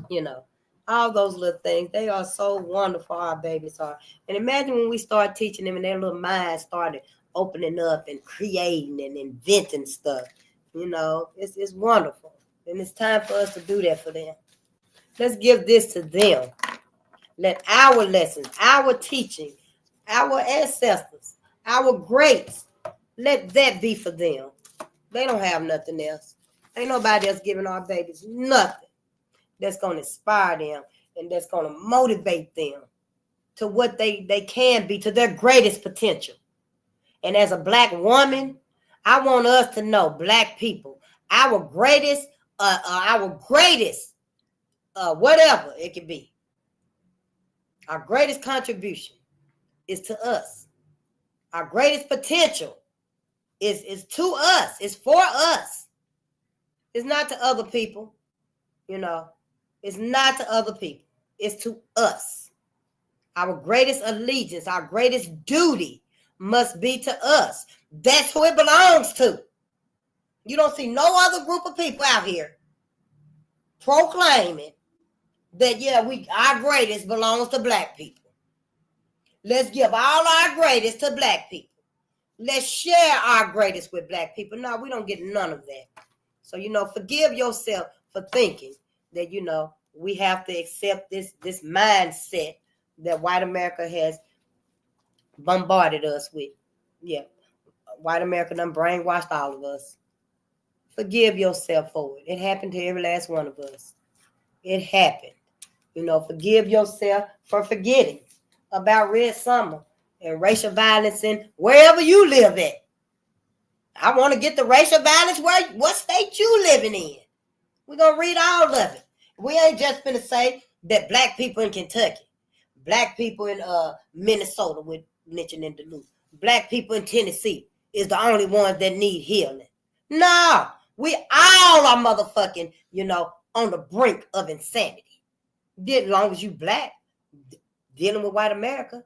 You know, all those little things. They are so wonderful, our babies are. And imagine when we start teaching them and their little minds started opening up and creating and inventing stuff. You know, it's wonderful. And it's time for us to do that for them. Let's give this to them. Let our lessons, our teaching, our ancestors Our greats, let that be for them. They don't have nothing else. Ain't nobody else giving our babies nothing that's going to inspire them and that's going to motivate them to what they can be, to their greatest potential. And as a black woman, I want us to know, black people, our greatest, whatever it could be, our greatest contribution is to us. Our greatest potential is to us. It's for us. It's not to other people. You know, it's not to other people. It's to us. Our greatest allegiance, our greatest duty must be to us. That's who it belongs to. You don't see no other group of people out here proclaiming that, yeah, our greatest belongs to black people. Let's give all our greatest to black people. Let's share our greatest with black people. No, we don't get none of that. So, forgive yourself for thinking that, we have to accept this mindset that white America has bombarded us with. Yeah, white America done brainwashed all of us. Forgive yourself for it. It happened to every last one of us. It happened. Forgive yourself for forgetting about Red Summer and racial violence in wherever you live at. I want to get the racial violence what state you living in. We're going to read all of it. We ain't just going to say that black people in Kentucky, black people in Minnesota with lynching in Duluth, black people in Tennessee is the only ones that need healing. No, we all are motherfucking, on the brink of insanity. As long as you black, dealing with white America.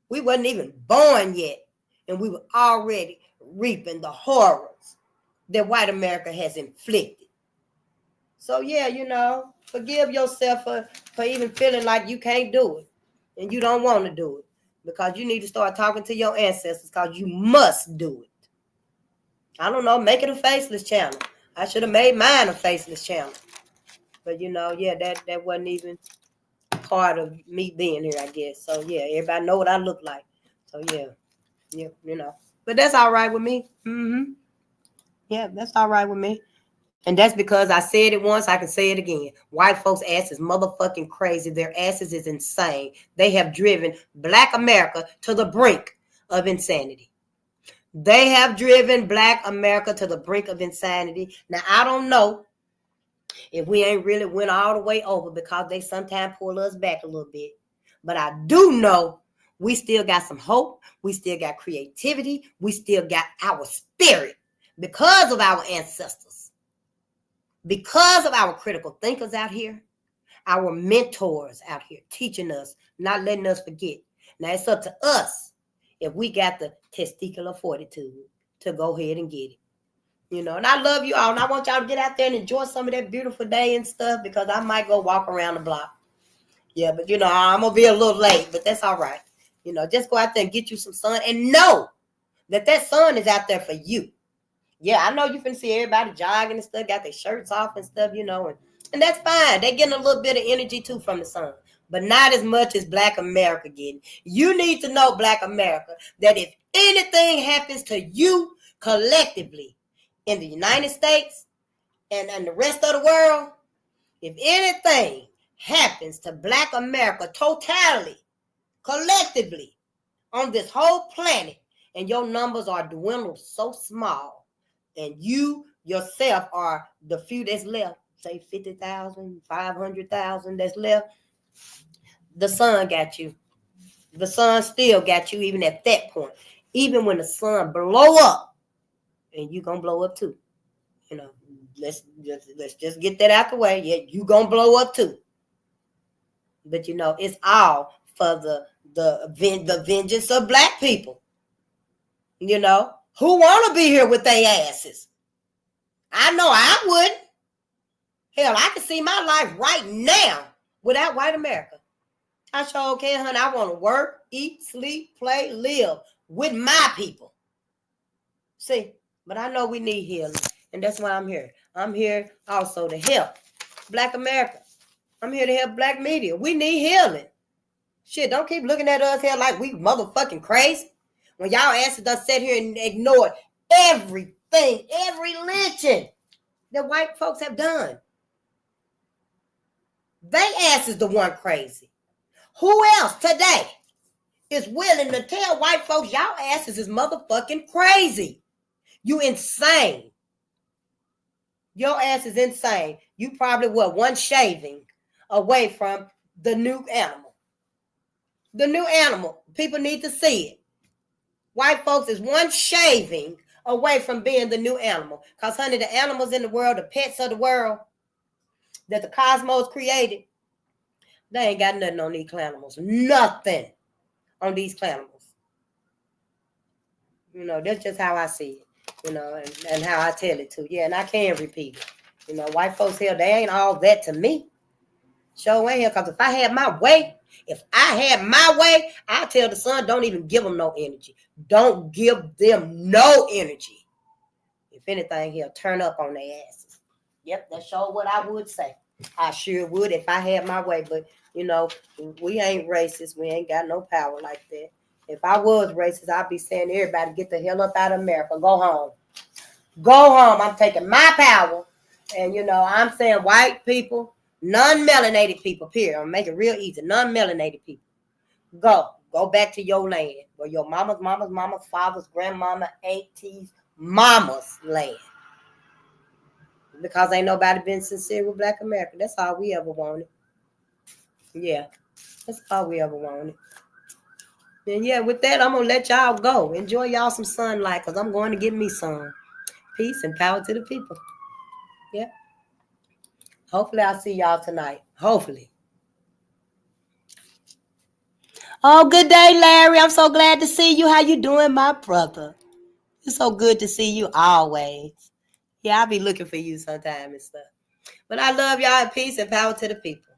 We wasn't even born yet, and we were already reaping the horrors that white America has inflicted. So, yeah, forgive yourself for even feeling like you can't do it and you don't want to do it, because you need to start talking to your ancestors, because you must do it. I don't know, make it a faceless channel. I should have made mine a faceless channel. But, that wasn't even part of me being here, I guess. So, yeah, everybody know what I look like. So, yeah, But that's all right with me. Mm-hmm. Yeah, that's all right with me. And that's because I said it once, I can say it again. White folks' ass is motherfucking crazy. Their asses is insane. They have driven black America to the brink of insanity. They have driven black America to the brink of insanity. Now, I don't know if we ain't really went all the way over, because they sometimes pull us back a little bit. But I do know we still got some hope. We still got creativity. We still got our spirit because of our ancestors. Because of our critical thinkers out here, our mentors out here teaching us, not letting us forget. Now, it's up to us if we got the testicular fortitude to go ahead and get it. And I love you all, and I want y'all to get out there and enjoy some of that beautiful day and stuff, because I might go walk around the block. Yeah, but, I'm going to be a little late, but that's all right. Just go out there and get you some sun, and know that sun is out there for you. Yeah, I know you can see everybody jogging and stuff, got their shirts off and stuff, and that's fine. They're getting a little bit of energy too from the sun, but not as much as black America getting. You need to know, black America, that if anything happens to you collectively in the United States and the rest of the world, if anything happens to black America totally, collectively, on this whole planet, and your numbers are dwindled so small, and you yourself are the few that's left, say 50,000, 500,000 that's left, the sun got you. The sun still got you, even at that point. Even when the sun blow up, and you gonna blow up too. Let's just get that out the way. Yeah, you gonna blow up too. But it's all for the vengeance of black people. Who want to be here with their asses? I know I wouldn't. Hell, I can see my life right now without white America. I sure can, honey. I want to work, eat, sleep, play, live with my people. See, but I know we need healing, and that's why I'm here. I'm here also to help black America. I'm here to help black media. We need healing. Shit, don't keep looking at us here like we motherfucking crazy. When y'all asses done sit here and ignored everything, every lynching that white folks have done. They ass is the one crazy. Who else today is willing to tell white folks y'all asses is motherfucking crazy? You insane. Your ass is insane. You probably one shaving away from the new animal. The new animal. People need to see it. White folks is one shaving away from being the new animal. Because, honey, the animals in the world, the pets of the world that the cosmos created, they ain't got nothing on these clanimals. Nothing on these clanimals. That's just how I see it, and how I tell it to you. And I can repeat it. White folks here, they ain't all that to me. Sure ain't here, because if I had my way, I tell the sun, don't even give them no energy. Don't give them no energy. If anything, he'll turn up on their asses. Yep, that's sure what I would say. I sure would if I had my way, but we ain't racist. We ain't got no power like that. If I was racist, I'd be saying to everybody, get the hell up out of America. Go home. Go home. I'm taking my power. And, I'm saying white people, non-melanated people, period. I'm making it real easy. Non-melanated people. Go back to your land, or your mama's, father's, grandmama, auntie's, mama's land. Because ain't nobody been sincere with Black America. That's all we ever wanted. Yeah, that's all we ever wanted. And yeah, with that, I'm going to let y'all go. Enjoy y'all some sunlight, because I'm going to get me some. Peace and power to the people. Yeah. Hopefully I'll see y'all tonight. Hopefully. Oh, good day, Larry. I'm so glad to see you. How you doing, my brother? It's so good to see you always. Yeah, I'll be looking for you sometime and stuff. But I love y'all, and peace and power to the people.